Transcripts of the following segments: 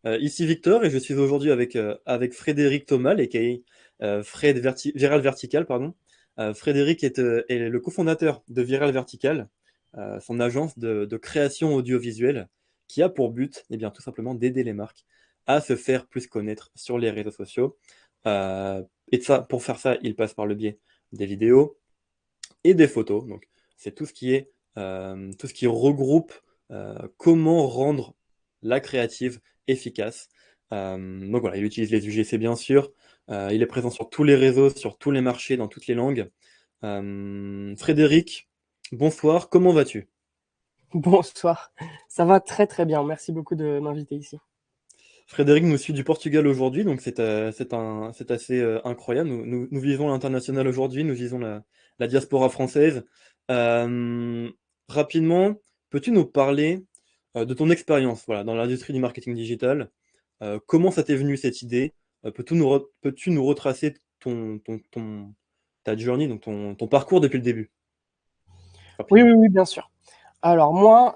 Ici Victor et je suis aujourd'hui avec Frédéric Thomal, aka Viral Vertical, pardon. Frédéric est le cofondateur de Viral Vertical, son agence de création audiovisuelle qui a pour but, eh bien, tout simplement d'aider les marques à se faire plus connaître sur les réseaux sociaux. Et pour faire ça, il passe par le biais des vidéos et des photos. Donc, c'est tout ce qui regroupe comment rendre la créative efficace. Donc voilà, il utilise les UGC bien sûr. Il est présent sur tous les réseaux, sur tous les marchés, dans toutes les langues. Frédéric, bonsoir, comment vas-tu? Bonsoir, ça va très très bien. Merci beaucoup de m'inviter ici. Frédéric nous suit du Portugal aujourd'hui, donc c'est assez incroyable. Nous vivons l'international aujourd'hui, nous visons la diaspora française. Euh, Rapidement, peux-tu nous parler de ton expérience voilà, dans l'industrie du marketing digital? Comment ça t'est venu cette idée? Peux-tu nous retracer ta journey, donc ton parcours depuis le début, Oui, rapidement? oui, oui, bien sûr. Alors moi,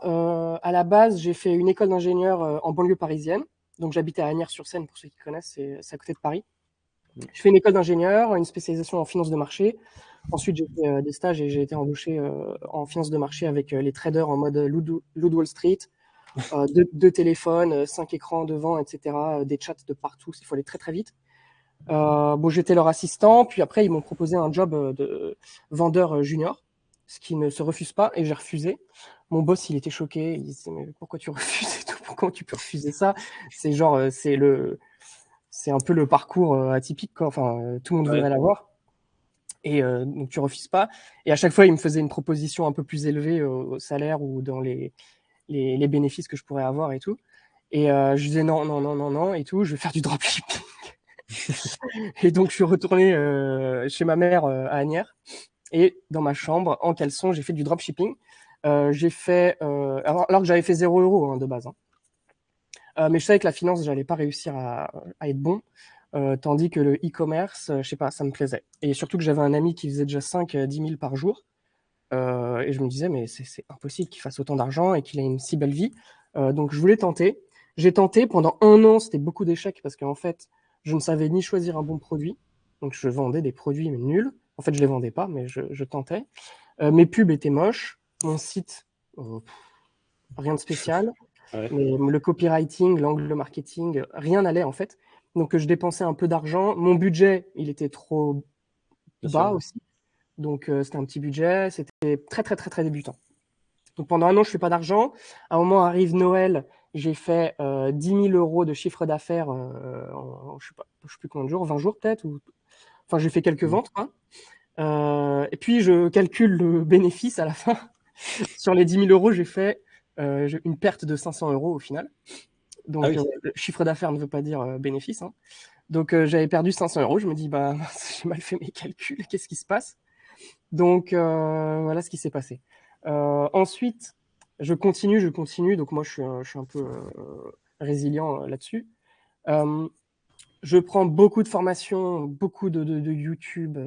à la base, j'ai fait une école d'ingénieur en banlieue parisienne. Donc j'habitais à Agnières-sur-Seine, pour ceux qui connaissent, c'est à côté de Paris. Je fais une école d'ingénieur, une spécialisation en finance de marché. Ensuite, j'ai fait des stages et j'ai été embauché en finance de marché avec les traders en mode Loot Wall Street, deux téléphones, 5 écrans devant, etc., des chats de partout, il faut aller très très vite. Bon, j'étais leur assistant, puis après, ils m'ont proposé un job de vendeur junior, ce qui ne se refuse pas, et j'ai refusé. Mon boss, il était choqué, il disait, mais pourquoi tu refuses et tout, pourquoi tu peux refuser ça? C'est genre, c'est un peu le parcours atypique, quoi. Enfin, tout le monde Ouais. voudrait l'avoir. Et donc, tu refuses pas. Et à chaque fois, il me faisait une proposition un peu plus élevée au salaire ou dans les bénéfices que je pourrais avoir et tout. Et je disais non, non, non, non, non, et tout, je vais faire du dropshipping. Et donc, je suis retourné chez ma mère à Agnières. Et dans ma chambre, en caleçon, j'ai fait du dropshipping. J'ai fait, alors que j'avais fait 0 € hein, de base. Hein. Mais je savais que la finance, j'allais pas réussir à être bon. Tandis que le e-commerce, je sais pas, ça me plaisait. Et surtout que j'avais un ami qui faisait déjà 5-10 000 par jour. Et je me disais, mais c'est impossible qu'il fasse autant d'argent et qu'il ait une si belle vie. Donc je voulais tenter. J'ai tenté pendant un an, c'était beaucoup d'échecs parce qu'en fait, je ne savais ni choisir un bon produit. Donc je vendais des produits mais nuls. En fait, je les vendais pas, mais je tentais. Mes pubs étaient moches. Mon site, rien de spécial. Ouais, Mais le copywriting, l'angle marketing, rien n'allait en fait. Donc je dépensais un peu d'argent. Mon budget, il était trop bien sûr. bas aussi. Donc c'était un petit budget. C'était très très très très débutant. Donc pendant un an, je fais pas d'argent. À un moment arrive Noël, j'ai fait 10 000 € de chiffre d'affaires je sais plus combien de jours, 20 jours peut-être. Enfin, j'ai fait quelques Mhm. ventes. Hein. Et puis je calcule le bénéfice à la fin. Sur les 10 000 €, j'ai fait une perte de 500 € au final. Ah Donc oui. le chiffre d'affaires ne veut pas dire bénéfice. Hein. Donc j'avais perdu 500 €. Je me dis, bah j'ai mal fait mes calculs. Qu'est-ce qui se passe? Donc voilà ce qui s'est passé. Ensuite, je continue. Donc moi, je suis un peu résilient là-dessus. Euh, je prends beaucoup de formations, beaucoup de YouTube,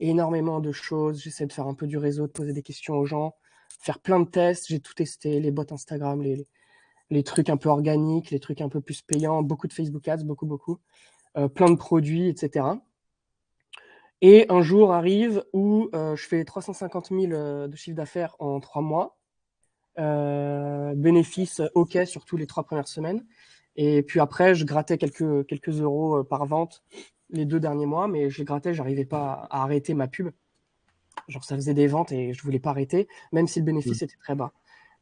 énormément de choses. J'essaie de faire un peu du réseau, de poser des questions aux gens, faire plein de tests. J'ai tout testé, les bots Instagram, les trucs un peu organiques, les trucs un peu plus payants, beaucoup de Facebook Ads, beaucoup, beaucoup, plein de produits, etc. Et un jour arrive où je fais 350 000 de chiffre d'affaires en 3 mois. Bénéfice OK sur tous les 3 premières semaines. Et puis après, je grattais quelques euros par vente les 2 derniers mois, mais je les grattais, j'arrivais pas à arrêter ma pub. Genre, ça faisait des ventes et je voulais pas arrêter, même si le Mhm. bénéfice était très bas.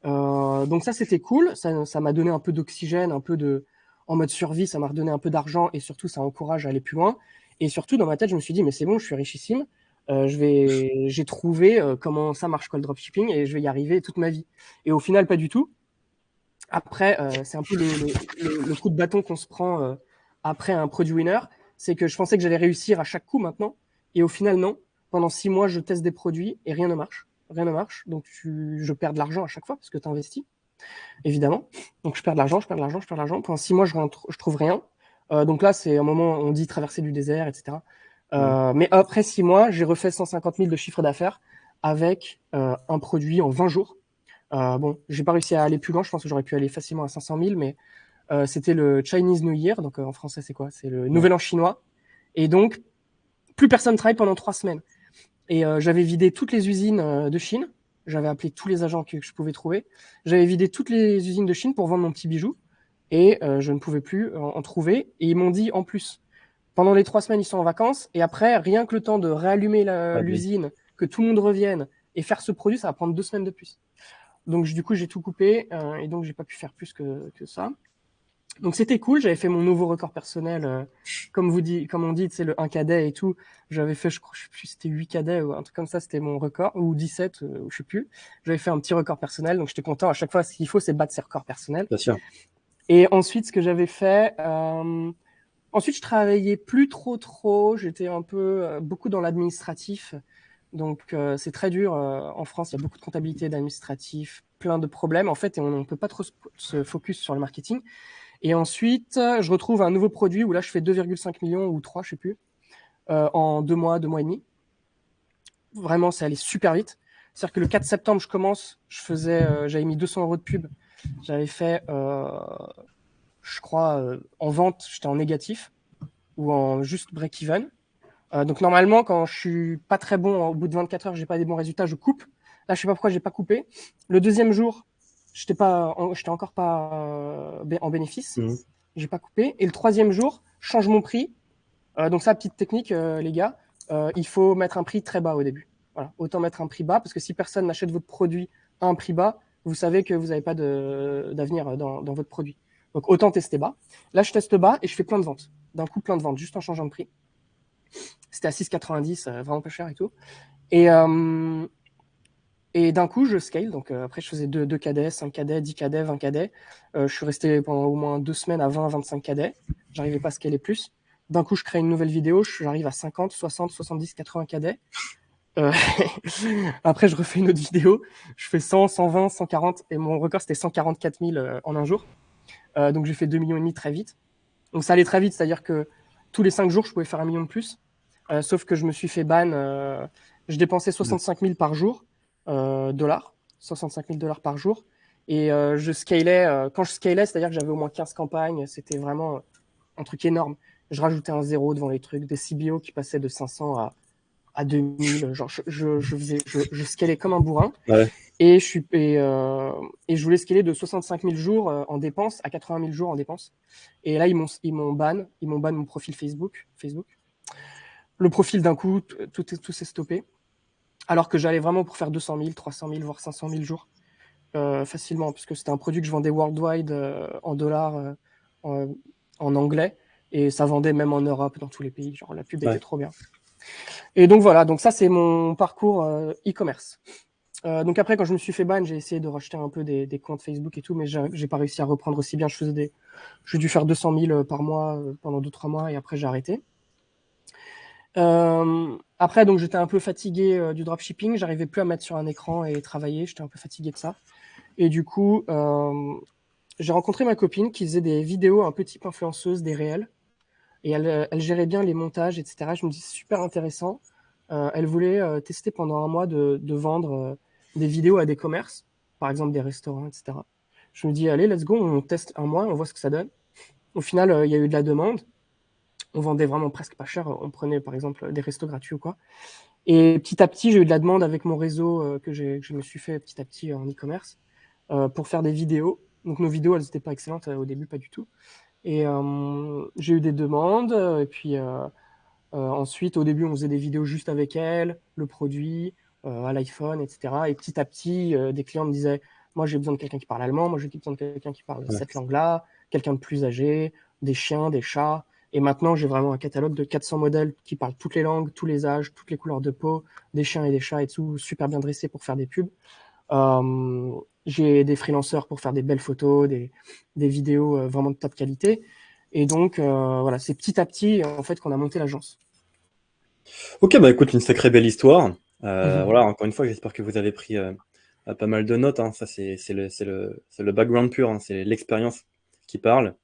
Donc ça, c'était cool. Ça m'a donné un peu d'oxygène, un peu en mode survie, ça m'a redonné un peu d'argent et surtout, ça encourage à aller plus loin. Et surtout, dans ma tête, je me suis dit, mais c'est bon, je suis richissime. J'ai trouvé comment ça marche quoi le dropshipping et je vais y arriver toute ma vie. Et au final, pas du tout. Après, c'est un peu le coup de bâton qu'on se prend après un produit winner. C'est que je pensais que j'allais réussir à chaque coup maintenant. Et au final, non. Pendant 6 mois, je teste des produits et rien ne marche. Rien ne marche. Donc, je perds de l'argent à chaque fois parce que tu investis, évidemment. Donc, je perds de l'argent, je perds de l'argent, je perds de l'argent. Pendant 6 mois, je trouve rien. Donc là, c'est un moment, on dit traverser du désert, etc. Ouais. Mais après 6 mois, j'ai refait 150 000 de chiffre d'affaires avec un produit en 20 jours. Bon, j'ai pas réussi à aller plus loin. Je pense que j'aurais pu aller facilement à 500 000, mais C'était le Chinese New Year, donc en français c'est quoi? C'est le Nouvel An chinois. Et donc, plus personne travaille pendant 3 semaines. Et j'avais vidé toutes les usines de Chine. J'avais appelé tous les agents que je pouvais trouver. J'avais vidé toutes les usines de Chine pour vendre mon petit bijou. Et je ne pouvais plus en trouver. Et ils m'ont dit en plus, pendant les 3 semaines, ils sont en vacances. Et après, rien que le temps de réallumer l'usine, que tout le monde revienne et faire ce produit, ça va prendre 2 semaines de plus. Donc du coup, j'ai tout coupé et donc j'ai pas pu faire plus que ça. Donc c'était cool, j'avais fait mon nouveau record personnel, comme on dit, c'est le 1 cadet et tout. J'avais fait, je sais plus, c'était 8 cadets ou un truc comme ça, c'était mon record, ou 17, je sais plus. J'avais fait un petit record personnel, donc j'étais content. À chaque fois, ce qu'il faut, c'est battre ses records personnels. Bien sûr. Et ensuite, ce que j'avais fait, ensuite, je travaillais plus trop. J'étais un peu, beaucoup dans l'administratif. Donc, c'est très dur. En France, il y a beaucoup de comptabilité, d'administratif, plein de problèmes, en fait, et on ne peut pas trop se focus sur le marketing. Et ensuite, je retrouve un nouveau produit où là, je fais 2,5 millions ou 3, je sais plus, en 2 mois, 2 mois et demi. Vraiment, c'est allé super vite. C'est-à-dire que le 4 septembre, je commence, j'avais mis 200 euros de pub. J'avais fait, je crois, en vente, j'étais en négatif ou en juste break-even. Donc normalement, quand je suis pas très bon, au bout de 24 heures, j'ai pas des bons résultats, je coupe. Là, je sais pas pourquoi j'ai pas coupé. Le deuxième jour, j'étais encore pas en bénéfice. Mmh. J'ai pas coupé. Et le troisième jour, je change mon prix. Donc ça, petite technique, les gars, il faut mettre un prix très bas au début. Voilà, autant mettre un prix bas parce que si personne n'achète votre produit à un prix bas, vous savez que vous n'avez pas d'avenir dans votre produit. Donc autant tester bas. Là, je teste bas et je fais plein de ventes. D'un coup, plein de ventes, juste en changeant de prix. C'était à 6,90, vraiment pas cher et tout. Et d'un coup, je scale. Donc après, je faisais 2 cadets, 5 cadets, 10 cadets, 20 cadets. Je suis resté pendant au moins 2 semaines à 20, 25 cadets. J'arrivais pas à scaler plus. D'un coup, je crée une nouvelle vidéo. J'arrive à 50, 60, 70, 80 cadets. Euh, Après, je refais une autre vidéo. Je fais 100, 120, 140. Et mon record, c'était 144 000 en un jour. Donc j'ai fait 2,5 millions très vite. Donc ça allait très vite. C'est-à-dire que tous les 5 jours, je pouvais faire 1 million de plus. Sauf que je me suis fait ban. Je dépensais 65 000 par jour, dollars, 65 000 dollars par jour. Et je scalais, quand je scalais, c'est-à-dire que j'avais au moins 15 campagnes, c'était vraiment un truc énorme. Je rajoutais un zéro devant les trucs, des CBO qui passaient de 500 à 2000. Genre, je scalais comme un bourrin. Ouais. Et je voulais scaler de 65 000 jours en dépenses à 80 000 jours en dépenses. Et là, ils m'ont ban mon profil Facebook. Le profil d'un coup, tout s'est stoppé. Alors que j'allais vraiment pour faire 200 000, 300 000, voire 500 000 jours facilement, puisque c'était un produit que je vendais worldwide en dollars, en, en anglais, et ça vendait même en Europe, dans tous les pays. Genre la pub était trop bien. Et donc voilà, donc ça c'est mon parcours e-commerce. Donc après, quand je me suis fait ban, j'ai essayé de racheter un peu des comptes Facebook et tout, mais j'ai pas réussi à reprendre aussi bien. J'ai dû faire 200 000 par mois pendant 2-3 mois, et après j'ai arrêté. Après, donc j'étais un peu fatigué du dropshipping, j'arrivais plus à mettre sur un écran et travailler, j'étais un peu fatigué de ça. Et du coup, j'ai rencontré ma copine qui faisait des vidéos un peu type influenceuse, des réels, et elle gérait bien les montages, etc. Je me dis c'est super intéressant. Elle voulait tester pendant un mois de vendre des vidéos à des commerces, par exemple des restaurants, etc. Je me dis allez, let's go, on teste un mois, on voit ce que ça donne. Au final, il y a eu de la demande. On vendait vraiment presque pas cher. On prenait par exemple des restos gratuits ou quoi. Et petit à petit, j'ai eu de la demande avec mon réseau que je me suis fait petit à petit en e-commerce pour faire des vidéos. Donc nos vidéos, elles n'étaient pas excellentes au début, pas du tout. Et j'ai eu des demandes. Et puis ensuite, au début, on faisait des vidéos juste avec elle, le produit, à l'iPhone, etc. Et petit à petit, des clients me disaient, moi j'ai besoin de quelqu'un qui parle allemand, moi j'ai besoin de quelqu'un qui parle cette langue-là, quelqu'un de plus âgé, des chiens, des chats. Et maintenant, j'ai vraiment un catalogue de 400 modèles qui parlent toutes les langues, tous les âges, toutes les couleurs de peau, des chiens et des chats et tout, super bien dressés pour faire des pubs. J'ai des freelanceurs pour faire des belles photos, des vidéos vraiment de top qualité. Et donc, voilà, c'est petit à petit, en fait, qu'on a monté l'agence. Ok, bah écoute, une sacrée belle histoire. Voilà, encore une fois, j'espère que vous avez pris pas mal de notes, hein. Ça, c'est le background pur, hein. C'est l'expérience qui parle.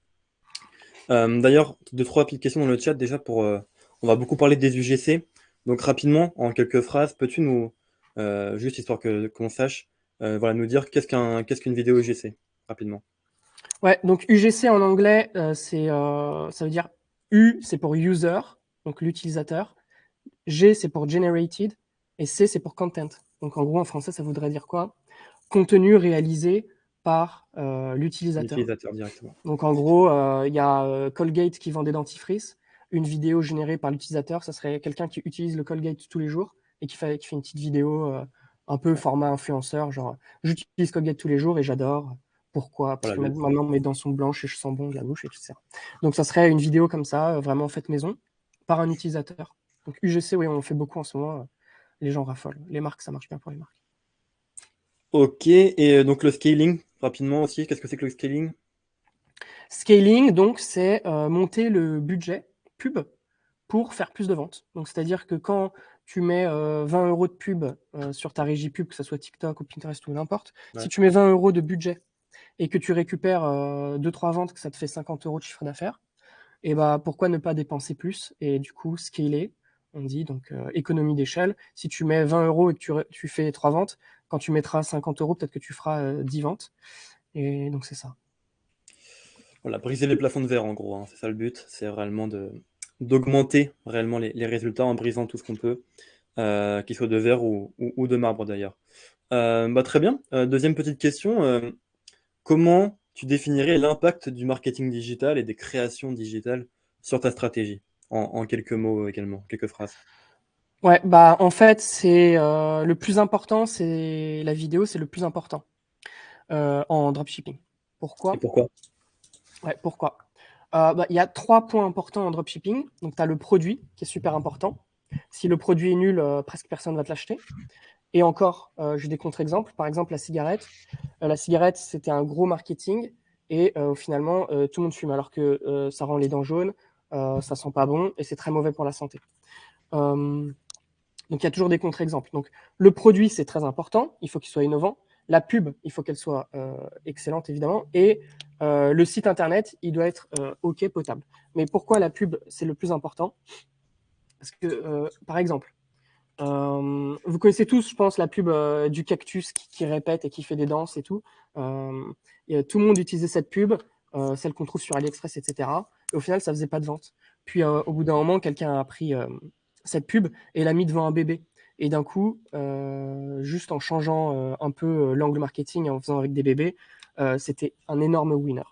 D'ailleurs, 2-3 petites questions dans le chat déjà on va beaucoup parler des UGC. Donc rapidement, en quelques phrases, peux-tu nous, juste histoire qu'on sache, voilà, nous dire qu'est-ce qu'une vidéo UGC, rapidement. Ouais, donc UGC en anglais, ça veut dire U, c'est pour user, donc l'utilisateur. G, c'est pour generated. Et C, c'est pour content. Donc en gros, en français, ça voudrait dire quoi? Contenu réalisé par l'utilisateur. L'utilisateur directement. Donc en gros, il y a Colgate qui vend des dentifrices. Une vidéo générée par l'utilisateur, ça serait quelqu'un qui utilise le Colgate tous les jours et qui fait une petite vidéo un peu format influenceur, genre j'utilise Colgate tous les jours et j'adore. Pourquoi? Parce Voilà, que maintenant mes dents sont blanches et je sens bon de la bouche, etc. Donc ça serait une vidéo comme ça, vraiment faite maison, par un utilisateur. Donc UGC, oui, on en fait beaucoup en ce moment. Les gens raffolent. Les marques, ça marche bien pour les marques. Ok, et donc le scaling, rapidement aussi, qu'est-ce que c'est que le scaling? Scaling, donc, c'est monter le budget pub pour faire plus de ventes. Donc, c'est-à-dire que quand tu mets 20 euros de pub sur ta régie pub, que ce soit TikTok ou Pinterest ou n'importe, Ouais. si tu mets 20 euros de budget et que tu récupères 2-3 ventes, que ça te fait 50 euros de chiffre d'affaires, et bah, pourquoi ne pas dépenser plus et du coup scaler, on dit, donc économie d'échelle. Si tu mets 20 euros et que tu fais 3 ventes, quand tu mettras 50 euros, peut-être que tu feras 10 ventes. Et donc, c'est ça. Voilà, briser les plafonds de verre en gros, hein, c'est ça le but, c'est réellement d'augmenter réellement les résultats en brisant tout ce qu'on peut, qu'il soit de verre ou de marbre d'ailleurs. Bah, très bien. Deuxième petite question, comment tu définirais l'impact du marketing digital et des créations digitales sur ta stratégie? En quelques mots également, quelques phrases. Ouais, bah en fait, c'est le plus important, c'est la vidéo, c'est le plus important en dropshipping. Et Pourquoi? pourquoi? Ouais, pourquoi? Bah, il y a 3 points importants en dropshipping. Donc, tu as le produit qui est super important. Si le produit est nul, presque personne va te l'acheter. Et encore, j'ai des contre-exemples. Par exemple, la cigarette. La cigarette, c'était un gros marketing et finalement, tout le monde fume alors que ça rend les dents jaunes, ça sent pas bon et c'est très mauvais pour la santé. Euh, Donc, il y a toujours des contre-exemples. Donc, le produit, c'est très important. Il faut qu'il soit innovant. La pub, il faut qu'elle soit excellente, évidemment. Et le site Internet, il doit être OK, potable. Mais pourquoi la pub, c'est le plus important? Parce que, par exemple, vous connaissez tous, je pense, la pub du cactus qui répète et qui fait des danses et tout. Euh, tout le monde utilisait cette pub, celle qu'on trouve sur AliExpress, etc. Et au final, ça faisait pas de vente. Puis, au bout d'un moment, quelqu'un a pris cette pub et l'a mis devant un bébé. Et d'un coup, juste en changeant un peu l'angle marketing et en faisant avec des bébés, c'était un énorme winner.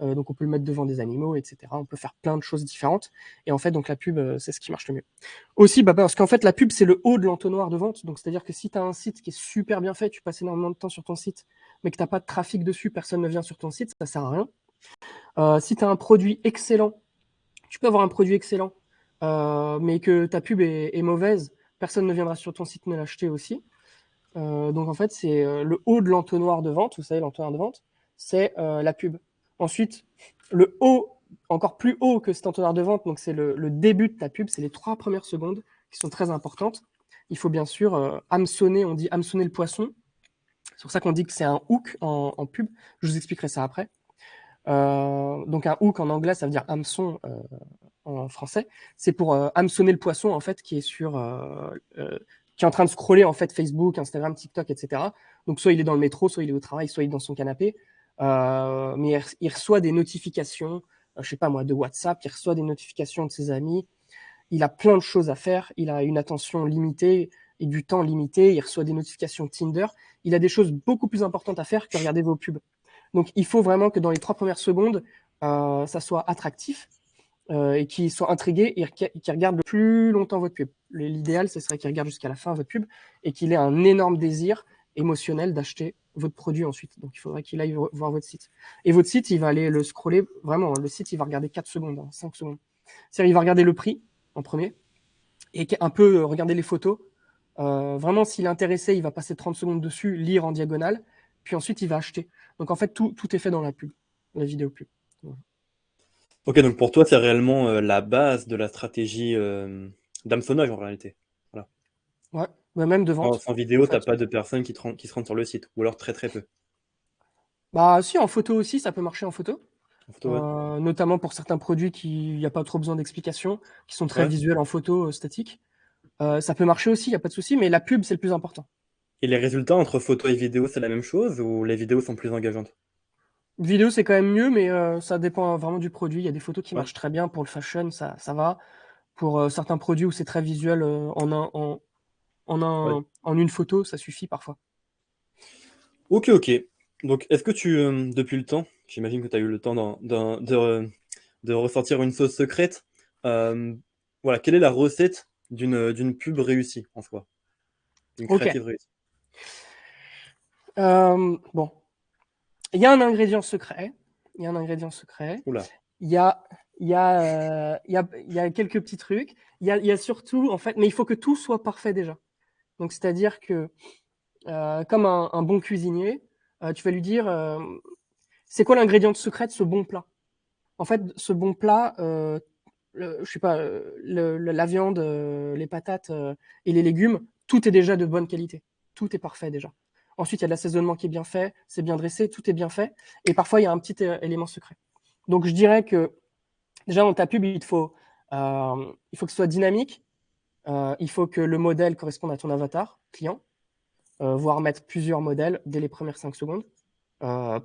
Donc, on peut le mettre devant des animaux, etc. On peut faire plein de choses différentes. Et en fait, donc la pub, c'est ce qui marche le mieux. Aussi, bah, parce qu'en fait, la pub, c'est le haut de l'entonnoir de vente. Donc, c'est-à-dire que si tu as un site qui est super bien fait, tu passes énormément de temps sur ton site, mais que tu n'as pas de trafic dessus, personne ne vient sur ton site, ça sert à rien. Si tu as un produit excellent, tu peux avoir un produit excellent, mais que ta pub est mauvaise, personne ne viendra sur ton site ne l'acheter aussi. Donc, en fait, c'est le haut de l'entonnoir de vente. Vous savez, l'entonnoir de vente, c'est la pub. Ensuite, le haut, encore plus haut que cet entonnoir de vente, donc c'est le début de ta pub, c'est les 3 premières secondes qui sont très importantes. Il faut bien sûr hameçonner, on dit hameçonner le poisson. C'est pour ça qu'on dit que c'est un hook en pub. Je vous expliquerai ça après. Donc un hook en anglais, ça veut dire hameçon en français. C'est pour hameçonner le poisson en fait qui est en train de scroller en fait Facebook, Instagram, TikTok, etc. Donc soit il est dans le métro, soit il est au travail, soit il est dans son canapé, mais il reçoit des notifications, je sais pas moi, de WhatsApp, il reçoit des notifications de ses amis. Il a plein de choses à faire, il a une attention limitée et du temps limité, il reçoit des notifications Tinder. Il a des choses beaucoup plus importantes à faire que regarder vos pubs. Donc il faut vraiment que dans les 3 premières secondes, ça soit attractif et qu'il soit intrigué et qu'il regarde le plus longtemps votre pub. L'idéal, ce serait qu'il regarde jusqu'à la fin votre pub et qu'il ait un énorme désir émotionnel d'acheter votre produit ensuite. Donc il faudrait qu'il aille voir votre site. Et votre site, il va aller le scroller, vraiment, le site, il va regarder 4 secondes, 5 secondes. C'est-à-dire, il va regarder le prix en premier et un peu regarder les photos. Vraiment, s'il est intéressé, il va passer 30 secondes dessus, lire en diagonale, puis ensuite il va acheter. Donc en fait, tout est fait dans la pub, la vidéo pub. Voilà. Ok, donc pour toi, c'est réellement la base de la stratégie d'hameçonnage en réalité. Voilà. Ouais, mais même de Sans, vente, sans en vidéo, t'as fait. pas de personnes qui se rendent sur le site, ou alors très très peu. Bah si, en photo aussi, ça peut marcher en photo. En photo, ouais. Notamment pour certains produits qui il n'y a pas trop besoin d'explication, qui sont très Ouais. visuels en photo, statiques. Ça peut marcher aussi, il n'y a pas de souci, mais la pub, c'est le plus important. Et les résultats entre photo et vidéo, c'est la même chose, ou les vidéos sont plus engageantes? Vidéo, c'est quand même mieux, mais ça dépend vraiment du produit. Il y a des photos qui Ouais. marchent très bien pour le fashion, ça va. Pour certains produits où c'est très visuel, Ouais. en une photo, ça suffit parfois. Ok, ok. Donc, est-ce que depuis le temps, j'imagine que tu as eu le temps de ressortir une sauce secrète, euh, voilà, quelle est la recette d'une pub réussie en soi, d'une Ok. créative réussie? Bon, il y a un ingrédient secret. Il y a un ingrédient secret. Oula, Il y a, il y a quelques petits trucs. Il y a surtout, en fait, mais il faut que tout soit parfait déjà. Donc, c'est-à-dire que, comme un bon cuisinier, tu vas lui dire, c'est quoi l'ingrédient secret de ce bon plat? En fait, ce bon plat, je sais pas, la viande, les patates et les légumes, tout est déjà de bonne qualité. Tout est parfait déjà. Ensuite, il y a de l'assaisonnement qui est bien fait, c'est bien dressé, tout est bien fait. Et parfois, il y a un petit élément secret. Donc, je dirais que déjà dans ta pub, il faut que ce soit dynamique. Il faut que le modèle corresponde à ton avatar client, voire mettre plusieurs modèles dès les premières 5 secondes.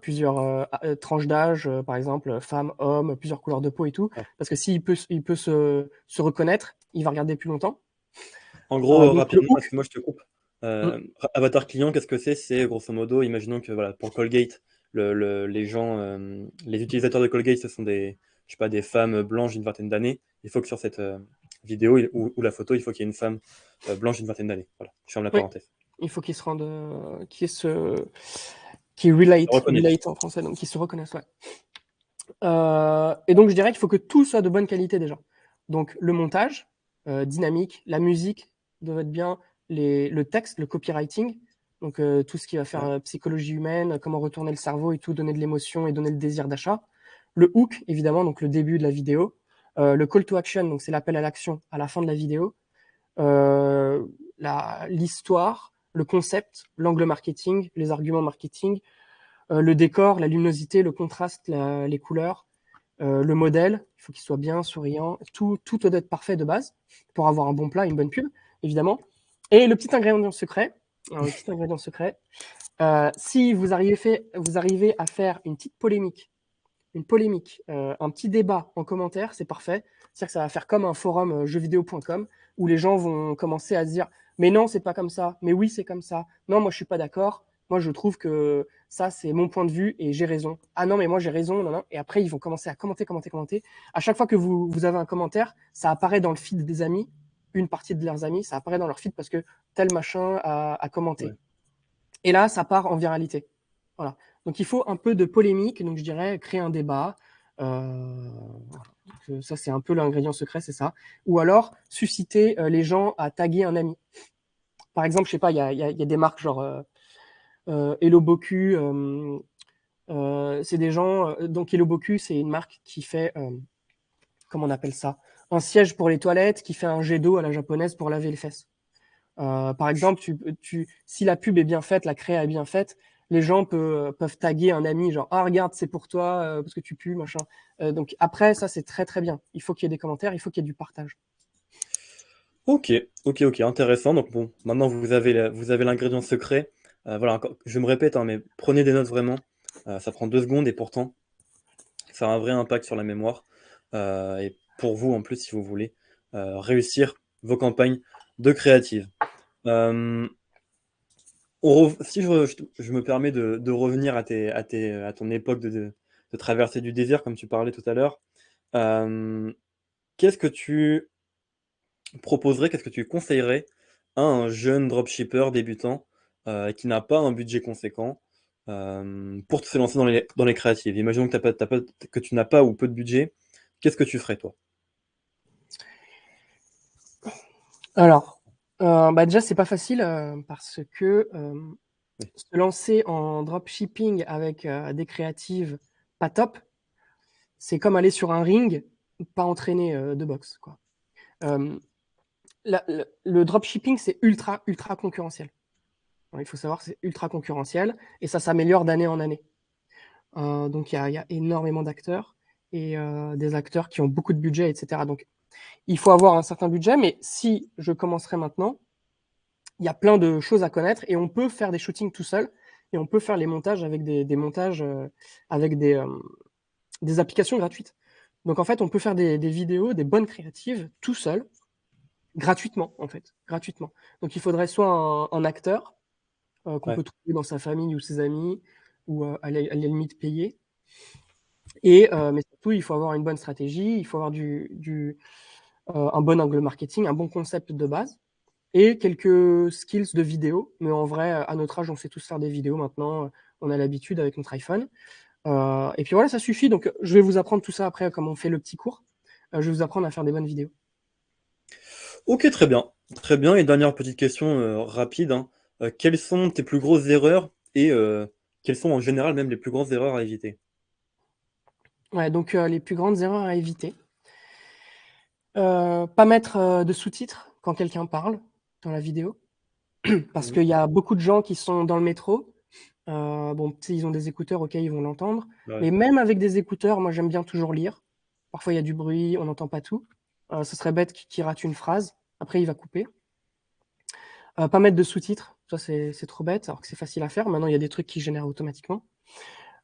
Plusieurs tranches d'âge, par exemple, femmes, hommes, plusieurs couleurs de peau et tout. ouais. Parce que il peut se reconnaître, il va regarder plus longtemps. En gros, Donc le rapidement, hook, excuse-moi, je te coupe. mm, Avatar client, qu'est-ce que c'est? C'est grosso modo, imaginons que voilà, pour Colgate, les gens, les utilisateurs de Colgate, ce sont je sais pas, des femmes blanches d'une vingtaine d'années. Il faut que sur cette vidéo ou la photo, il faut qu'il y ait une femme blanche d'une vingtaine d'années. Voilà, je ferme la oui, parenthèse. il faut qu'il se rende, qu'il relate, Reconnaître. relate en français, donc qu'il se reconnaisse, ouais. Et donc je dirais qu'il faut que tout soit de bonne qualité déjà. Donc le montage, dynamique, la musique doit être bien, le texte, le copywriting, donc tout ce qui va faire Ouais. psychologie humaine, comment retourner le cerveau et tout, donner de l'émotion et donner le désir d'achat. Le hook, évidemment, donc le début de la vidéo. Le call to action, donc c'est l'appel à l'action à la fin de la vidéo. Euh, L'histoire, le concept, l'angle marketing, les arguments marketing, le décor, la luminosité, le contraste, les couleurs, le modèle, il faut qu'il soit bien souriant. Tout doit être parfait de base pour avoir un bon plat, une bonne pub, évidemment. Et le petit ingrédient secret, le petit ingrédient secret, si vous arrivez à faire une polémique, un petit débat en commentaire, c'est parfait. C'est-à-dire que ça va faire comme un forum jeuxvideo.com où les gens vont commencer à se dire mais non, c'est pas comme ça, mais oui, c'est comme ça. Non, moi je suis pas d'accord. Moi je trouve que ça c'est mon point de vue et j'ai raison. Ah non, mais moi j'ai raison. Non, non. Et après ils vont commencer à commenter, commenter, commenter. À chaque fois que vous avez un commentaire, ça apparaît dans le feed des amis, une partie de leurs amis, ça apparaît dans leur feed parce que tel machin a commenté. Ouais. Et là, ça part en viralité. Voilà. Donc il faut un peu de polémique, donc je dirais créer un débat. Voilà. Ça, c'est un peu l'ingrédient secret, c'est ça. Ou alors susciter les gens à taguer un ami. Par exemple, je sais pas, il y a des marques genre Hello Boku. C'est des gens. Donc Hello Boku, c'est une marque qui fait, comment on appelle ça? Un siège pour les toilettes qui fait un jet d'eau à la japonaise pour laver les fesses. Par exemple, si la pub est bien faite, la créa est bien faite, les gens peuvent taguer un ami, genre ah regarde c'est pour toi parce que tu pues machin. Donc après ça c'est très très bien. Il faut qu'il y ait des commentaires, il faut qu'il y ait du partage. Ok, ok, ok, intéressant. Donc bon, maintenant vous avez l'ingrédient secret. Voilà, je me répète, hein, mais prenez des notes vraiment. Ça prend 2 secondes et pourtant, ça a un vrai impact sur la mémoire. Et pour vous, en plus, si vous voulez réussir vos campagnes de créatives. Euh, Si je me permets de revenir à ton époque de traversée du désert, comme tu parlais tout à l'heure, euh, qu'est-ce que tu proposerais, qu'est-ce que tu conseillerais à un jeune dropshipper débutant qui n'a pas un budget conséquent pour se lancer dans les créatives? Imaginons que, que tu n'as pas ou peu de budget, qu'est-ce que tu ferais toi? Alors, bah déjà c'est pas facile parce que Oui. se lancer en dropshipping avec des créatives pas top, c'est comme aller sur un ring pas entraîné de boxe quoi. Euh, le dropshipping c'est ultra concurrentiel. Il faut savoir que c'est ultra concurrentiel et ça s'améliore d'année en année. Donc il y a énormément d'acteurs et des acteurs qui ont beaucoup de budget, etc. Donc il faut avoir un certain budget, mais si je commencerai maintenant, il y a plein de choses à connaître et on peut faire des shootings tout seul et on peut faire les montages avec des montages avec des applications gratuites. Donc en fait, on peut faire des vidéos, des bonnes créatives, tout seul, gratuitement en fait, gratuitement. Donc il faudrait soit un acteur qu'on Ouais. peut trouver dans sa famille ou ses amis, ou à la limite payer. Et mais surtout, il faut avoir une bonne stratégie, il faut avoir un bon angle marketing, un bon concept de base et quelques skills de vidéo. Mais en vrai, à notre âge, on sait tous faire des vidéos maintenant. On a l'habitude avec notre iPhone. Et puis voilà, ça suffit. Donc, je vais vous apprendre tout ça après, comme on fait le petit cours. Je vais vous apprendre à faire des bonnes vidéos. Ok, très bien. Très bien. Et dernière petite question rapide, hein. Quelles sont tes plus grosses erreurs et quelles sont en général même les plus grosses erreurs à éviter? Ouais, donc les plus grandes erreurs à éviter. Pas mettre de sous-titres quand quelqu'un parle dans la vidéo. Parce Mhm. qu'il y a beaucoup de gens qui sont dans le métro. Bon, tu sais, ils ont des écouteurs, OK, ils vont l'entendre. Ouais. Mais même avec des écouteurs, moi, j'aime bien toujours lire. Parfois, il y a du bruit, on n'entend pas tout. Ce serait bête qu'il rate une phrase. Après, il va couper. Pas mettre de sous-titres, ça, c'est trop bête, alors que c'est facile à faire. Maintenant, il y a des trucs qui génèrent automatiquement.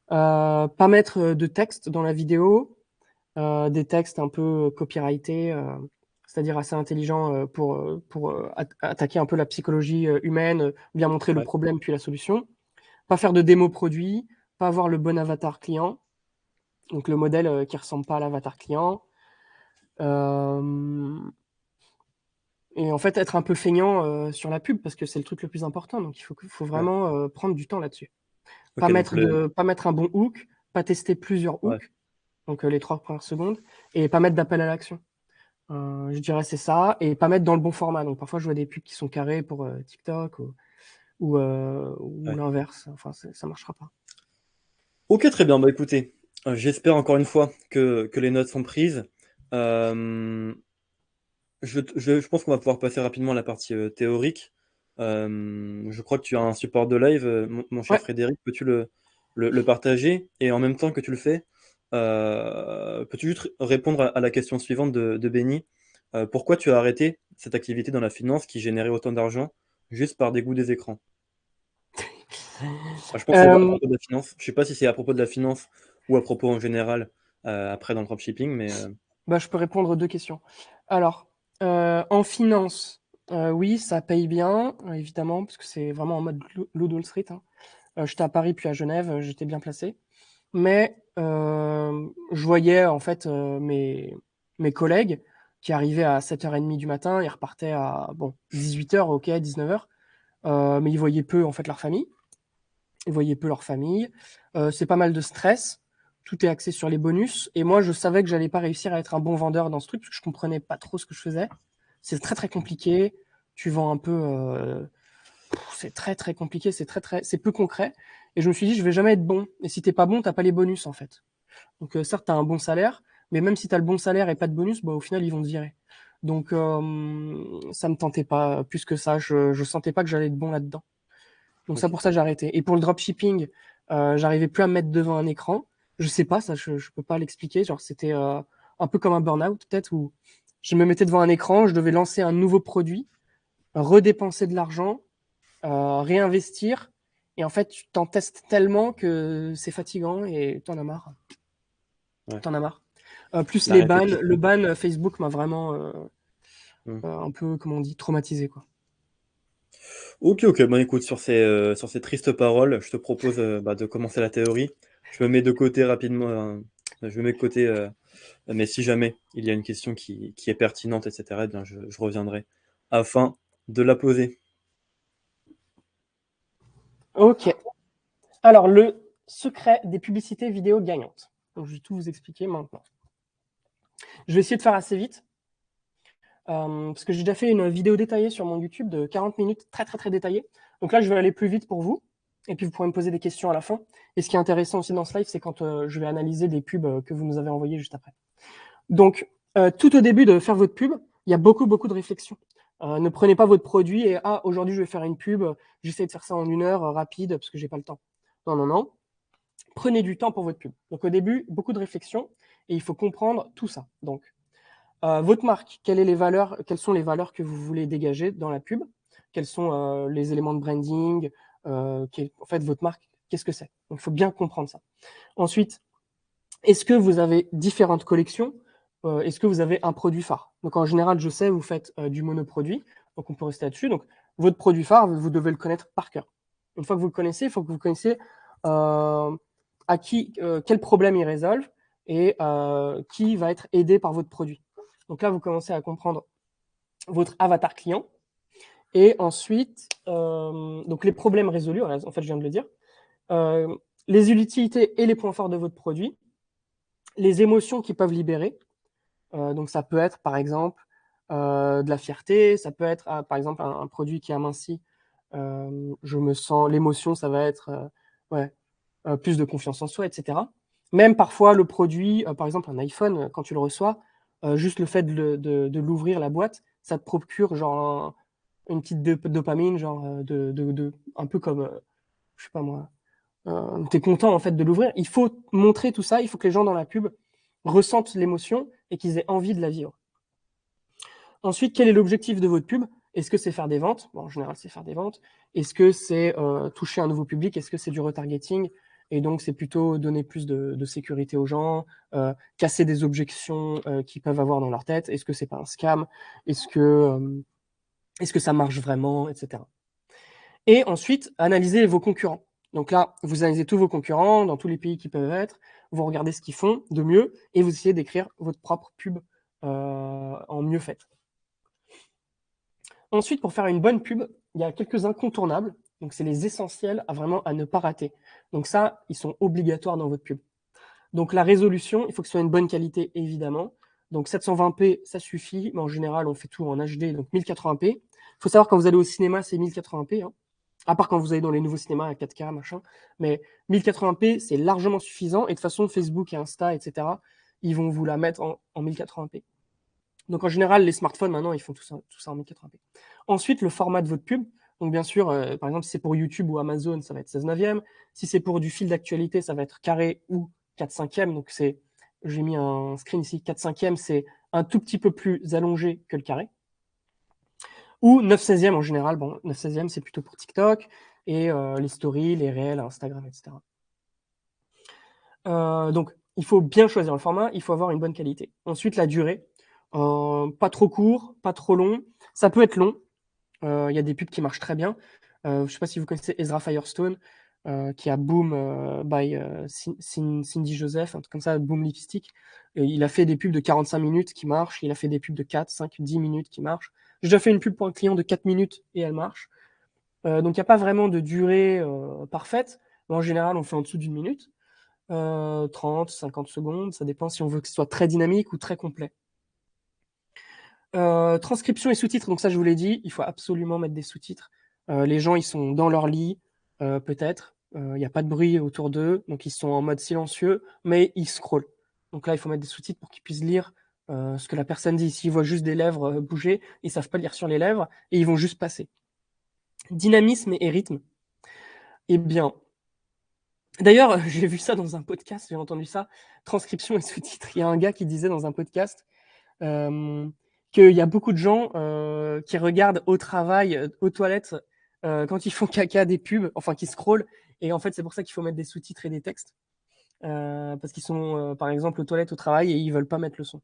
Pas mettre de texte dans la vidéo, des textes un peu copyrightés, c'est-à-dire assez intelligents pour attaquer un peu la psychologie humaine, bien montrer le Ouais. problème puis la solution. Pas faire de démo produit, pas avoir le bon avatar client, donc le modèle qui ressemble pas à l'avatar client. Euh, et en fait, être un peu feignant sur la pub parce que c'est le truc le plus important. Donc il faut Ouais. vraiment prendre du temps là-dessus. Ok, donc Pas mettre un bon hook, pas tester plusieurs ouais. hooks, donc les 3 premières secondes, et pas mettre d'appel à l'action. Je dirais c'est ça, et pas mettre dans le bon format. Donc parfois je vois des pubs qui sont carrées pour TikTok ou Ouais. l'inverse. Enfin, ça marchera pas. Ok, très bien. Bah écoutez, j'espère encore une fois que les notes sont prises. Euh, je pense qu'on va pouvoir passer rapidement à la partie théorique. Je crois que tu as un support de live, mon cher Ouais. Frédéric. Peux-tu le partager? Et en même temps que tu le fais, peux-tu juste répondre à la question suivante de Benny? Pourquoi tu as arrêté cette activité dans la finance qui générait autant d'argent juste par dégoût des écrans? Je pense que c'est à Euh, propos de la finance. Je sais pas si c'est à propos de la finance ou à propos en général après dans le dropshipping, mais Bah, je peux répondre aux 2 questions. Alors, en finance, oui, ça paye bien, évidemment, parce que c'est vraiment en mode Loup Wall Street, hein. J'étais à Paris puis à Genève, j'étais bien placé. Mais je voyais en fait mes collègues qui arrivaient à 7h30 du matin, ils repartaient à bon 18h, ok, 19h, mais ils voyaient peu en fait leur famille. Ils voyaient peu leur famille. C'est pas mal de stress. Tout est axé sur les bonus. Et moi, je savais que j'allais pas réussir à être un bon vendeur dans ce truc parce que je comprenais pas trop ce que je faisais. C'est très très compliqué. Tu vends un peu. C'est très très compliqué. C'est peu concret. Et je me suis dit, je vais jamais être bon. Et si t'es pas bon, t'as pas les bonus en fait. Donc certes, tu as un bon salaire, mais même si tu as le bon salaire et pas de bonus, bah, au final, ils vont te virer. Donc ça me tentait pas plus que ça. Je sentais pas que j'allais être bon là-dedans. Donc ça ok. pour ça j'ai arrêté. Et pour le dropshipping, j'arrivais plus à me mettre devant un écran. Je sais pas, ça je peux pas l'expliquer. Genre c'était un peu comme un burn-out peut-être où je me mettais devant un écran, je devais lancer un nouveau produit, redépenser de l'argent, réinvestir. Et en fait, tu t'en testes tellement que c'est fatigant et t'en as marre. Ouais. T'en as marre. Plus La les bans, le répétition. ban Facebook m'a vraiment Hmm. un peu, comment on dit, traumatisé quoi. Ok, ok. Bon, écoute, sur ces tristes paroles, je te propose de commencer la théorie. Je me mets de côté rapidement. Je me mets de côté, mais si jamais il y a une question qui est pertinente, etc., eh bien, je reviendrai afin de la poser. Ok. Alors, le secret des publicités vidéo gagnantes. Donc, je vais tout vous expliquer maintenant. Je vais essayer de faire assez vite, parce que j'ai déjà fait une vidéo détaillée sur mon YouTube de 40 minutes, très très très détaillée. Donc là, je vais aller plus vite pour vous, et puis vous pourrez me poser des questions à la fin. Et ce qui est intéressant aussi dans ce live, c'est quand je vais analyser des pubs que vous nous avez envoyées juste après. Donc, tout au début de faire votre pub, il y a beaucoup beaucoup de réflexion. Ne prenez pas votre produit et aujourd'hui je vais faire une pub, j'essaie de faire ça en 1 heure rapide parce que j'ai pas le temps. Non non non, prenez du temps pour votre pub. Donc au début, beaucoup de réflexion et il faut comprendre tout ça. Donc votre marque, quelles sont les valeurs que vous voulez dégager dans la pub? Quels sont les éléments de branding? qui est en fait votre marque, qu'est-ce que c'est. Donc il faut bien comprendre ça. Ensuite, est-ce que vous avez différentes collections? Est-ce que vous avez un produit phare? Donc en général, je sais, vous faites du monoproduit, donc on peut rester là-dessus. Donc votre produit phare, vous devez le connaître par cœur. Une fois que vous le connaissez, il faut que vous connaissiez quel problème il résolve et qui va être aidé par votre produit. Donc là, vous commencez à comprendre votre avatar client. Et ensuite, donc les problèmes résolus, en fait, je viens de le dire, les utilités et les points forts de votre produit, les émotions qu'ils peuvent libérer. Donc ça peut être, par exemple, de la fierté, ça peut être, par exemple, un produit qui amincit. Je me sens, l'émotion, ça va être ouais, plus de confiance en soi, etc. Même parfois, le produit, par exemple, un iPhone, quand tu le reçois, juste le fait de l'ouvrir, la boîte, ça te procure genre une petite dopamine, genre un peu comme, je sais pas moi, t'es content en fait de l'ouvrir. Il faut montrer tout ça, il faut que les gens dans la pub ressentent l'émotion et qu'ils aient envie de la vivre. Ensuite, quel est l'objectif de votre pub? Est-ce que c'est faire des ventes? Bon, en général, c'est faire des ventes. Est-ce que c'est toucher un nouveau public? Est-ce que c'est du retargeting? Et donc, c'est plutôt donner plus de sécurité aux gens, casser des objections qu'ils peuvent avoir dans leur tête. Est-ce que c'est pas un scam? Est-ce que ça marche vraiment, etc. Et ensuite, analyser vos concurrents. Donc là, vous analysez tous vos concurrents dans tous les pays qui peuvent être, vous regardez ce qu'ils font de mieux et vous essayez d'écrire votre propre pub en mieux faite. Ensuite, pour faire une bonne pub, il y a quelques incontournables. Donc, c'est les essentiels à ne pas rater. Donc ça, ils sont obligatoires dans votre pub. Donc la résolution, il faut que ce soit une bonne qualité, évidemment. Donc 720p, ça suffit, mais en général, on fait tout en HD, donc 1080p. Il faut savoir, quand vous allez au cinéma, c'est 1080p, hein. À part quand vous allez dans les nouveaux cinémas à 4K, machin. Mais 1080p, c'est largement suffisant. Et de toute façon, Facebook et Insta, etc., ils vont vous la mettre en 1080p. Donc en général, les smartphones, maintenant, ils font tout ça en 1080p. Ensuite, le format de votre pub. Donc bien sûr, par exemple, si c'est pour YouTube ou Amazon, ça va être 16/9. Si c'est pour du fil d'actualité, ça va être carré ou 4/5. Donc j'ai mis un screen ici, 4/5, c'est un tout petit peu plus allongé que le carré. Ou 9/16 en général. Bon, 9/16, c'est plutôt pour TikTok et les stories, les réels, Instagram, etc. Donc, il faut bien choisir le format, il faut avoir une bonne qualité. Ensuite, la durée. Pas trop court, pas trop long. Ça peut être long. Il y a des pubs qui marchent très bien. Je ne sais pas si vous connaissez Ezra Firestone, qui a Boom by Cindy Joseph, un truc comme ça, Boom Lipstick. Et il a fait des pubs de 45 minutes qui marchent. Il a fait des pubs de 4, 5, 10 minutes qui marchent. J'ai déjà fait une pub pour un client de 4 minutes et elle marche. Donc, il n'y a pas vraiment de durée parfaite. Mais en général, on fait en dessous d'une minute. 30, 50 secondes, ça dépend si on veut que ce soit très dynamique ou très complet. Transcription et sous-titres, donc ça je vous l'ai dit, il faut absolument mettre des sous-titres. Les gens ils sont dans leur lit, peut-être, il n'y a pas de bruit autour d'eux, donc ils sont en mode silencieux, mais ils scrollent. Donc là il faut mettre des sous-titres pour qu'ils puissent lire ce que la personne dit. S'ils voient juste des lèvres bouger, ils savent pas lire sur les lèvres et ils vont juste passer. Dynamisme et rythme. Eh bien, d'ailleurs, j'ai vu ça dans un podcast, j'ai entendu ça, transcription et sous-titres. Il y a un gars qui disait dans un podcast qu'il y a beaucoup de gens qui regardent au travail, aux toilettes, quand ils font caca des pubs, enfin qui scrollent, et en fait c'est pour ça qu'il faut mettre des sous-titres et des textes, parce qu'ils sont par exemple aux toilettes au travail et ils veulent pas mettre le son.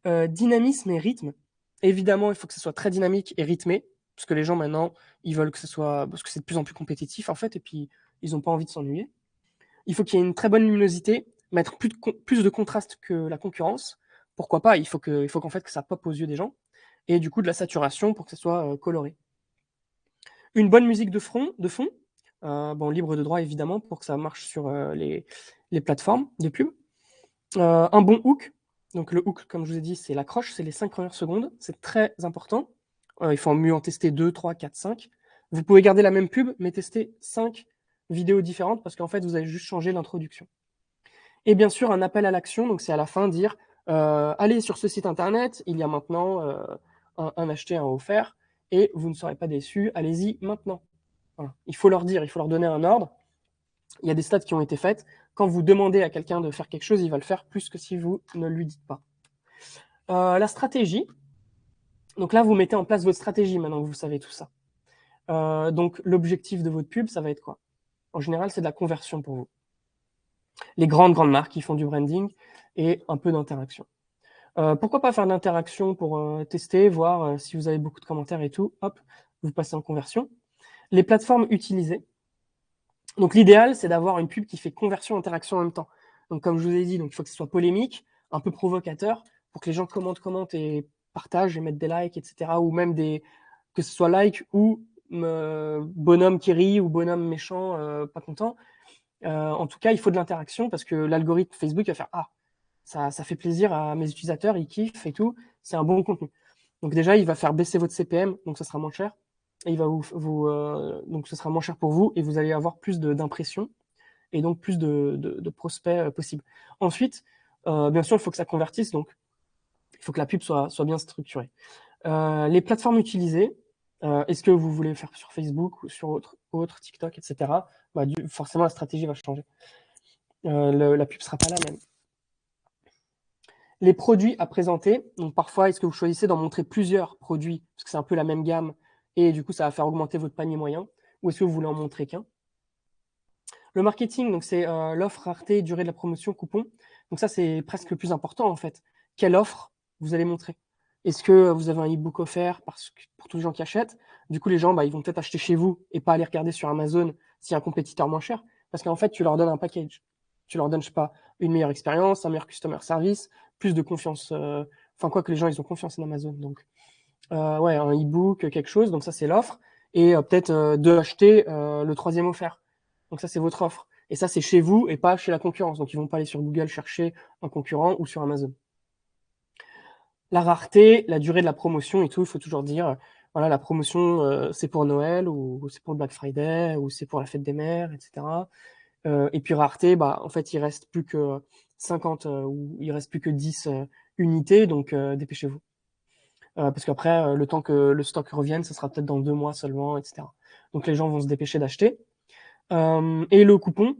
Dynamisme et rythme. Évidemment, il faut que ce soit très dynamique et rythmé, parce que les gens maintenant, ils veulent que ce soit, parce que c'est de plus en plus compétitif en fait, et puis ils n'ont pas envie de s'ennuyer. Il faut qu'il y ait une très bonne luminosité, mettre plus de contraste que la concurrence. Pourquoi pas? Il faut qu'en fait que ça pop aux yeux des gens. Et du coup de la saturation pour que ça soit coloré. Une bonne musique de fond, bon, libre de droit évidemment pour que ça marche sur les plateformes de pub. Un bon hook. Donc le hook, comme je vous ai dit, c'est l'accroche, c'est les 5 premières secondes. C'est très important. Il faut mieux en tester 2, 3, 4, 5. Vous pouvez garder la même pub, mais tester 5 vidéos différentes parce qu'en fait, vous avez juste changé l'introduction. Et bien sûr, un appel à l'action, donc c'est à la fin dire allez sur ce site internet, il y a maintenant un acheté, un offert, et vous ne serez pas déçus, allez-y maintenant. Voilà. Il faut leur dire, il faut leur donner un ordre. Il y a des stats qui ont été faites. Quand vous demandez à quelqu'un de faire quelque chose, il va le faire plus que si vous ne lui dites pas. La stratégie. Donc là, vous mettez en place votre stratégie maintenant que vous savez tout ça. Donc, l'objectif de votre pub, ça va être quoi? En général, c'est de la conversion pour vous. Les grandes marques qui font du branding et un peu d'interaction. Pourquoi pas faire de l'interaction pour tester, voir si vous avez beaucoup de commentaires et tout. Hop, vous passez en conversion. Les plateformes utilisées. Donc, l'idéal, c'est d'avoir une pub qui fait conversion et interaction en même temps. Donc, comme je vous ai dit, donc, il faut que ce soit polémique, un peu provocateur, pour que les gens commentent et partagent et mettent des likes, etc. Ou même que ce soit like ou bonhomme qui rit ou bonhomme méchant, pas content. En tout cas, il faut de l'interaction parce que l'algorithme Facebook va faire ah, ça fait plaisir à mes utilisateurs, ils kiffent et tout, c'est un bon contenu. Donc déjà, il va faire baisser votre CPM, donc ça sera moins cher. Et il va donc ce sera moins cher pour vous et vous allez avoir plus d'impressions et donc plus de prospects possibles. Ensuite, bien sûr, il faut que ça convertisse, donc il faut que la pub soit bien structurée. Les plateformes utilisées, est-ce que vous voulez faire sur Facebook ou sur autre TikTok, etc. Bah, forcément, la stratégie va changer. La pub sera pas la même. Les produits à présenter, donc parfois, est-ce que vous choisissez d'en montrer plusieurs produits, parce que c'est un peu la même gamme, et du coup, ça va faire augmenter votre panier moyen, ou est-ce que vous voulez en montrer qu'un? Le marketing, donc c'est l'offre, rareté, durée de la promotion, coupon. Donc ça, c'est presque le plus important, en fait. Quelle offre vous allez montrer? Est-ce que vous avez un e-book offert pour tous les gens qui achètent? Du coup, les gens, bah, ils vont peut-être acheter chez vous et pas aller regarder sur Amazon s'il y a un compétiteur moins cher, parce qu'en fait, tu leur donnes un package. Tu leur donnes, je sais pas, une meilleure expérience, un meilleur customer service, plus de confiance. Enfin, quoi que les gens, ils ont confiance en Amazon. Donc, ouais, un e-book, quelque chose. Donc ça, c'est l'offre. Et peut-être de acheter le troisième offert. Donc ça, c'est votre offre. Et ça, c'est chez vous et pas chez la concurrence. Donc ils vont pas aller sur Google chercher un concurrent ou sur Amazon. La rareté, la durée de la promotion et tout, il faut toujours dire, voilà, la promotion, c'est pour Noël ou c'est pour le Black Friday ou c'est pour la fête des mères, etc. Et puis rareté, bah, en fait, il reste plus que 50 ou il reste plus que 10 unités, donc dépêchez-vous. Parce qu'après, le temps que le stock revienne, ça sera peut-être dans 2 mois seulement, etc. Donc les gens vont se dépêcher d'acheter. Et le coupon,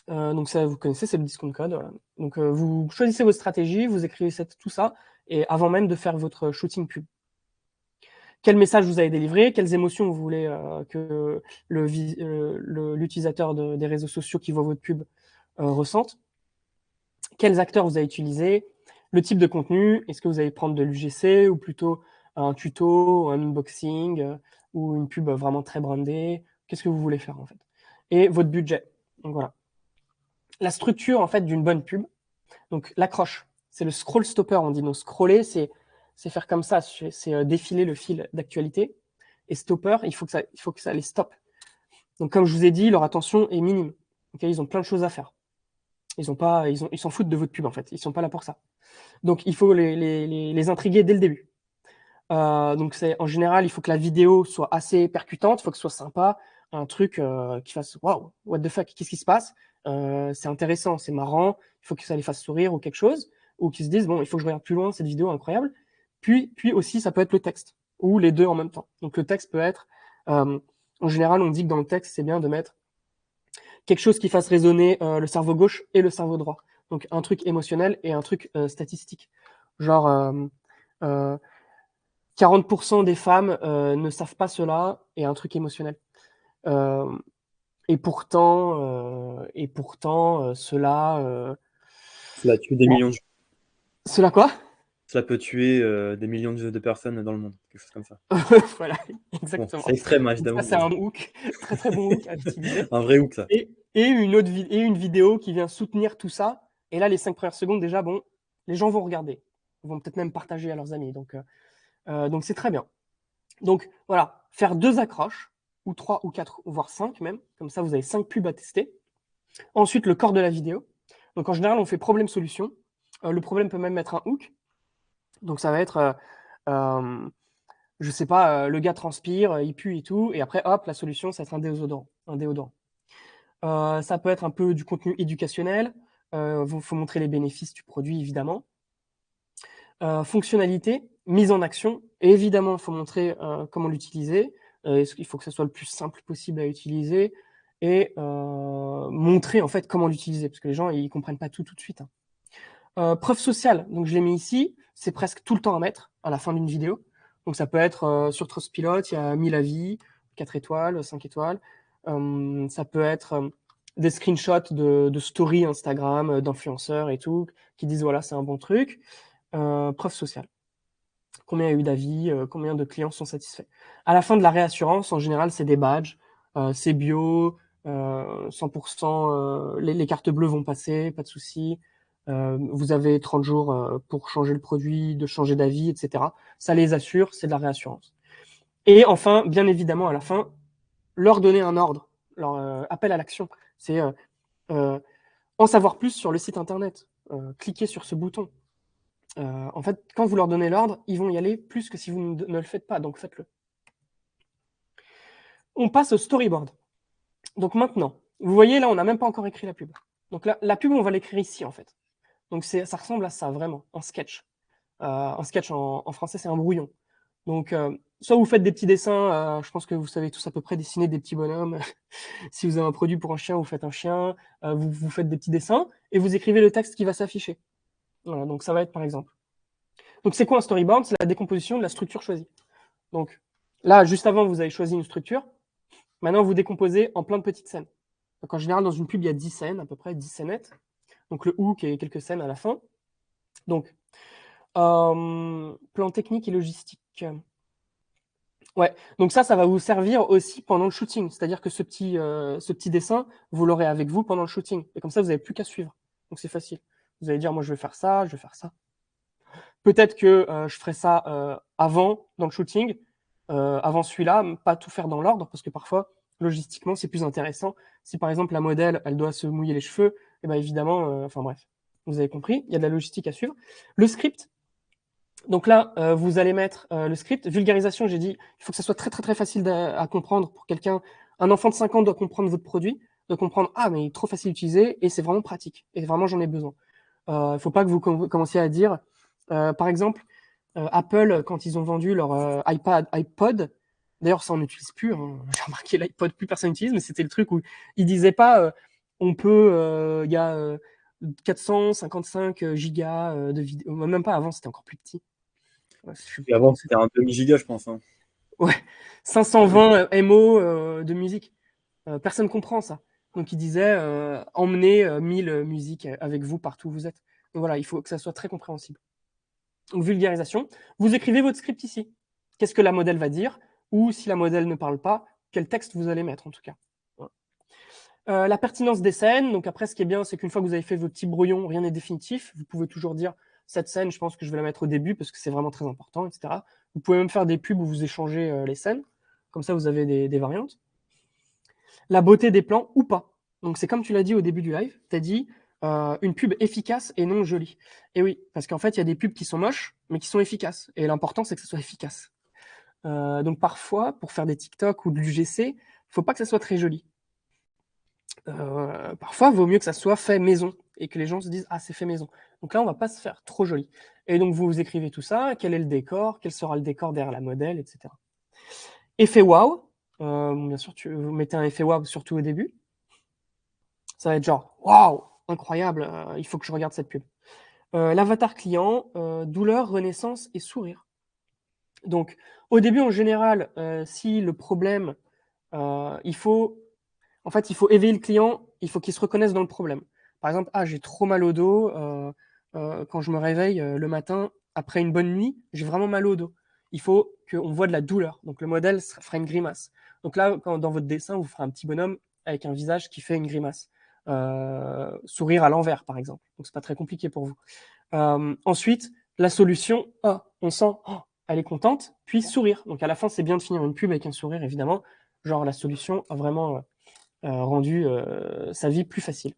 donc ça, vous connaissez, c'est le discount code. Voilà. Donc vous choisissez votre stratégie, vous écrivez tout ça, et avant même de faire votre shooting pub. Quel message vous avez délivré, quelles émotions vous voulez que l'utilisateur des réseaux sociaux qui voit votre pub ressente. Quels acteurs vous avez utilisés, le type de contenu, est-ce que vous allez prendre de l'UGC ou plutôt un tuto, un unboxing ou une pub vraiment très brandée, qu'est-ce que vous voulez faire en fait. Et votre budget. Donc voilà. La structure en fait d'une bonne pub, donc l'accroche, c'est le scroll stopper, on dit. Donc scroller, c'est faire comme ça, c'est défiler le fil d'actualité. Et stopper, il faut que ça les stoppe. Donc comme je vous ai dit, leur attention est minime. Okay, ils ont plein de choses à faire. Ils s'en foutent de votre pub en fait. Ils sont pas là pour ça. Donc il faut les intriguer dès le début. Donc en général, il faut que la vidéo soit assez percutante, il faut que ce soit sympa, un truc qui fasse waouh, what the fuck, qu'est-ce qui se passe? C'est intéressant, c'est marrant, il faut que ça les fasse sourire ou quelque chose, ou qu'ils se disent bon, il faut que je regarde plus loin cette vidéo incroyable. Puis aussi, ça peut être le texte ou les deux en même temps. Donc le texte peut être, en général, on dit que dans le texte, c'est bien de mettre quelque chose qui fasse résonner le cerveau gauche et le cerveau droit. Donc un truc émotionnel et un truc statistique. Genre euh, 40% des femmes ne savent pas cela et un truc émotionnel. Euh, et pourtant, Cela tue des bon, millions de gens. cela quoi? Cela peut tuer des millions de personnes dans le monde, quelque chose comme ça. Voilà, Bon, exactement. c'est extrême, hein, Donc ça, évidemment, c'est mais un hook, très très bon hook à utiliser. un vrai hook, ça. Et une vidéo qui vient soutenir tout ça. Et là, les 5 premières secondes, déjà, bon, les gens vont regarder. Ils vont peut-être même partager à leurs amis. Donc c'est très bien. Donc voilà, faire 2 accroches, ou 3 ou 4, voire 5 même. Comme ça, vous avez 5 pubs à tester. Ensuite, le corps de la vidéo. Donc en général, on fait problème-solution. Le problème peut même être un hook. Donc ça va être, je sais pas, le gars transpire, il pue et tout. Et après, hop, la solution, ça va être un déodorant. Ça peut être un peu du contenu éducationnel. Il faut montrer les bénéfices du produit, évidemment. Fonctionnalité, mise en action. Et évidemment, il faut montrer comment l'utiliser. Il faut que ce soit le plus simple possible à utiliser et montrer en fait comment l'utiliser, parce que les gens ils comprennent pas tout de suite. Preuve sociale, donc je l'ai mis ici. C'est presque tout le temps à mettre à la fin d'une vidéo. Donc ça peut être sur Trustpilot, il y a 1000 avis. 4 étoiles, 5 étoiles. Ça peut être des screenshots de stories Instagram d'influenceurs et tout, qui disent voilà, c'est un bon truc. Preuve sociale. Combien il y a eu d'avis, combien de clients sont satisfaits. À la fin de la réassurance, en général, c'est des badges, c'est bio, 100%, les cartes bleues vont passer, pas de souci. Vous avez 30 jours pour changer le produit, de changer d'avis, etc. Ça les assure, c'est de la réassurance. Et enfin, bien évidemment, à la fin, leur donner un ordre, leur appel à l'action. C'est en savoir plus sur le site internet. Cliquez sur ce bouton. En fait, quand vous leur donnez l'ordre, ils vont y aller plus que si vous ne le faites pas, donc faites-le. On passe au storyboard. Donc maintenant, vous voyez là, on n'a même pas encore écrit la pub. Donc là, la pub, on va l'écrire ici en fait. Donc ça ressemble à ça vraiment, en sketch. Un sketch en français, c'est un brouillon. Donc soit vous faites des petits dessins, je pense que vous savez tous à peu près dessiner des petits bonhommes. Si vous avez un produit pour un chien, vous faites un chien, vous faites des petits dessins et vous écrivez le texte qui va s'afficher. Voilà, donc ça va être par exemple. Donc c'est quoi un storyboard? C'est la décomposition de la structure choisie. Donc là, juste avant, vous avez choisi une structure. Maintenant, vous décomposez en plein de petites scènes. Donc en général, dans une pub, il y a 10 scènes, à peu près 10 scénettes. Donc le hook et quelques scènes à la fin. Donc, plan technique et logistique. Ouais, donc ça va vous servir aussi pendant le shooting. C'est-à-dire que ce petit dessin, vous l'aurez avec vous pendant le shooting. Et comme ça, vous n'avez plus qu'à suivre. Donc c'est facile. Vous allez dire, moi, je vais faire ça, je vais faire ça. Peut-être que je ferai ça avant, dans le shooting, avant celui-là, pas tout faire dans l'ordre, parce que parfois, logistiquement, c'est plus intéressant. Si par exemple, la modèle, elle doit se mouiller les cheveux, et bien évidemment, enfin bref, vous avez compris, il y a de la logistique à suivre. Le script, donc là, vous allez mettre le script. Vulgarisation, j'ai dit, il faut que ça soit très très très facile à comprendre pour quelqu'un. Un enfant de 5 ans doit comprendre votre produit, doit comprendre, ah mais il est trop facile à utiliser, et c'est vraiment pratique, et vraiment j'en ai besoin. Il ne faut pas que vous commenciez à dire, par exemple, Apple, quand ils ont vendu leur iPod, d'ailleurs ça on n'utilise plus, hein. J'ai remarqué l'iPod, plus personne n'utilise, mais c'était le truc où ils disaient pas, on peut, il y a 455 gigas de vidéo, même pas avant, c'était encore plus petit. Ouais, Et avant, c'était un demi-giga, je pense, hein. ouais, 520 MO de musique. Personne comprend ça. Donc il disait, emmenez 1000 musiques avec vous partout où vous êtes. Donc voilà, il faut que ça soit très compréhensible. Donc vulgarisation, vous écrivez votre script ici. Qu'est-ce que la modèle va dire? Ou si la modèle ne parle pas, quel texte vous allez mettre en tout cas. Voilà. La pertinence des scènes, donc après ce qui est bien, c'est qu'une fois que vous avez fait vos petits brouillons, rien n'est définitif. Vous pouvez toujours dire, cette scène, je pense que je vais la mettre au début parce que c'est vraiment très important, etc. Vous pouvez même faire des pubs où vous échangez les scènes. Comme ça, vous avez des variantes. La beauté des plans ou pas. Donc c'est comme tu l'as dit au début du live, tu as dit une pub efficace et non jolie. Et oui, parce qu'en fait, il y a des pubs qui sont moches, mais qui sont efficaces. Et l'important, c'est que ça soit efficace. Donc parfois, pour faire des TikTok ou de l'UGC, il faut pas que ça soit très joli. Parfois, il vaut mieux que ça soit fait maison et que les gens se disent ah c'est fait maison. Donc là, on va pas se faire trop joli. Et donc vous écrivez tout ça, quel est le décor, quel sera le décor derrière la modèle, etc. Effet wow. Bien sûr, vous mettez un effet wow surtout au début. Ça va être genre waouh, incroyable, il faut que je regarde cette pub. L'avatar client, douleur, renaissance et sourire. Donc, au début, en général, si le problème, il faut éveiller le client, il faut qu'il se reconnaisse dans le problème. Par exemple, ah, j'ai trop mal au dos, quand je me réveille le matin après une bonne nuit, j'ai vraiment mal au dos. Il faut qu'on voit de la douleur. Donc, le modèle fera une grimace. Donc là, dans votre dessin, vous ferez un petit bonhomme avec un visage qui fait une grimace. Sourire à l'envers, par exemple. Donc, c'est pas très compliqué pour vous. Ensuite, la solution, on sent, elle est contente, puis sourire. Donc à la fin, c'est bien de finir une pub avec un sourire, évidemment. Genre la solution a vraiment rendu sa vie plus facile.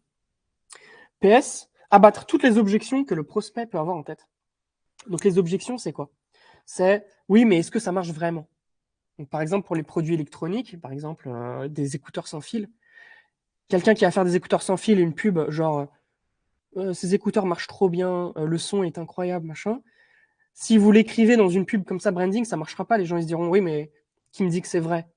PS, abattre toutes les objections que le prospect peut avoir en tête. Donc les objections, c'est quoi? C'est, oui, mais est-ce que ça marche vraiment? Donc, par exemple, pour les produits électroniques, par exemple des écouteurs sans fil, quelqu'un qui va faire des écouteurs sans fil et une pub genre ces écouteurs marchent trop bien, le son est incroyable, machin. Si vous l'écrivez dans une pub comme ça, branding, ça marchera pas. Les gens ils se diront oui, mais qui me dit que c'est vrai?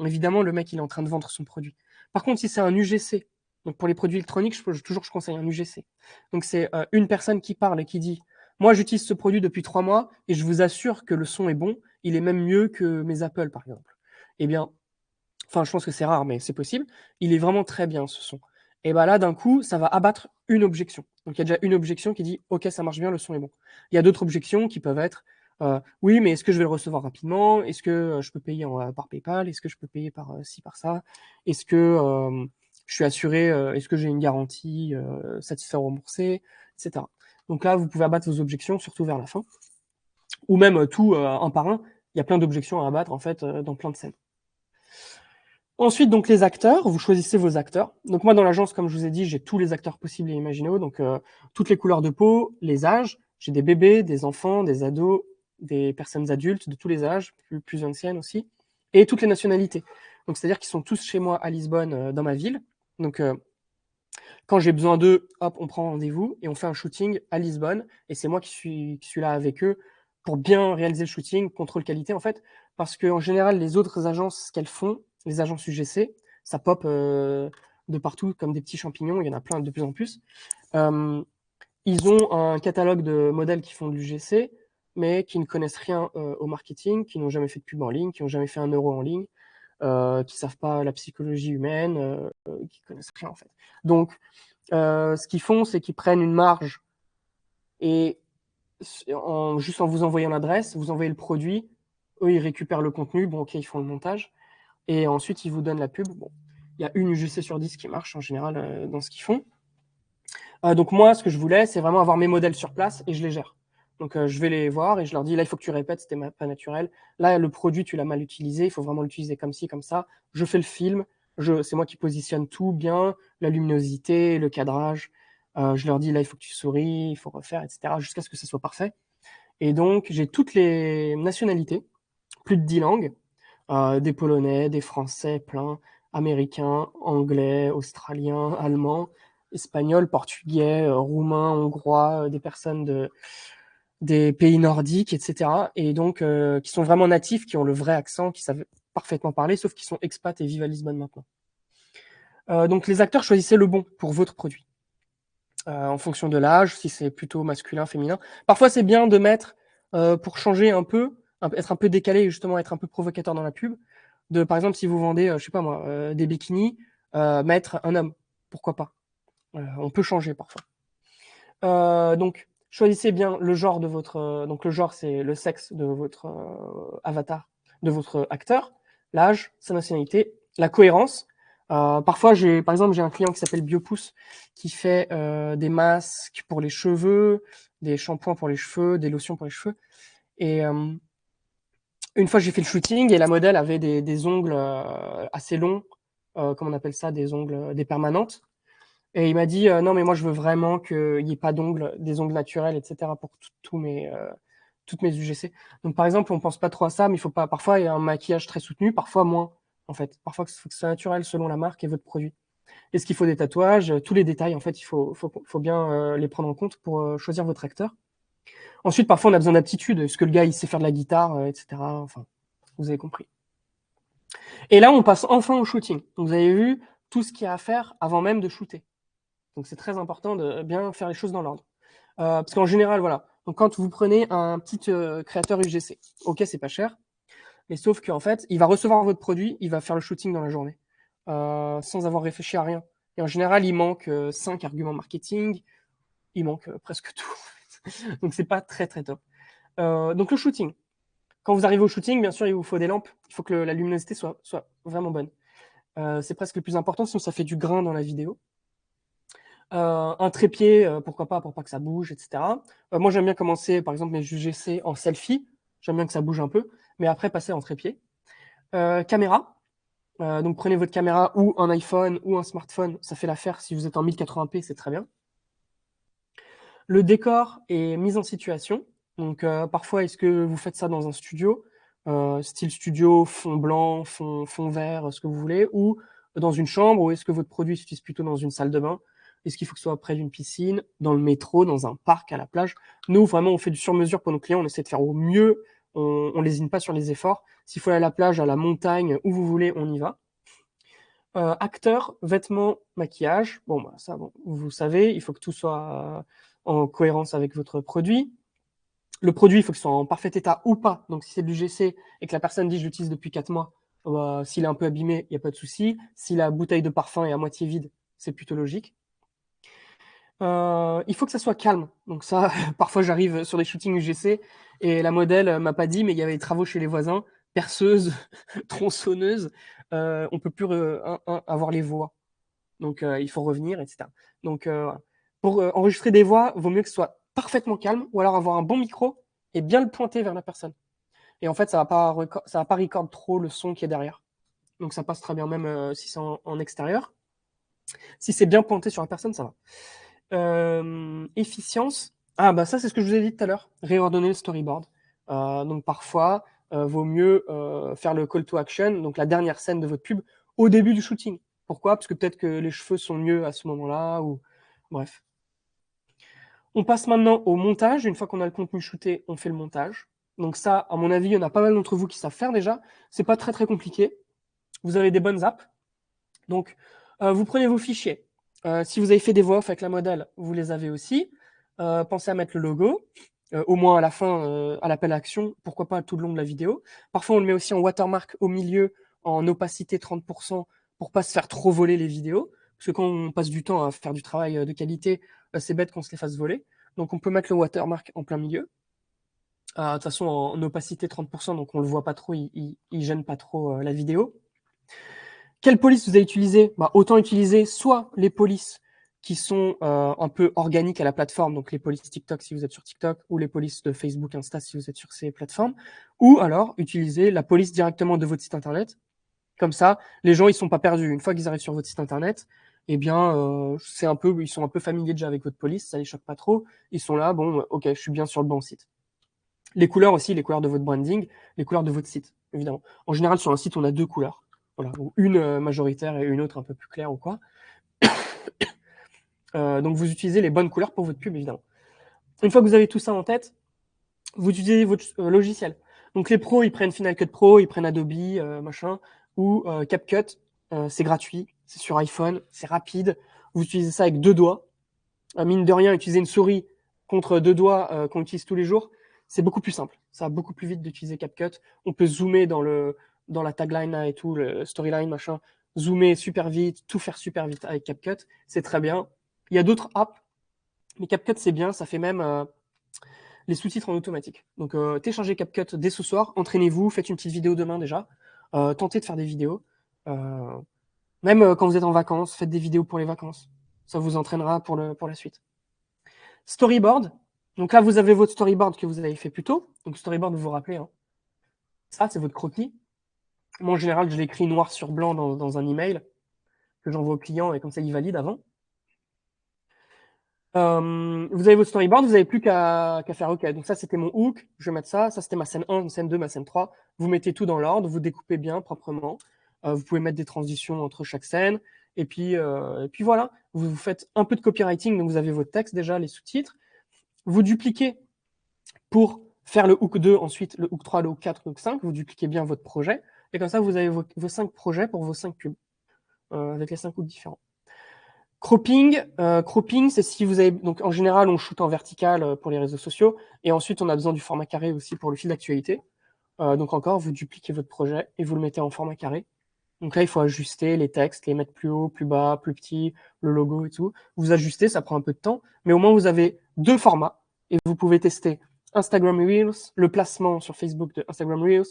Évidemment, le mec il est en train de vendre son produit. Par contre, si c'est un UGC, donc pour les produits électroniques, je conseille un UGC. Donc c'est une personne qui parle et qui dit moi j'utilise ce produit depuis 3 mois et je vous assure que le son est bon, il est même mieux que mes Apple par exemple. Eh bien, enfin je pense que c'est rare, mais c'est possible, il est vraiment très bien ce son. Et bah là, d'un coup, ça va abattre une objection. Donc il y a déjà une objection qui dit OK, ça marche bien, le son est bon. Il y a d'autres objections qui peuvent être oui, mais est-ce que je vais le recevoir rapidement? Est-ce que je peux payer par PayPal? Est-ce que je peux payer par ci, par ça? Est-ce que je suis assuré? Est-ce que j'ai une garantie satisfait remboursé, etc. Donc là, vous pouvez abattre vos objections, surtout vers la fin, ou même tout un par un. Il y a plein d'objections à abattre en fait dans plein de scènes. Ensuite, donc les acteurs, vous choisissez vos acteurs. Donc moi, dans l'agence, comme je vous ai dit, j'ai tous les acteurs possibles et imaginaux, donc toutes les couleurs de peau, les âges. J'ai des bébés, des enfants, des ados, des personnes adultes de tous les âges, plus anciennes aussi, et toutes les nationalités. Donc c'est-à-dire qu'ils sont tous chez moi à Lisbonne, dans ma ville. Donc quand j'ai besoin d'eux, hop, on prend rendez-vous et on fait un shooting à Lisbonne. Et c'est moi qui suis là avec eux pour bien réaliser le shooting, contrôle qualité en fait. Parce qu'en général, les autres agences, ce qu'elles font, les agences UGC, ça pop de partout comme des petits champignons. Il y en a plein de plus en plus. Euh, Ils ont un catalogue de modèles qui font de l'UGC, mais qui ne connaissent rien au marketing, qui n'ont jamais fait de pub en ligne, qui n'ont jamais fait un euro en ligne, qui savent pas la psychologie humaine, qui connaissent rien en fait. Donc ce qu'ils font, c'est qu'ils prennent une marge et juste en vous envoyant l'adresse, vous envoyez le produit, eux ils récupèrent le contenu, bon ok ils font le montage, et ensuite ils vous donnent la pub. Bon, il y a une UGC sur 10 qui marche en général dans ce qu'ils font. Donc moi ce que je voulais, c'est vraiment avoir mes modèles sur place et je les gère. Donc je vais les voir et je leur dis là il faut que tu répètes, c'était pas naturel. Là le produit tu l'as mal utilisé, il faut vraiment l'utiliser comme ci, comme ça. Je fais le film, c'est moi qui positionne tout bien, la luminosité, le cadrage. Je leur dis là il faut que tu souris, il faut refaire, etc. jusqu'à ce que ce soit parfait. Et donc j'ai toutes les nationalités, plus de 10 langues, des Polonais, des Français, plein, Américains, Anglais, Australiens, Allemands, Espagnols, Portugais, Roumains, Hongrois, des personnes des pays nordiques, etc. Et donc qui sont vraiment natifs, qui ont le vrai accent, qui savent parfaitement parler, sauf qu'ils sont expats et vivent à Lisbonne maintenant. Donc les acteurs choisissaient le bon pour votre produit. En fonction de l'âge, si c'est plutôt masculin, féminin. Parfois, c'est bien de mettre, pour changer un peu, être un peu décalé et justement être un peu provocateur dans la pub, par exemple, si vous vendez, je sais pas moi, des bikinis, mettre un homme, pourquoi pas. On peut changer parfois. Donc, choisissez bien le genre de votre. Donc, le genre, c'est le sexe de votre avatar, de votre acteur, l'âge, sa nationalité, la cohérence. Parfois, par exemple, j'ai un client qui s'appelle Biopousse qui fait des masques pour les cheveux, des shampoings pour les cheveux, des lotions pour les cheveux. Et une fois, j'ai fait le shooting et la modèle avait des ongles assez longs, comment on appelle ça, des ongles, des permanentes. Et il m'a dit non, mais moi, je veux vraiment qu'il n'y ait pas d'ongles, des ongles naturels, etc. pour toutes mes UGC. Donc, par exemple, on pense pas trop à ça, mais il faut pas. Parfois, il y a un maquillage très soutenu, parfois moins, en fait. Parfois, il faut que ce soit naturel selon la marque et votre produit. Est-ce qu'il faut des tatouages? Tous les détails, en fait, il faut bien les prendre en compte pour choisir votre acteur. Ensuite, parfois, on a besoin d'aptitude. Est-ce que le gars, il sait faire de la guitare, etc. Enfin, vous avez compris. Et là, on passe enfin au shooting. Donc, vous avez vu tout ce qu'il y a à faire avant même de shooter. Donc, c'est très important de bien faire les choses dans l'ordre. Parce qu'en général, voilà. Donc, quand vous prenez un petit créateur UGC, ok, c'est pas cher, mais sauf qu'en fait, il va recevoir votre produit, il va faire le shooting dans la journée, sans avoir réfléchi à rien. Et en général, il manque 5 arguments marketing, il manque presque tout. Donc, c'est pas très, très top. Donc, le shooting. Quand vous arrivez au shooting, bien sûr, il vous faut des lampes. Il faut que la luminosité soit vraiment bonne. C'est presque le plus important, sinon ça fait du grain dans la vidéo. Un trépied, pourquoi pas, pour pas que ça bouge, etc. Moi, j'aime bien commencer, par exemple, mes UGC en selfie. J'aime bien que ça bouge un peu, mais après passer en trépied. Caméra. Donc prenez votre caméra ou un iPhone ou un smartphone, ça fait l'affaire. Si vous êtes en 1080p, c'est très bien. Le décor est mis en situation. Donc parfois, est-ce que vous faites ça dans un studio, style studio, fond blanc, fond vert, ce que vous voulez, ou dans une chambre, ou est-ce que votre produit s'utilise plutôt dans une salle de bain? Est-ce qu'il faut que ce soit près d'une piscine, dans le métro, dans un parc, à la plage? Nous, vraiment, on fait du sur-mesure pour nos clients. On essaie de faire au mieux. On lésine pas sur les efforts. S'il faut aller à la plage, à la montagne, où vous voulez, on y va. Acteurs, vêtements, maquillage. Bon, bah, ça, bon, vous savez, il faut que tout soit en cohérence avec votre produit. Le produit, il faut qu'il soit en parfait état ou pas. Donc, si c'est de l'UGC et que la personne dit je l'utilise depuis 4 mois, S'il est un peu abîmé, il n'y a pas de souci. Si la bouteille de parfum est à moitié vide, c'est plutôt logique. Il faut que ça soit calme. Donc ça, parfois j'arrive sur des shootings UGC et la modèle m'a pas dit, mais il y avait des travaux chez les voisins, perceuse, tronçonneuse. On peut plus avoir les voix. Donc il faut revenir, etc. Donc voilà. Pour enregistrer des voix, vaut mieux que ce soit parfaitement calme ou alors avoir un bon micro et bien le pointer vers la personne. Et en fait, ça va pas record trop le son qui est derrière. Donc ça passe très bien même si c'est en extérieur. Si c'est bien pointé sur la personne, ça va. Efficience. Ah bah ça c'est ce que je vous ai dit tout à l'heure. Réordonner le storyboard. Donc parfois, vaut mieux faire le call to action, donc la dernière scène de votre pub, au début du shooting. Pourquoi? Parce que peut-être que les cheveux sont mieux à ce moment-là, ou bref. On passe maintenant au montage. Une fois qu'on a le contenu shooté, on fait le montage. Donc ça, à mon avis, il y en a pas mal d'entre vous qui savent faire déjà. C'est pas très très compliqué. Vous avez des bonnes apps. Donc, vous prenez vos fichiers. Si vous avez fait des voix off avec la modèle, vous les avez aussi. Pensez à mettre le logo, au moins à la fin, à l'appel à action, pourquoi pas tout le long de la vidéo. Parfois, on le met aussi en watermark au milieu, en opacité 30%, pour pas se faire trop voler les vidéos. Parce que quand on passe du temps à faire du travail de qualité, c'est bête qu'on se les fasse voler. Donc, on peut mettre le watermark en plein milieu. De toute façon, en opacité 30%, donc on le voit pas trop, il gêne pas trop la vidéo. Quelle police vous allez utiliser? Autant utiliser soit les polices qui sont un peu organiques à la plateforme, donc les polices TikTok si vous êtes sur TikTok, ou les polices de Facebook, Insta si vous êtes sur ces plateformes, ou alors utiliser la police directement de votre site internet. Comme ça, les gens ils sont pas perdus. Une fois qu'ils arrivent sur votre site internet, eh bien ils sont un peu familiers déjà avec votre police, ça les choque pas trop. Ils sont là, bon, ok, je suis bien sur le bon site. Les couleurs aussi, les couleurs de votre branding, les couleurs de votre site, évidemment. En général, sur un site, on a 2 couleurs. Voilà, ou une majoritaire et une autre un peu plus claire ou quoi. Donc vous utilisez les bonnes couleurs pour votre pub, évidemment. Une fois que vous avez tout ça en tête, vous utilisez votre logiciel. Donc les pros, ils prennent Final Cut Pro, ils prennent Adobe, machin, ou CapCut. C'est gratuit, c'est sur iPhone, c'est rapide. Vous utilisez ça avec 2 doigts. Mine de rien, utiliser une souris contre 2 doigts qu'on utilise tous les jours, c'est beaucoup plus simple. Ça va beaucoup plus vite d'utiliser CapCut. On peut zoomer dans la tagline et tout, le storyline, machin, zoomer super vite, tout faire super vite avec CapCut. C'est très bien. Il y a d'autres apps, mais CapCut, c'est bien. Ça fait même les sous-titres en automatique. Donc, téléchargez CapCut dès ce soir. Entraînez-vous, faites une petite vidéo demain déjà. Tentez de faire des vidéos. Même quand vous êtes en vacances, faites des vidéos pour les vacances. Ça vous entraînera pour la suite. Storyboard. Donc là, vous avez votre storyboard que vous avez fait plus tôt. Donc storyboard, vous vous rappelez, hein. Ça, c'est votre croquis. Moi, en général, je l'écris noir sur blanc dans un email que j'envoie au client et comme ça, il valide avant. Vous avez votre storyboard, vous n'avez plus qu'à faire OK. Donc ça, c'était mon hook, je vais mettre ça. Ça, c'était ma scène 1, ma scène 2, ma scène 3. Vous mettez tout dans l'ordre, vous découpez bien, proprement. Vous pouvez mettre des transitions entre chaque scène. Et puis voilà, vous faites un peu de copywriting, donc vous avez votre texte déjà, les sous-titres. Vous dupliquez pour faire le hook 2, ensuite le hook 3, le hook 4, le hook 5. Vous dupliquez bien votre projet. Et comme ça, vous avez vos 5 projets pour vos 5 pubs, avec les 5 hooks différents. Cropping, c'est si vous avez, donc en général, on shoot en vertical pour les réseaux sociaux, et ensuite on a besoin du format carré aussi pour le fil d'actualité. Donc encore, vous dupliquez votre projet et vous le mettez en format carré. Donc là, il faut ajuster les textes, les mettre plus haut, plus bas, plus petit, le logo et tout. Vous ajustez, ça prend un peu de temps, mais au moins vous avez 2 formats et vous pouvez tester Instagram Reels, le placement sur Facebook de Instagram Reels.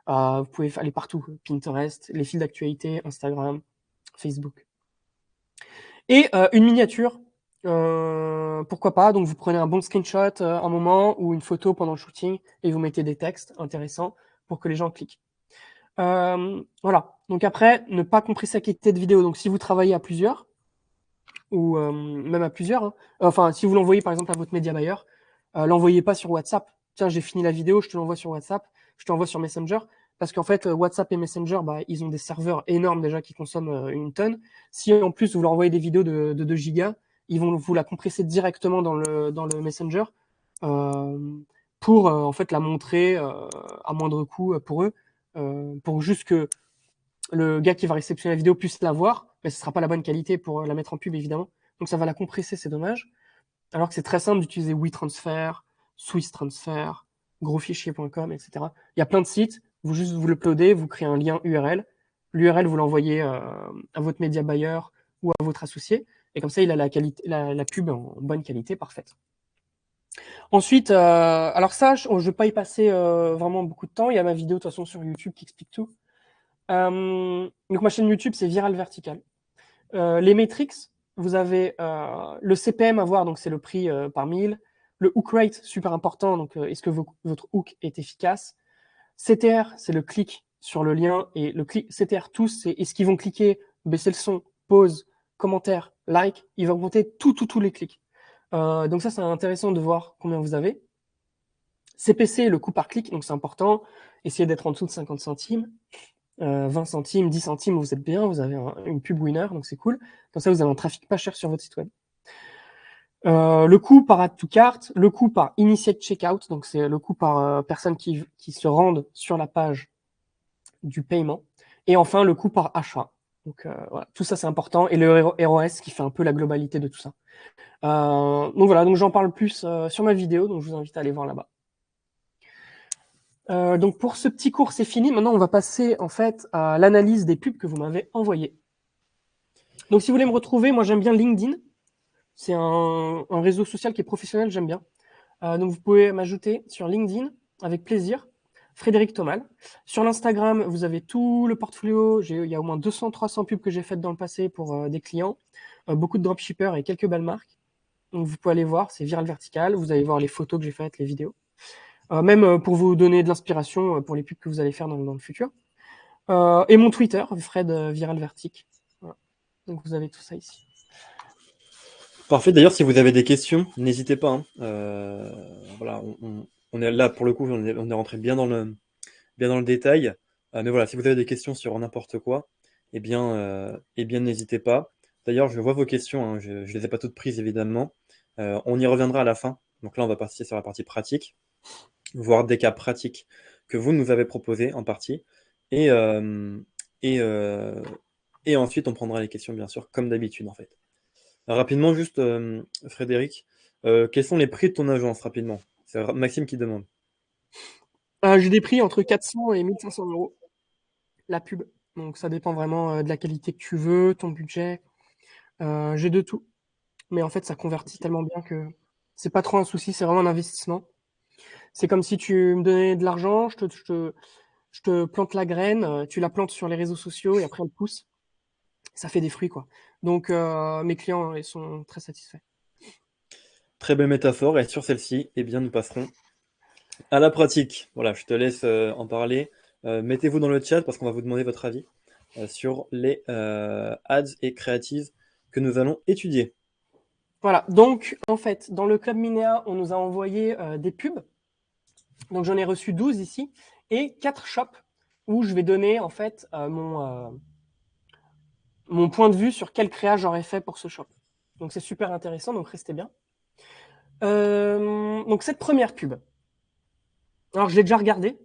Vous pouvez aller partout, Pinterest, les fils d'actualité, Instagram, Facebook. Et une miniature, pourquoi pas. Donc vous prenez un bon screenshot un moment ou une photo pendant le shooting et vous mettez des textes intéressants pour que les gens cliquent. Voilà. Donc après, ne pas compresser la qualité de vidéo. Donc si vous travaillez à plusieurs, ou même à plusieurs, hein, enfin si vous l'envoyez par exemple à votre média buyer, l'envoyez pas sur WhatsApp. Tiens, j'ai fini la vidéo, je te l'envoie sur WhatsApp, je te l'envoie sur Messenger. Parce qu'en fait, WhatsApp et Messenger, ils ont des serveurs énormes déjà qui consomment une tonne. Si en plus vous leur envoyez des vidéos de 2 gigas, ils vont vous la compresser directement dans le Messenger pour en fait la montrer à moindre coût pour eux, pour juste que le gars qui va réceptionner la vidéo puisse la voir, mais ce sera pas la bonne qualité pour la mettre en pub évidemment. Donc ça va la compresser, c'est dommage. Alors que c'est très simple d'utiliser WeTransfer, SwissTransfer, grosfichier.com, etc. Il y a plein de sites. vous l'uploadez, vous créez un lien URL. L'URL, vous l'envoyez à votre média buyer ou à votre associé. Et comme ça, il a la pub en bonne qualité, parfaite. Ensuite, alors ça, je ne vais pas y passer vraiment beaucoup de temps. Il y a ma vidéo de toute façon sur YouTube qui explique tout. Donc ma chaîne YouTube, c'est Viral Vertical. Les metrics, vous avez le CPM à voir, donc c'est le prix par 1000. Le hook rate, super important, donc est-ce que votre hook est efficace. CTR, c'est le clic sur le lien, et le clic CTR tous, c'est est-ce qu'ils vont cliquer, baisser le son, pause, commentaire, like, il va augmenter tous les clics. Donc ça, c'est intéressant de voir combien vous avez. CPC, le coût par clic, donc c'est important. Essayez d'être en dessous de 50 centimes. 20 centimes, 10 centimes, vous êtes bien, vous avez une pub winner, donc c'est cool. Comme ça, vous avez un trafic pas cher sur votre site web. Le coût par add to cart, le coût par initiate checkout, donc c'est le coût par personne qui se rendent sur la page du paiement. Et enfin, le coût par achat. Donc voilà, tout ça c'est important. Et le ROS qui fait un peu la globalité de tout ça. Donc voilà, donc j'en parle plus sur ma vidéo, donc je vous invite à aller voir là-bas. Donc pour ce petit cours, c'est fini. Maintenant, on va passer en fait à l'analyse des pubs que vous m'avez envoyées. Donc si vous voulez me retrouver, moi j'aime bien LinkedIn. C'est un réseau social qui est professionnel, j'aime bien. Donc vous pouvez m'ajouter sur LinkedIn avec plaisir. Frédéric Thomal. Sur l'Instagram, vous avez tout le portfolio. Il y a au moins 200-300 pubs que j'ai faites dans le passé pour des clients. Beaucoup de dropshippers et quelques belles marques. Donc vous pouvez aller voir, c'est Viral Vertical. Vous allez voir les photos que j'ai faites, les vidéos. Même pour vous donner de l'inspiration pour les pubs que vous allez faire dans le futur. Et mon Twitter, Fred Viral Vertic. Voilà. Donc vous avez tout ça ici. Parfait. D'ailleurs, si vous avez des questions, n'hésitez pas, hein. Voilà, on est là pour le coup, on est rentré bien dans le détail. Mais voilà, si vous avez des questions sur n'importe quoi, eh bien n'hésitez pas. D'ailleurs, je vois vos questions, hein, je ne les ai pas toutes prises évidemment. On y reviendra à la fin. Donc là, on va passer sur la partie pratique, voir des cas pratiques que vous nous avez proposés en partie. Et, euh, et, euh, et ensuite, on prendra les questions, bien sûr, comme d'habitude en fait. Rapidement, juste, Frédéric, quels sont les prix de ton agence, rapidement? C'est Maxime qui demande. J'ai des prix entre 400 et 1500 euros la pub. Donc ça dépend vraiment de la qualité que tu veux, ton budget. J'ai de tout. Mais en fait, ça convertit tellement bien que c'est pas trop un souci, c'est vraiment un investissement. C'est comme si tu me donnais de l'argent, je te plante la graine, tu la plantes sur les réseaux sociaux et après elle pousse. Ça fait des fruits, quoi. Donc mes clients, ils sont très satisfaits. Très belle métaphore, et sur celle-ci, eh bien, nous passerons à la pratique. Voilà, je te laisse en parler. Mettez-vous dans le chat parce qu'on va vous demander votre avis sur les ads et creatives que nous allons étudier. Voilà, donc en fait, dans le club Minéa, on nous a envoyé des pubs. Donc j'en ai reçu 12 ici et 4 shops où je vais donner en fait mon point de vue sur quel créa j'aurais fait pour ce shop. Donc c'est super intéressant, donc restez bien. Donc cette première pub, alors je l'ai déjà regardée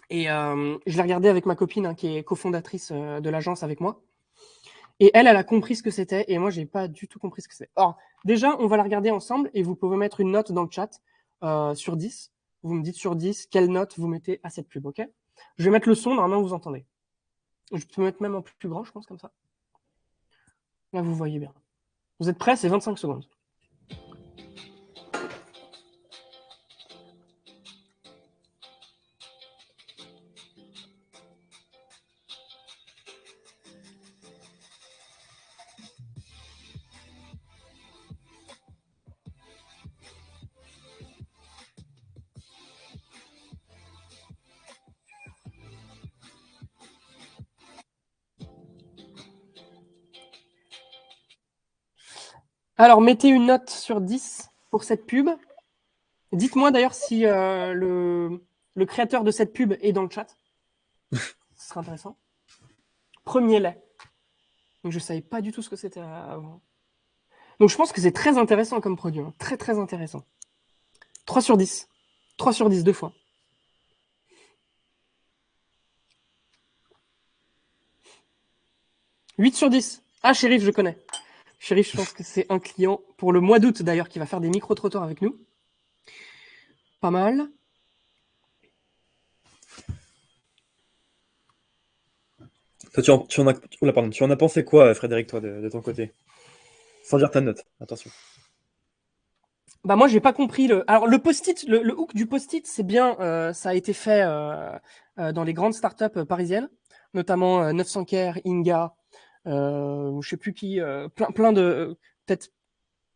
et je l'ai regardée avec ma copine hein, qui est cofondatrice de l'agence avec moi. Et elle, elle a compris ce que c'était et moi, j'ai pas du tout compris ce que c'était. Or, déjà, on va la regarder ensemble et vous pouvez mettre une note dans le chat sur 10. Vous me dites sur 10 quelle note vous mettez à cette pub, ok? Je vais mettre le son, normalement vous entendez. Je peux mettre même en plus grand, je pense, comme ça. Là, vous voyez bien. Vous êtes prêts? C'est 25 secondes. Alors, mettez une note sur 10 pour cette pub. Dites-moi d'ailleurs si le créateur de cette pub est dans le chat. Ce serait intéressant. Premier lait. Donc, je ne savais pas du tout ce que c'était avant. Donc, je pense que c'est très intéressant comme produit. Hein. Très, très intéressant. 3 sur 10. 3 sur 10, deux fois. 8 sur 10. Ah, Shérif, je connais. Shérif, je pense que c'est un client pour le mois d'août d'ailleurs qui va faire des micro-trottoirs avec nous. Pas mal. Toi, oula, pardon, tu en as pensé quoi, Frédéric, toi, de ton côté? Sans dire ta note, attention. Bah moi j'ai pas compris le. Alors le post-it, le hook du post-it, c'est bien. Ça a été fait dans les grandes startups parisiennes, notamment 900care, Inga, je sais plus qui, plein de peut-être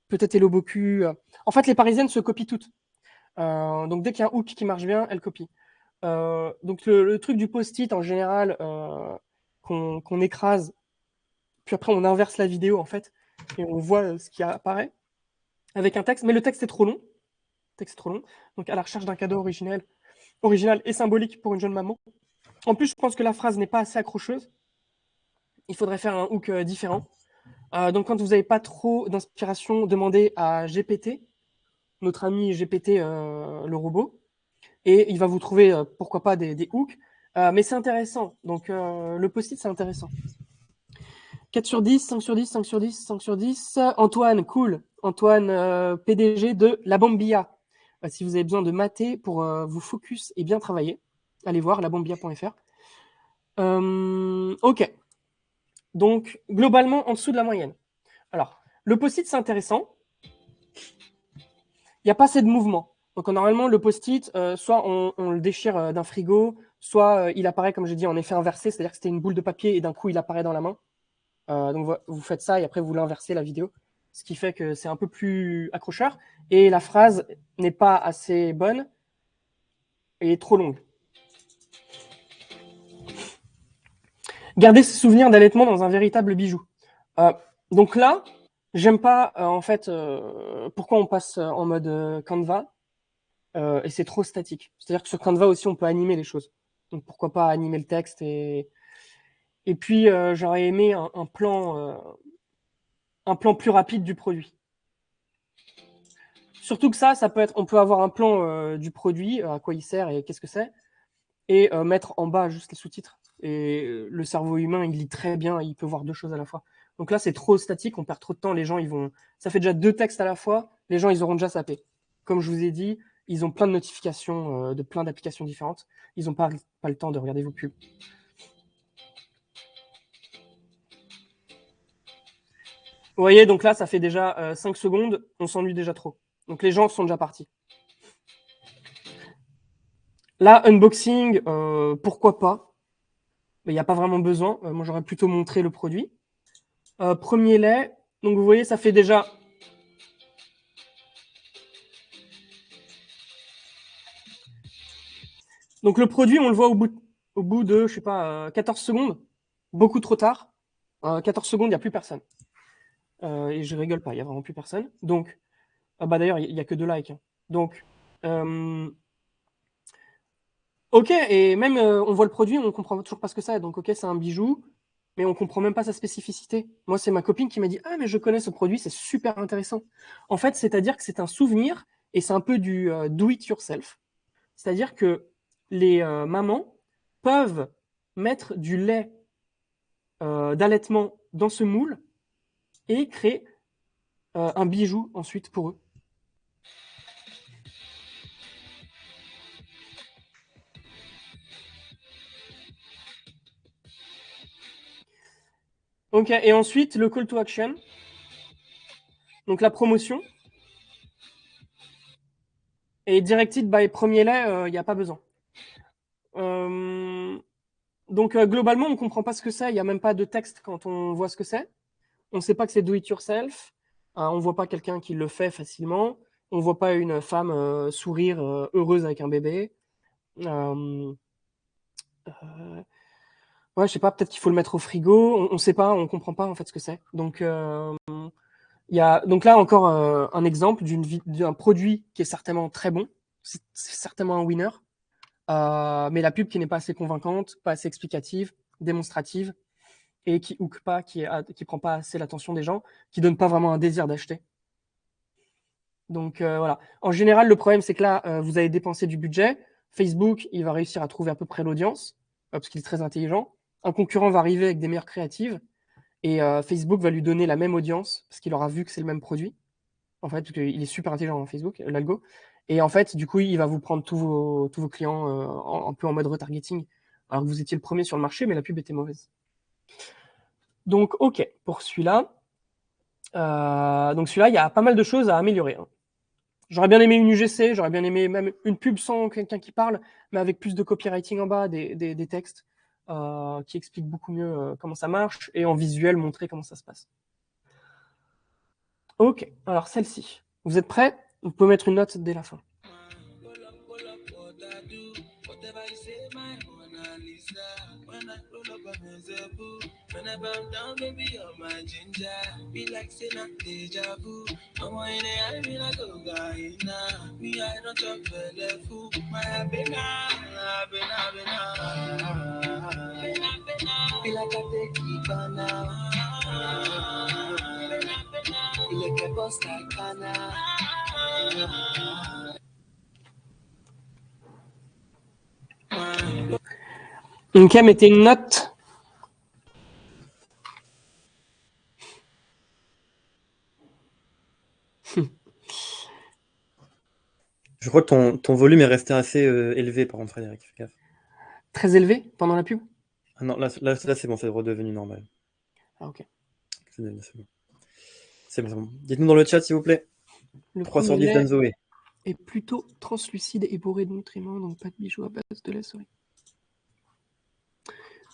peut-être Hello Boku. En fait, les parisiennes se copient toutes. Donc dès qu'il y a un hook qui marche bien, elles copient. Donc le truc du post-it en général qu'on écrase, puis après on inverse la vidéo en fait et on voit ce qui apparaît avec un texte, mais le texte est trop long. Texte trop long. Donc à la recherche d'un cadeau original et symbolique pour une jeune maman. En plus, je pense que la phrase n'est pas assez accrocheuse. Il faudrait faire un hook différent. Donc quand vous n'avez pas trop d'inspiration, demandez à GPT, notre ami GPT, le robot, et il va vous trouver, pourquoi pas, des hooks. Mais c'est intéressant. Donc le post-it, c'est intéressant. 4 sur 10, 5 sur 10, 5 sur 10, 5 sur 10. Antoine, cool. Antoine, PDG de La Bambilla. Si vous avez besoin de maths pour vous focus et bien travailler, allez voir labambilla.fr. Ok. Donc, globalement, en dessous de la moyenne. Alors, le post-it, c'est intéressant. Il n'y a pas assez de mouvement. Donc, normalement, le post-it, soit on le déchire d'un frigo, soit il apparaît, comme j'ai dit, en effet inversé, c'est-à-dire que c'était une boule de papier et d'un coup, il apparaît dans la main. Donc vous faites ça et après vous l'inversez la vidéo, ce qui fait que c'est un peu plus accrocheur et la phrase n'est pas assez bonne et trop longue. Gardez ce souvenir d'allaitement dans un véritable bijou. Donc là, j'aime pas en fait pourquoi on passe en mode Canva et c'est trop statique. C'est-à-dire que sur Canva aussi on peut animer les choses. Donc pourquoi pas animer le texte et puis j'aurais aimé un plan plus rapide du produit. Surtout que ça peut être, on peut avoir un plan du produit, à quoi il sert et qu'est-ce que c'est, et mettre en bas juste les sous-titres. Et le cerveau humain, il lit très bien, il peut voir deux choses à la fois. Donc là, c'est trop statique, on perd trop de temps, les gens, ils vont. Ça fait déjà deux textes à la fois, les gens, ils auront déjà zappé. Comme je vous ai dit, ils ont plein de notifications de plein d'applications différentes. Ils n'ont pas le temps de regarder vos pubs. Vous voyez, donc là, ça fait déjà 5 secondes, on s'ennuie déjà trop. Donc les gens sont déjà partis. Là, unboxing, pourquoi pas? Mais il n'y a pas vraiment besoin. Moi, j'aurais plutôt montré le produit. Premier lait. Donc, vous voyez, ça fait déjà. Donc, le produit, on le voit au bout de, je sais pas, 14 secondes. Beaucoup trop tard. 14 secondes, il n'y a plus personne. Et je rigole pas, il n'y a vraiment plus personne. Donc, bah d'ailleurs, il n'y a que 2 likes. Hein. Donc, ok, et même on voit le produit, on comprend toujours pas ce que c'est. Donc, ok, c'est un bijou, mais on comprend même pas sa spécificité. Moi, c'est ma copine qui m'a dit, ah, mais je connais ce produit, c'est super intéressant. En fait, c'est-à-dire que c'est un souvenir et c'est un peu du do it yourself. C'est-à-dire que les mamans peuvent mettre du lait d'allaitement dans ce moule et créer un bijou ensuite pour eux. Ok, et ensuite le call to action, donc la promotion. Et directed by premier lait, il n'y a pas besoin. Donc globalement, on ne comprend pas ce que c'est. Il n'y a même pas de texte quand on voit ce que c'est. On ne sait pas que c'est do it yourself. On ne voit pas quelqu'un qui le fait facilement. On ne voit pas une femme sourire heureuse avec un bébé. Ouais, je sais pas, peut-être qu'il faut le mettre au frigo. On ne sait pas, on comprend pas en fait ce que c'est. Donc, donc là encore un exemple d'un produit qui est certainement très bon. C'est certainement un winner. Mais la pub qui n'est pas assez convaincante, pas assez explicative, démonstrative, et qui hook pas, qui prend pas assez l'attention des gens, qui donne pas vraiment un désir d'acheter. Donc voilà. En général, le problème, c'est que là, vous avez dépensé du budget. Facebook, il va réussir à trouver à peu près l'audience, parce qu'il est très intelligent. Un concurrent va arriver avec des meilleures créatives, et Facebook va lui donner la même audience, parce qu'il aura vu que c'est le même produit. En fait, parce qu'il est super intelligent, Facebook, l'algo. Et en fait, du coup, il va vous prendre tous vos clients un peu en mode retargeting, alors que vous étiez le premier sur le marché, mais la pub était mauvaise. Donc, ok, pour celui-là. Donc celui-là, il y a pas mal de choses à améliorer, hein. J'aurais bien aimé une UGC, j'aurais bien aimé même une pub sans quelqu'un qui parle, mais avec plus de copywriting en bas, des textes qui expliquent beaucoup mieux comment ça marche, et en visuel, montrer comment ça se passe. Ok, alors celle-ci. Vous êtes prêts? Vous pouvez mettre une note dès la fin. Ok, mettez une note. Je crois que ton volume est resté assez élevé, par contre, Frédéric. Fais gaffe. Très élevé pendant la pub? Ah non, là c'est bon, c'est redevenu normal. Ah, ok. C'est bon. C'est bon. Dites-nous dans le chat, s'il vous plaît. Le 3 sur premier 10 lait Zoé. est plutôt translucide et bourré de nutriments, donc pas de bijoux à base de lait souris.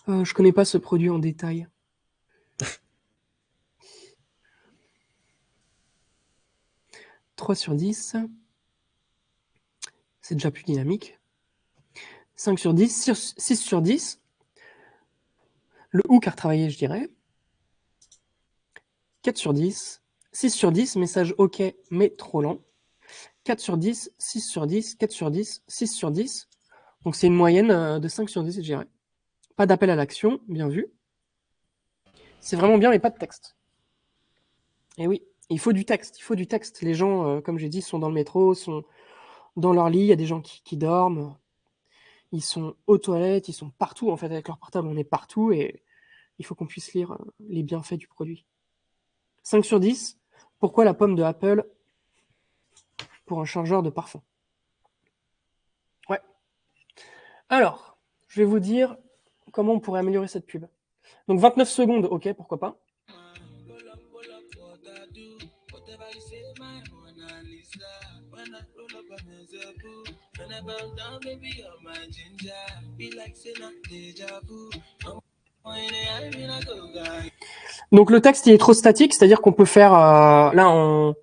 Je connais pas ce produit en détail. 3 sur 10. C'est déjà plus dynamique. 5 sur 10. 6 sur 10. Le hook à retravailler, je dirais. 4 sur 10. 6 sur 10. Message OK, mais trop lent. 4 sur 10. 6 sur 10. 4 sur 10. 6 sur 10. Donc c'est une moyenne de 5 sur 10, je dirais. Pas d'appel à l'action, bien vu. C'est vraiment bien, mais pas de texte. Et oui, il faut du texte. Il faut du texte. Les gens, comme j'ai dit, sont dans le métro, sont dans leur lit. Il y a des gens qui dorment. Ils sont aux toilettes. Ils sont partout. En fait, avec leur portable, on est partout. Et il faut qu'on puisse lire les bienfaits du produit. 5 sur 10. Pourquoi la pomme de Apple pour un chargeur de parfum? Ouais. Alors, je vais vous dire comment on pourrait améliorer cette pub. Donc 29 secondes, ok, pourquoi pas. Donc le texte il est trop statique, c'est-à-dire qu'on peut faire là en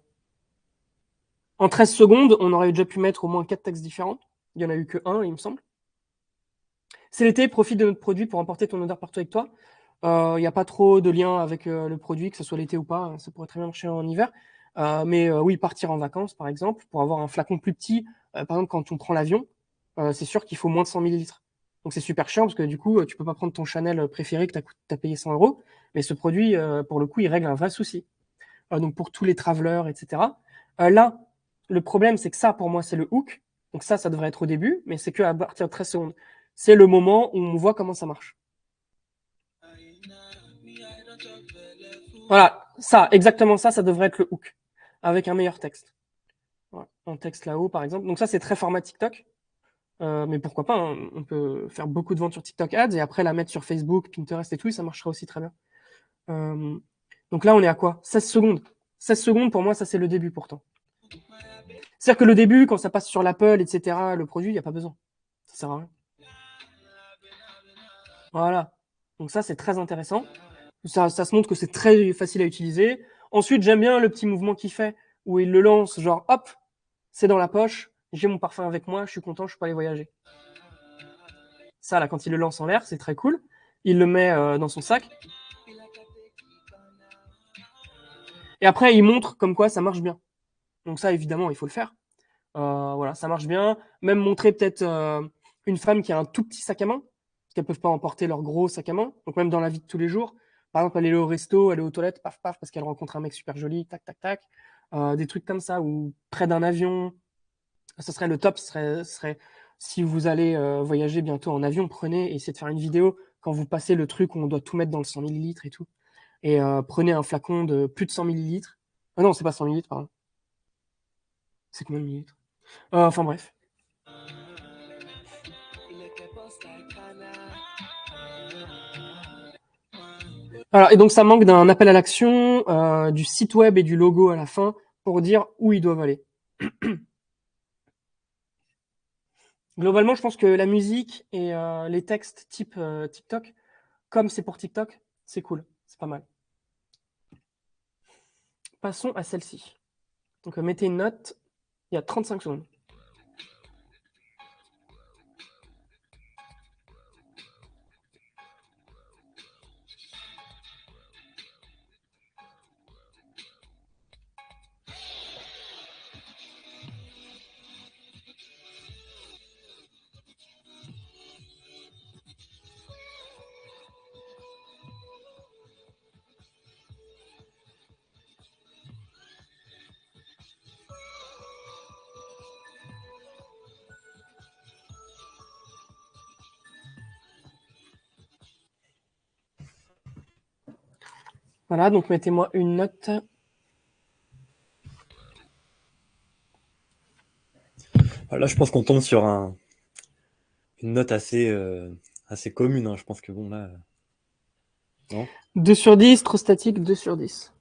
13 secondes, on aurait déjà pu mettre au moins 4 textes différents. Il y en a eu que un, il me semble. C'est l'été, profite de notre produit pour emporter ton odeur partout avec toi. Il n'y a pas trop de lien avec le produit, que ce soit l'été ou pas. Ça pourrait très bien marcher en hiver. Mais oui, partir en vacances, par exemple, pour avoir un flacon plus petit. Par exemple, quand on prend l'avion, c'est sûr qu'il faut moins de 100 millilitres. Donc c'est super chiant parce que du coup, tu peux pas prendre ton Chanel préféré que tu as payé 100 euros. Mais ce produit, pour le coup, il règle un vrai souci. Donc pour tous les travelers, etc. Là, le problème, c'est que ça, pour moi, c'est le hook. Donc ça devrait être au début, mais c'est qu'à partir de 13 secondes. C'est le moment où on voit comment ça marche. Voilà, ça, exactement ça devrait être le hook, avec un meilleur texte. Voilà, un texte là-haut, par exemple. Donc ça, c'est très format TikTok. Mais pourquoi pas, hein, on peut faire beaucoup de ventes sur TikTok Ads et après la mettre sur Facebook, Pinterest et tout, et ça marchera aussi très bien. Donc là, on est à quoi? 16 secondes. 16 secondes, pour moi, ça, c'est le début pourtant. C'est-à-dire que le début, quand ça passe sur l'Apple, etc., le produit, il n'y a pas besoin. Ça sert à rien. Voilà. Donc ça, c'est très intéressant. Ça se montre que c'est très facile à utiliser. Ensuite, j'aime bien le petit mouvement qu'il fait, où il le lance, genre, hop, c'est dans la poche, j'ai mon parfum avec moi, je suis content, je peux aller voyager. Ça, là, quand il le lance en l'air, c'est très cool. Il le met dans son sac. Et après, il montre comme quoi ça marche bien. Donc ça, évidemment, il faut le faire. Voilà, ça marche bien. Même montrer peut-être une femme qui a un tout petit sac à main, parce qu'elles peuvent pas emporter leur gros sac à main. Donc même dans la vie de tous les jours, par exemple, aller au resto, aller aux toilettes, paf paf, parce qu'elle rencontre un mec super joli, tac tac tac. Des trucs comme ça, ou près d'un avion. Ce serait le top. Ce serait si vous allez voyager bientôt en avion, prenez et essayez de faire une vidéo quand vous passez le truc où on doit tout mettre dans le 100 millilitres et tout. Et prenez un flacon de plus de 100 millilitres. Ah non, c'est pas 100 millilitres, pardon. C'est combien de millilitres? Enfin bref. Voilà, et donc ça manque d'un appel à l'action, du site web et du logo à la fin pour dire où ils doivent aller. Globalement, je pense que la musique et les textes type TikTok, comme c'est pour TikTok, c'est cool, c'est pas mal. Passons à celle-ci. Donc mettez une note, il y a 35 secondes. Voilà, donc mettez-moi une note. Là, je pense qu'on tombe sur une note assez commune, hein. Je pense que bon, là, non? 2 sur 10, trop statique, 2 sur 10.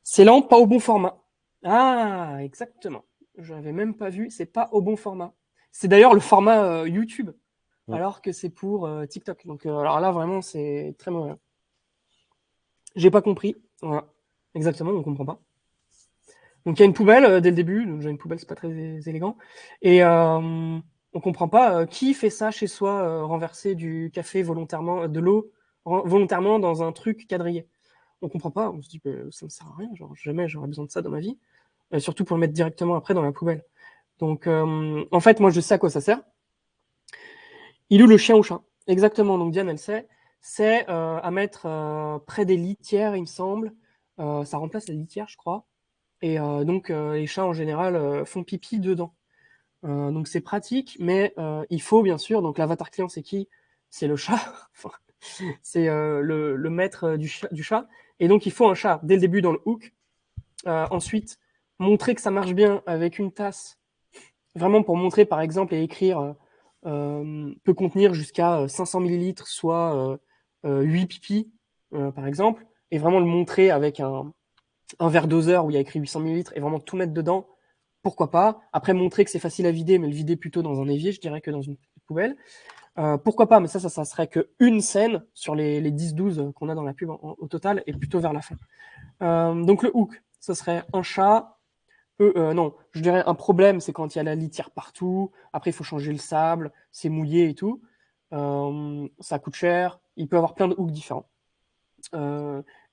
C'est lent, pas au bon format. Ah, exactement. Je n'avais même pas vu, c'est pas au bon format. C'est d'ailleurs le format YouTube, Ouais. alors que c'est pour TikTok. Donc, alors là, vraiment, c'est très mauvais. J'ai pas compris. Voilà. Exactement, on comprend pas. Donc, il y a une poubelle dès le début. Donc, déjà, une poubelle, c'est pas très élégant. Et on comprend pas qui fait ça chez soi, renverser du café volontairement, de l'eau volontairement dans un truc quadrillé. On comprend pas. On se dit, ça me sert à rien. Genre, jamais j'aurais besoin de ça dans ma vie. Surtout pour le mettre directement après dans la poubelle. Donc, en fait, moi, je sais à quoi ça sert. Il ou le chien ou chat. Exactement. Donc, Diane, elle sait. C'est à mettre près des litières, il me semble. Ça remplace la litière, je crois. Et donc, les chats, en général, font pipi dedans. Donc, c'est pratique, mais il faut, bien sûr. Donc, l'avatar client, c'est qui? C'est le chat. Enfin, c'est le maître du chat. Et donc, il faut un chat dès le début dans le hook. Ensuite, montrer que ça marche bien avec une tasse. Vraiment pour montrer, par exemple, et écrire peut contenir jusqu'à 500 millilitres, soit 8 pipis, par exemple, et vraiment le montrer avec un verre doseur où il y a écrit 800 millilitres et vraiment tout mettre dedans, pourquoi pas. Après, montrer que c'est facile à vider, mais le vider plutôt dans un évier, je dirais, que dans une poubelle. Pourquoi pas, mais ça serait qu'une scène sur les 10-12 qu'on a dans la pub au total, et plutôt vers la fin. Donc le hook, ce serait un chat, non, je dirais un problème, c'est quand il y a la litière partout. Après, il faut changer le sable, c'est mouillé et tout. Ça coûte cher. Il peut y avoir plein de hooks différents.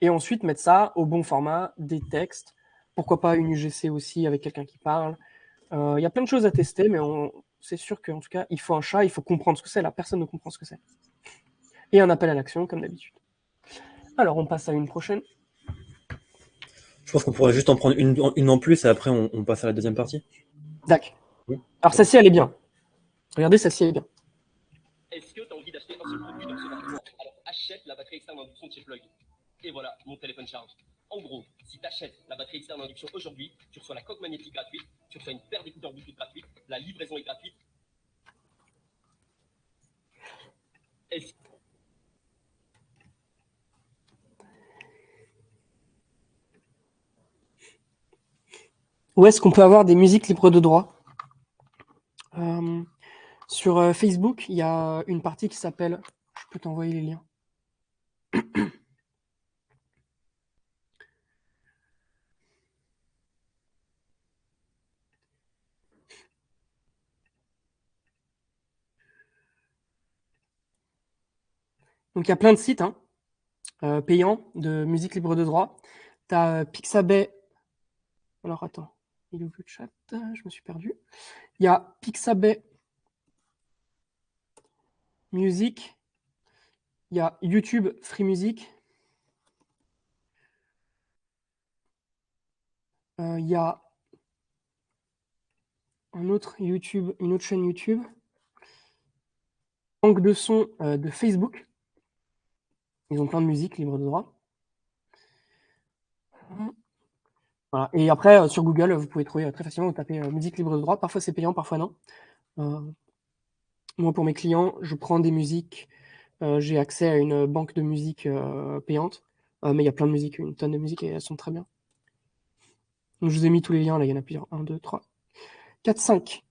Et ensuite, mettre ça au bon format, des textes. Pourquoi pas une UGC aussi avec quelqu'un qui parle. Il y a plein de choses à tester, mais c'est sûr qu'en tout cas, il faut un chat, il faut comprendre ce que c'est. La personne ne comprend ce que c'est. Et un appel à l'action, comme d'habitude. Alors, on passe à une prochaine. Je pense qu'on pourrait juste en prendre une en plus et après on passe à la deuxième partie. Dac. Oui. Alors, celle-ci, elle est bien. Regardez, celle-ci, elle est bien. Est-ce que tu as envie d'acheter un seul produit de recevoir tout? Alors achète la batterie externe d'induction de chez Plug. Et voilà, mon téléphone charge. En gros, si tu achètes la batterie externe d'induction aujourd'hui, tu reçois la coque magnétique gratuite, tu reçois une paire d'écouteurs Bluetooth gratuite, la livraison est gratuite. Est-ce Où est-ce qu'on peut avoir des musiques libres de droit? Sur Facebook, il y a une partie qui s'appelle... Je peux t'envoyer les liens. Donc il y a plein de sites payants de musique libre de droit. Tu as Pixabay. Alors attends, il ouvre le chat, je me suis perdu. Il y a Pixabay Music. Il y a YouTube Free Music. Il y a une autre chaîne YouTube. Banque de son de Facebook. Ils ont plein de musique libre de droit. Voilà. Et après, sur Google, vous pouvez trouver très facilement, vous tapez musique libre de droit. Parfois c'est payant, parfois non. Moi, pour mes clients, je prends des musiques J'ai accès à une banque de musique payante. Mais il y a plein de musique, une tonne de musique et elles sont très bien. Donc, je vous ai mis tous les liens, là, il y en a plusieurs. 1, 2, 3, 4, 5.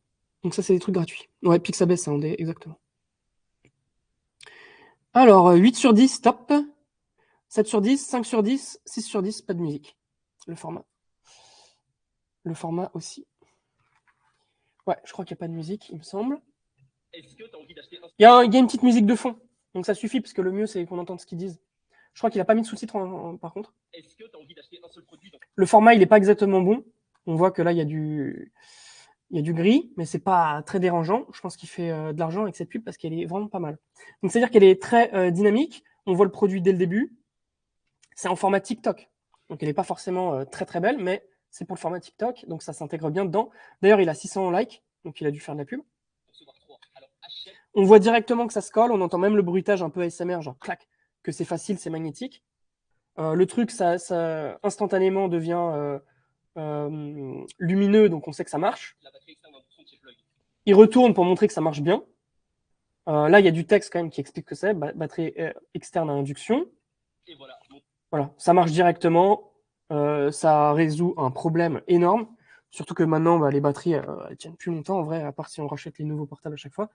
Donc ça, c'est des trucs gratuits. Ouais, Pixabay Sound, exactement. Alors, 8 sur 10, top. 7 sur 10, 5 sur 10, 6 sur 10, pas de musique. Le format. Le format aussi. Ouais, je crois qu'il n'y a pas de musique, il me semble. Est-ce que tu as envie d'acheter un Il y a une petite musique de fond. Donc ça suffit, parce que le mieux, c'est qu'on entende ce qu'ils disent. Je crois qu'il n'a pas mis de sous-titres, par contre. Est-ce que tu as envie d'acheter un seul produit dans... Le format, il n'est pas exactement bon. On voit que là, il y a du gris, mais c'est pas très dérangeant. Je pense qu'il fait de l'argent avec cette pub parce qu'elle est vraiment pas mal. Donc, c'est-à-dire qu'elle est très dynamique. On voit le produit dès le début. C'est en format TikTok. Donc, elle n'est pas forcément très très belle, mais c'est pour le format TikTok. Donc, ça s'intègre bien dedans. D'ailleurs, il a 600 likes. Donc, il a dû faire de la pub. On voit directement que ça se colle. On entend même le bruitage un peu ASMR, genre clac, que c'est facile, c'est magnétique. Le truc, ça instantanément devient lumineux, donc on sait que ça marche. Il retourne pour montrer que ça marche bien. Là, il y a du texte quand même qui explique que c'est batterie externe à induction. Et voilà. Voilà, ça marche directement. Ça résout un problème énorme. Surtout que maintenant, les batteries elles tiennent plus longtemps en vrai, à part si on rachète les nouveaux portables à chaque fois.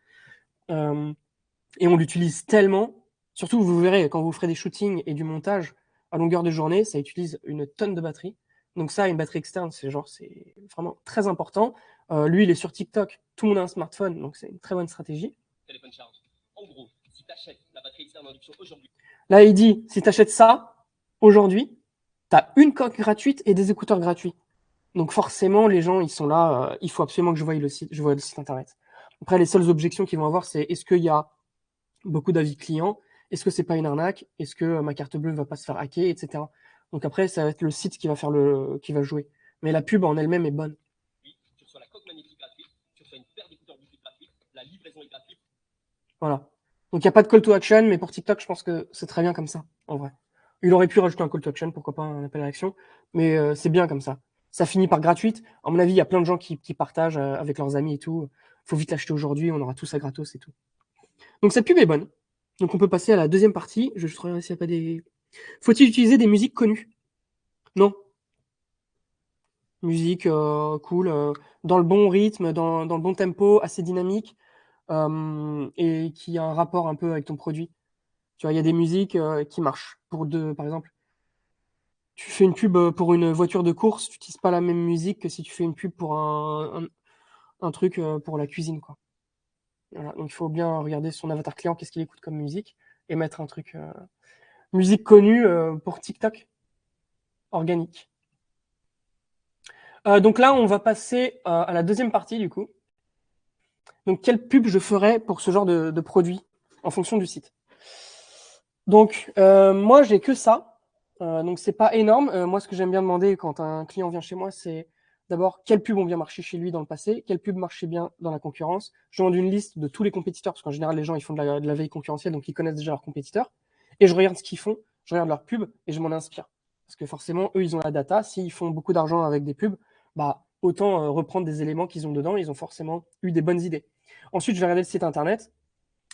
Et on l'utilise tellement. Surtout, vous verrez, quand vous ferez des shootings et du montage à longueur de journée, ça utilise une tonne de batterie. Donc ça, une batterie externe, c'est vraiment très important. Lui, il est sur TikTok. Tout le monde a un smartphone, donc c'est une très bonne stratégie. Téléphone charge. En gros, si tu achètes la batterie externe induction aujourd'hui. Là, il dit, si tu achètes ça aujourd'hui, tu as une coque gratuite et des écouteurs gratuits. Donc forcément, les gens, ils sont là. Il faut absolument que je voie le site internet. Après, les seules objections qu'ils vont avoir, c'est est-ce qu'il y a beaucoup d'avis clients? Est-ce que c'est pas une arnaque? Est-ce que ma carte bleue ne va pas se faire hacker, etc. Donc après, ça va être le site qui va jouer. Mais la pub en elle-même est bonne. Oui, tu reçois la coque magnétique gratuite, tu reçois une paire d'écouteurs Bluetooth gratuite, la livraison est gratuite. Voilà. Donc il n'y a pas de call to action, mais pour TikTok, je pense que c'est très bien comme ça, en vrai. Il aurait pu rajouter un call to action, pourquoi pas un appel à l'action, mais c'est bien comme ça. Ça finit par gratuite. À mon avis, il y a plein de gens qui partagent avec leurs amis et tout. Faut vite l'acheter aujourd'hui, on aura tout ça gratos et tout. Donc cette pub est bonne. Donc on peut passer à la deuxième partie. Je regarde s'il n'y a pas des... Faut-il utiliser des musiques connues? Non. Musique cool, dans le bon rythme, dans le bon tempo, assez dynamique, et qui a un rapport un peu avec ton produit. Tu vois, il y a des musiques qui marchent. Par exemple, tu fais une pub pour une voiture de course, tu n'utilises pas la même musique que si tu fais une pub pour un truc pour la cuisine, quoi. Voilà. Donc il faut bien regarder son avatar client, qu'est-ce qu'il écoute comme musique, et mettre un truc musique connue pour TikTok, organique. Donc là, on va passer à la deuxième partie du coup. Donc quelle pub je ferais pour ce genre de produit en fonction du site. Donc moi, j'ai que ça. Donc c'est pas énorme. Moi, ce que j'aime bien demander quand un client vient chez moi, c'est d'abord quelles pubs ont bien marché chez lui dans le passé, quelles pubs marchaient bien dans la concurrence. Je demande une liste de tous les compétiteurs, parce qu'en général, les gens ils font de la veille concurrentielle, donc ils connaissent déjà leurs compétiteurs. Et je regarde ce qu'ils font, je regarde leurs pubs et je m'en inspire. Parce que forcément, eux, ils ont la data. S'ils font beaucoup d'argent avec des pubs, autant reprendre des éléments qu'ils ont dedans. Ils ont forcément eu des bonnes idées. Ensuite, je vais regarder le site internet.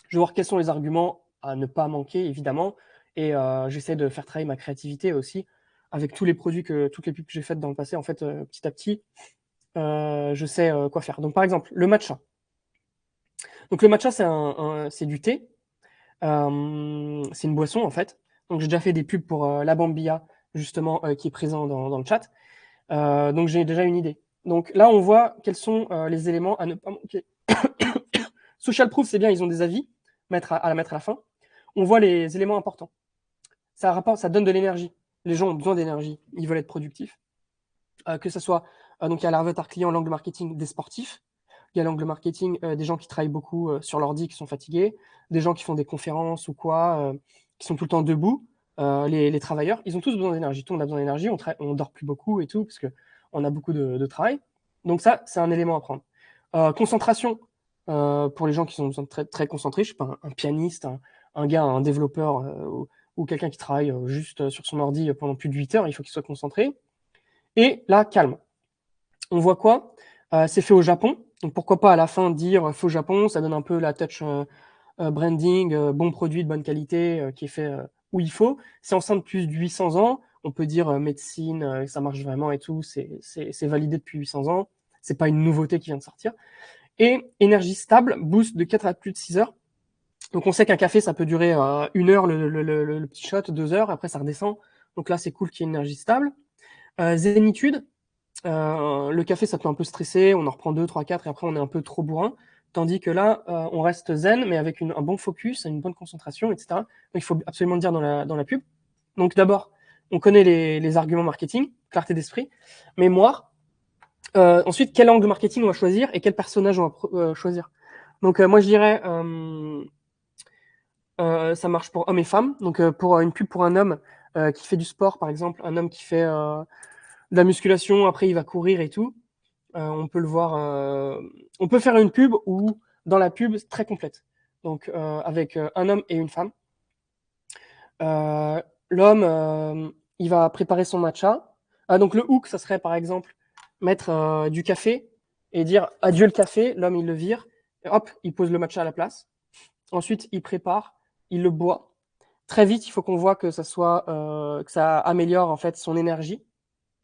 Je vais voir quels sont les arguments à ne pas manquer, évidemment. Et j'essaie de faire travailler ma créativité aussi avec toutes les pubs que j'ai faites dans le passé. En fait, petit à petit, je sais quoi faire. Donc, par exemple, le matcha. Donc, le matcha, c'est du thé. C'est une boisson, en fait. Donc, j'ai déjà fait des pubs pour la Bambilla, justement, qui est présent dans le chat. Donc, j'ai déjà une idée. Donc, là, on voit quels sont les éléments à ne pas manquer. Social proof, c'est bien, ils ont des avis à la mettre à la fin. On voit les éléments importants. Ça donne de l'énergie. Les gens ont besoin d'énergie. Ils veulent être productifs. Que ce soit, donc il y a l'avatar client, l'angle marketing des sportifs. Il y a l'angle marketing des gens qui travaillent beaucoup sur l'ordi, qui sont fatigués. Des gens qui font des conférences ou quoi, qui sont tout le temps debout. Les travailleurs, ils ont tous besoin d'énergie. Tout le monde a besoin d'énergie. On dort plus beaucoup et tout, parce qu'on a beaucoup de travail. Donc ça, c'est un élément à prendre. Concentration, pour les gens qui sont très, très concentrés. Je ne sais pas, un pianiste, un gars, un développeur ou quelqu'un qui travaille juste sur son ordi pendant plus de 8 heures, il faut qu'il soit concentré. Et là, calme. On voit quoi? C'est fait au Japon. Donc pourquoi pas à la fin dire fait au Japon, ça donne un peu la touch branding, bon produit de bonne qualité qui est fait où il faut. C'est enceinte plus de 800 ans. On peut dire médecine, ça marche vraiment et tout. C'est validé depuis 800 ans. C'est pas une nouveauté qui vient de sortir. Et énergie stable, boost de 4 à plus de 6 heures. Donc on sait qu'un café, ça peut durer 1 heure le petit shot, 2 heures, après ça redescend. Donc là, c'est cool qu'il y ait une énergie stable. Zénitude, le café, ça peut un peu stresser, on en reprend 2, 3, 4 et après on est un peu trop bourrin. Tandis que là, on reste zen, mais avec un bon focus, une bonne concentration, etc. Donc il faut absolument le dire dans la pub. Donc d'abord, on connaît les arguments marketing, clarté d'esprit, mémoire. Ensuite, quel angle marketing on va choisir et quel personnage on va choisir. Donc moi, je dirais... ça marche pour hommes et femmes. Donc, pour une pub pour un homme qui fait du sport, par exemple, un homme qui fait de la musculation, après il va courir et tout, on peut le voir. On peut faire une pub où, dans la pub, c'est très complète. Donc, avec un homme et une femme. L'homme, il va préparer son matcha. Donc, le hook, ça serait, par exemple, mettre du café et dire adieu le café. L'homme, il le vire. Et hop, il pose le matcha à la place. Ensuite, il prépare, il le boit. Très vite, il faut qu'on voit que que ça améliore en fait son énergie.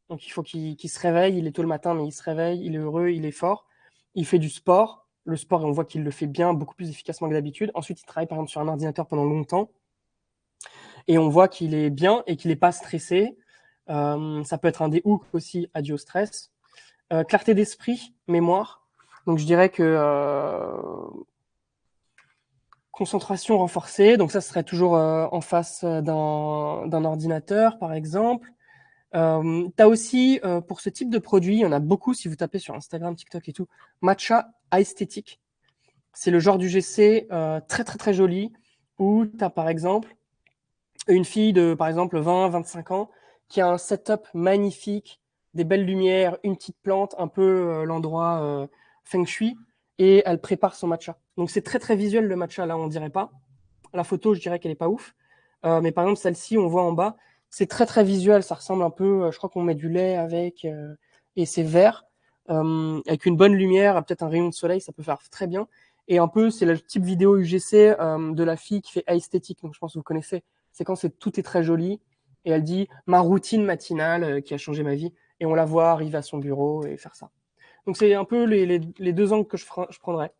Donc, il faut qu'il se réveille. Il est tôt le matin, mais il se réveille. Il est heureux, il est fort. Il fait du sport. Le sport, on voit qu'il le fait bien, beaucoup plus efficacement que d'habitude. Ensuite, il travaille par exemple sur un ordinateur pendant longtemps. Et on voit qu'il est bien et qu'il n'est pas stressé. Ça peut être un des hooks aussi, adieu au stress. Clarté d'esprit, mémoire. Donc, je dirais que concentration renforcée, donc ça serait toujours en face d'un ordinateur, par exemple. Tu as aussi, pour ce type de produit, il y en a beaucoup, si vous tapez sur Instagram, TikTok et tout, matcha esthétique. C'est le genre d'UGC très, très, très joli, où tu as, par exemple, une fille de, par exemple, 20, 25 ans, qui a un setup magnifique, des belles lumières, une petite plante, un peu l'endroit feng shui, et elle prépare son matcha. Donc c'est très très visuel le matcha, là on dirait pas. La photo, je dirais qu'elle est pas ouf. Mais par exemple, celle-ci, on voit en bas, c'est très très visuel, ça ressemble un peu, je crois qu'on met du lait avec, et c'est vert, avec une bonne lumière, peut-être un rayon de soleil, ça peut faire très bien. Et un peu, c'est le type vidéo UGC de la fille qui fait esthétique, donc je pense que vous connaissez. C'est quand tout est très joli, et elle dit ma routine matinale qui a changé ma vie, et on la voit arriver à son bureau et faire ça. Donc c'est un peu les deux angles que je prendrais.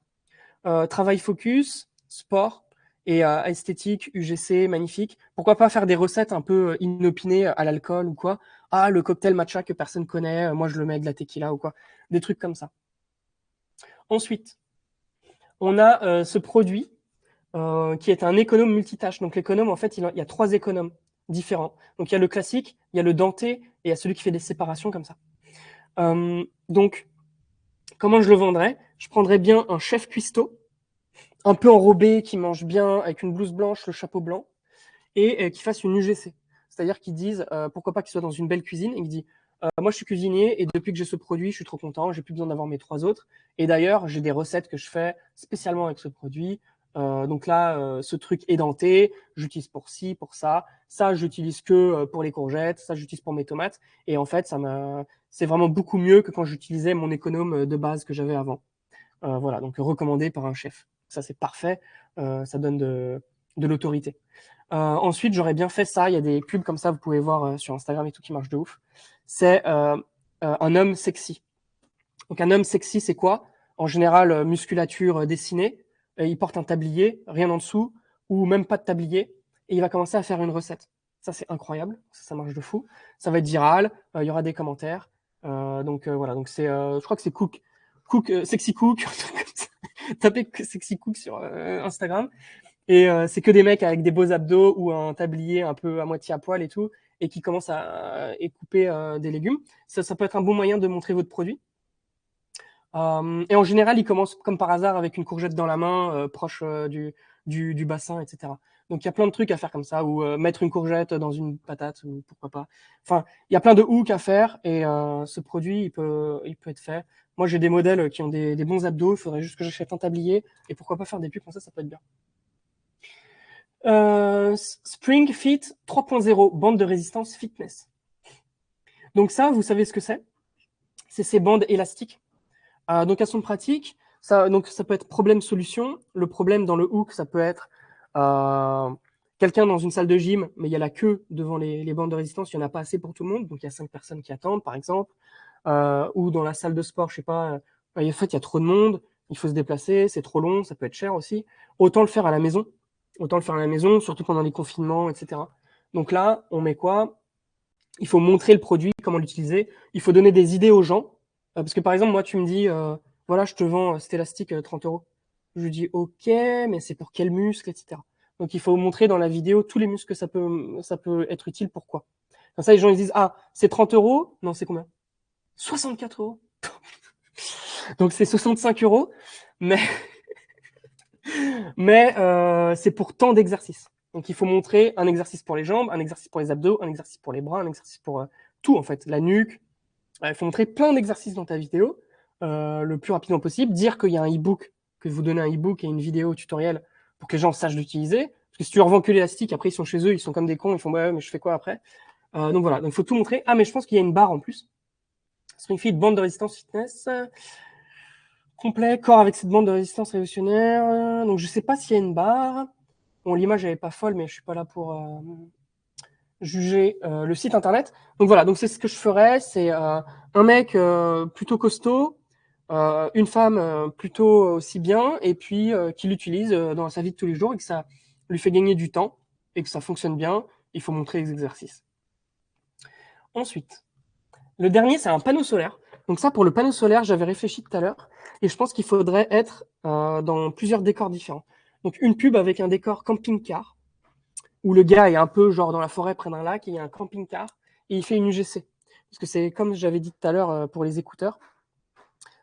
Travail focus, sport et esthétique, UGC, magnifique. Pourquoi pas faire des recettes un peu inopinées à l'alcool ou quoi. Ah, le cocktail matcha que personne connaît, moi je le mets avec de la tequila ou quoi. Des trucs comme ça. Ensuite, on a ce produit qui est un économe multitâche. Donc l'économe, en fait, il y a 3 économes différents. Donc il y a le classique, il y a le denté et il y a celui qui fait des séparations comme ça. Donc, comment je le vendrais? Je prendrais bien un chef cuistot, un peu enrobé, qui mange bien, avec une blouse blanche, le chapeau blanc, et qui fasse une UGC. C'est-à-dire qu'ils disent, pourquoi pas qu'il soit dans une belle cuisine, et qu'il dit, moi je suis cuisinier, et depuis que j'ai ce produit, je suis trop content, j'ai plus besoin d'avoir mes 3 autres. Et d'ailleurs, j'ai des recettes que je fais spécialement avec ce produit. Donc là, ce truc édenté, j'utilise pour ci, pour ça. Ça, j'utilise que pour les courgettes, ça, j'utilise pour mes tomates. Et en fait, c'est vraiment beaucoup mieux que quand j'utilisais mon économe de base que j'avais avant. Voilà, donc recommandé par un chef. Ça, c'est parfait. Ça donne de l'autorité. Ensuite, j'aurais bien fait ça. Il y a des pubs comme ça, vous pouvez voir sur Instagram et tout, qui marchent de ouf. C'est un homme sexy. Donc, un homme sexy, c'est quoi? En général, musculature dessinée. Il porte un tablier, rien en dessous, ou même pas de tablier. Et il va commencer à faire une recette. Ça, c'est incroyable. Ça marche de fou. Ça va être viral. Il y aura des commentaires. Donc, voilà. Donc, je crois que c'est Sexy Cook. Tapez Sexy Cook sur Instagram. Et c'est que des mecs avec des beaux abdos ou un tablier un peu à moitié à poil et tout, et qui commencent à couper des légumes. Ça peut être un bon moyen de montrer votre produit. Et en général, ils commencent comme par hasard avec une courgette dans la main, proche du bassin, etc. Donc il y a plein de trucs à faire comme ça, ou mettre une courgette dans une patate, ou pourquoi pas. Enfin, il y a plein de hooks à faire, et ce produit, il peut être fait. Moi, j'ai des modèles qui ont des bons abdos, il faudrait juste que j'achète un tablier, et pourquoi pas faire des pubs comme ça peut être bien. Spring Fit 3.0, bande de résistance fitness. Donc ça, vous savez ce que c'est? C'est ces bandes élastiques. Donc elles sont pratiques. Donc ça peut être problème-solution. Le problème dans le hook, ça peut être quelqu'un dans une salle de gym, mais il y a la queue devant les bandes de résistance, il n'y en a pas assez pour tout le monde, donc il y a 5 personnes qui attendent, par exemple. Ou dans la salle de sport, je sais pas, en fait, il y a trop de monde, il faut se déplacer, c'est trop long, ça peut être cher aussi. Autant le faire à la maison. Autant le faire à la maison, surtout pendant les confinements, etc. Donc là, on met quoi? Il faut montrer le produit, comment l'utiliser. Il faut donner des idées aux gens. Parce que par exemple, moi, tu me dis, voilà, je te vends cet élastique 30 euros. Je lui dis, ok, mais c'est pour quel muscle, etc. Donc il faut montrer dans la vidéo tous les muscles que ça peut être utile, pourquoi. Comme ça, les gens ils disent, ah, c'est 30 euros? Non, c'est combien? 64 euros. Donc c'est 65 euros, mais c'est pour tant d'exercices. Donc il faut montrer un exercice pour les jambes, un exercice pour les abdos, un exercice pour les bras, un exercice pour tout en fait, la nuque. Il faut montrer plein d'exercices dans ta vidéo le plus rapidement possible. Dire qu'il y a un e-book, que vous donnez un e-book et une vidéo tutoriel pour que les gens sachent l'utiliser. Parce que si tu leur vends que l'élastique, après ils sont chez eux, ils sont comme des cons, ils font ouais, mais je fais quoi après? Donc voilà, donc il faut tout montrer. Ah mais je pense qu'il y a une barre en plus. Springfield, bande de résistance fitness. Complet, corps avec cette bande de résistance révolutionnaire. Donc je sais pas s'il y a une barre. Bon, l'image elle est pas folle, mais je suis pas là pour juger le site internet. Donc voilà, donc c'est ce que je ferais, c'est un mec plutôt costaud, une femme plutôt aussi bien, et puis qui l'utilise dans sa vie de tous les jours et que ça lui fait gagner du temps et que ça fonctionne bien. Il faut montrer les exercices. Ensuite, le dernier, c'est un panneau solaire. Donc ça, pour le panneau solaire, j'avais réfléchi tout à l'heure, et je pense qu'il faudrait être dans plusieurs décors différents. Donc une pub avec un décor camping-car, où le gars est un peu genre dans la forêt près d'un lac, et il y a un camping-car, et il fait une UGC. Parce que c'est comme j'avais dit tout à l'heure pour les écouteurs.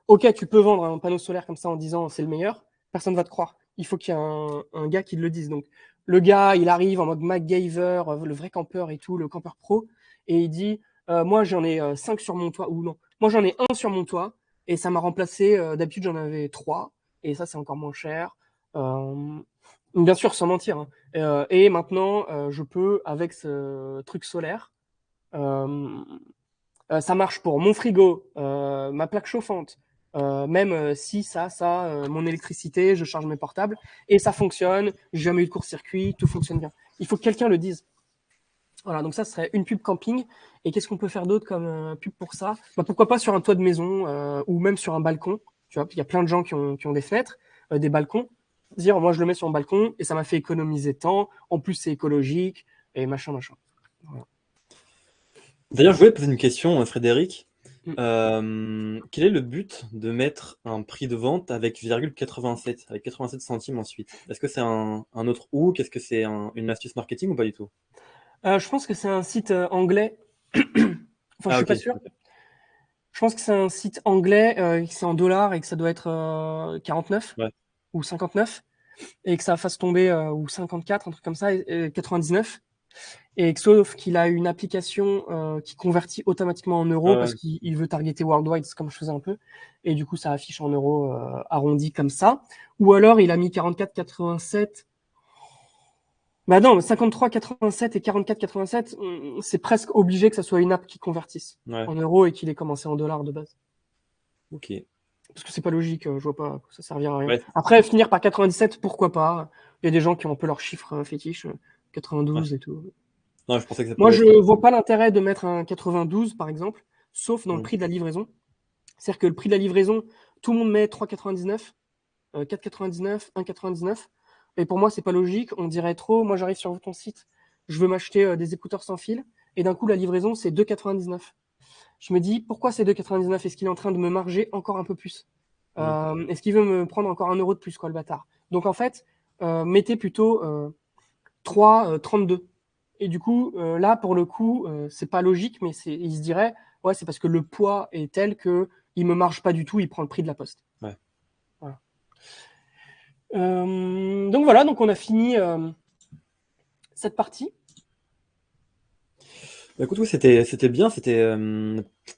Ok, tu peux vendre un panneau solaire comme ça en disant c'est le meilleur, personne va te croire. Il faut qu'il y ait un gars qui le dise. Donc le gars, il arrive en mode MacGyver, le vrai campeur et tout, le campeur pro, et il dit moi j'en ai 5 sur mon toit, ou non, moi j'en ai un sur mon toit, et ça m'a remplacé, d'habitude j'en avais 3, et ça c'est encore moins cher. Bien sûr, sans mentir. Hein. Et maintenant, je peux, avec ce truc solaire, ça marche pour mon frigo, ma plaque chauffante, même si mon électricité, je charge mes portables, et ça fonctionne, j'ai jamais eu de court-circuit, tout fonctionne bien. Il faut que quelqu'un le dise. Voilà, donc ça serait une pub camping. Et qu'est-ce qu'on peut faire d'autre comme pub pour ça? Bah, pourquoi pas sur un toit de maison ou même sur un balcon. Tu vois, il y a plein de gens qui ont des fenêtres, des balcons. Dire, moi, je le mets sur mon balcon et ça m'a fait économiser temps. En plus, c'est écologique et machin, machin. Voilà. D'ailleurs, je voulais poser une question, Frédéric. Mm. Quel est le but de mettre un prix de vente avec 0,87, avec 87 centimes ensuite? Est-ce que c'est un autre hook? Est-ce que c'est une astuce marketing ou pas du tout? Je pense que c'est un site anglais. Enfin, je Ah, suis ok. pas sûr. Je pense que c'est un site anglais, que c'est en dollars et que ça doit être 49 Ouais. ou 59 et que ça fasse tomber ou 54, un truc comme ça, et 99. Et sauf qu'il a une application qui convertit automatiquement en euros Ouais, parce qu'il veut targeter worldwide, c'est comme je faisais un peu. Et du coup, ça affiche en euros arrondi comme ça. Ou alors, il a mis 44,87. Bah non, 53,87 et 44,87, c'est presque obligé que ça soit une app qui convertisse ouais. en euros et qu'il ait commencé en dollars de base. Ok. Parce que c'est pas logique, je vois pas, ça servira à rien. Ouais. Après, finir par 97, pourquoi pas? Il y a des gens qui ont un peu leur chiffre fétiche, Ouais. 92 et tout. Non, je pensais que ça Moi, pouvait je être. vois pas l'intérêt de mettre un 92, par exemple, sauf dans le Hmm. prix de la livraison. C'est-à-dire que le prix de la livraison, tout le monde met 3,99, 4,99, 1,99. Et pour moi, c'est pas logique. On dirait trop. Moi, j'arrive sur ton site, je veux m'acheter des écouteurs sans fil, et d'un coup, la livraison, c'est 2,99. Je me dis, pourquoi c'est 2,99? Est-ce qu'il est en train de me marger encore un peu plus? Hmm. Est-ce qu'il veut me prendre encore 1 euro de plus, quoi, le bâtard? Donc, en fait, mettez plutôt 3,32. Et du coup, là, pour le coup, c'est pas logique, mais il se dirait, ouais, c'est parce que le poids est tel que il me marge pas du tout, il prend le prix de la poste. Ouais. Voilà. Donc voilà, donc on a fini cette partie. Bah, écoute, oui, c'était bien, c'était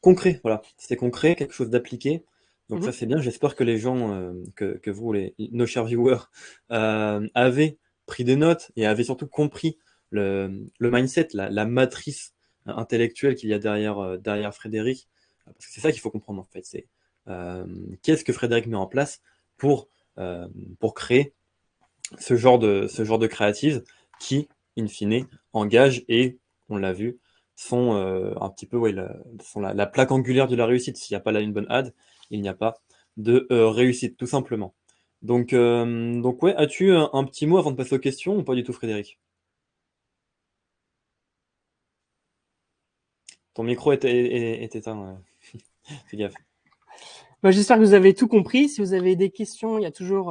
concret, voilà. C'était concret, quelque chose d'appliqué. Donc ça, Mhm. c'est bien. J'espère que les gens, que vous, nos chers viewers, avez pris des notes et avez surtout compris le mindset, la matrice intellectuelle qu'il y a derrière Frédéric. Parce que c'est ça qu'il faut comprendre, en fait. C'est qu'est-ce que Frédéric met en place pour, euh, pour créer ce genre de créatives qui, in fine, engagent et, on l'a vu, sont un petit peu sont la plaque angulaire de la réussite. S'il n'y a pas là une bonne ad, il n'y a pas de réussite, tout simplement. Donc ouais, as-tu un petit mot avant de passer aux questions ou pas du tout, Frédéric? Ton micro est éteint, fais gaffe. Bah, j'espère que vous avez tout compris. Si vous avez des questions, il y a toujours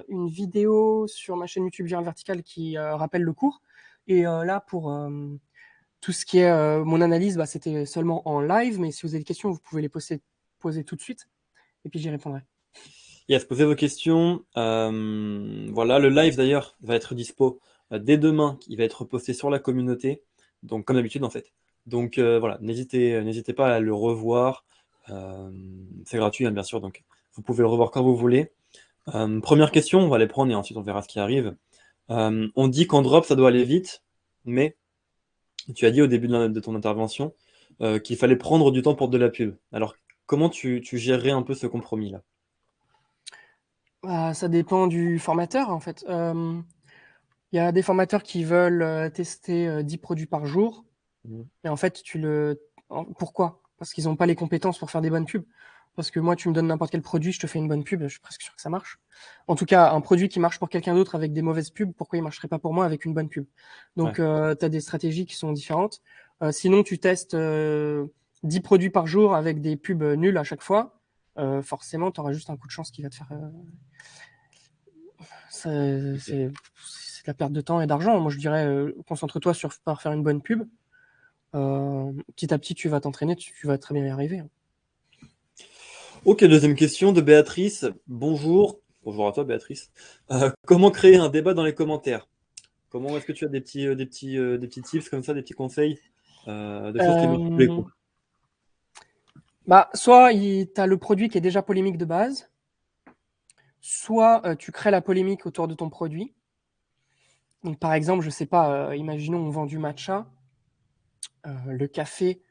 une vidéo sur ma chaîne YouTube Viral Vertical qui rappelle le cours. Et là, pour tout ce qui est mon analyse, bah, c'était seulement en live. Mais si vous avez des questions, vous pouvez les poser tout de suite. Et puis j'y répondrai. Yes, posez vos questions. Voilà, le live d'ailleurs va être dispo dès demain. Il va être posté sur la communauté, donc comme d'habitude en fait. Donc voilà, n'hésitez pas à le revoir. Euh, c'est gratuit hein, bien sûr, donc vous pouvez le revoir quand vous voulez. Première question, on va les prendre et ensuite on verra ce qui arrive. On dit qu'en drop ça doit aller vite, mais tu as dit au début de ton intervention qu'il fallait prendre du temps pour de la pub. Alors comment tu gérerais un peu ce compromis-là? Ça dépend du formateur, en fait. Il y a des formateurs qui veulent tester 10 produits par jour. Mhm. Et en fait, pourquoi? Parce qu'ils n'ont pas les compétences pour faire des bonnes pubs. Parce que moi, tu me donnes n'importe quel produit, je te fais une bonne pub, je suis presque sûr que ça marche. En tout cas, un produit qui marche pour quelqu'un d'autre avec des mauvaises pubs, pourquoi il marcherait pas pour moi avec une bonne pub? Donc, Ouais. tu as des stratégies qui sont différentes. Sinon, tu testes 10 produits par jour avec des pubs nulles à chaque fois. Forcément, tu auras juste un coup de chance qui va te faire. C'est de la perte de temps et d'argent. Moi, je dirais, concentre-toi sur par faire une bonne pub. Petit à petit, tu vas t'entraîner, tu vas très bien y arriver. Ok, deuxième question de Béatrice. Bonjour. Bonjour à toi, Béatrice. Comment créer un débat dans les commentaires? Comment est-ce que tu as des petits tips comme ça, des petits conseils, des choses qui motivent les Euh, groupes? Bah, soit tu as le produit qui est déjà polémique de base, soit tu crées la polémique autour de ton produit. Donc, par exemple, je sais pas, imaginons on vend du matcha, le café.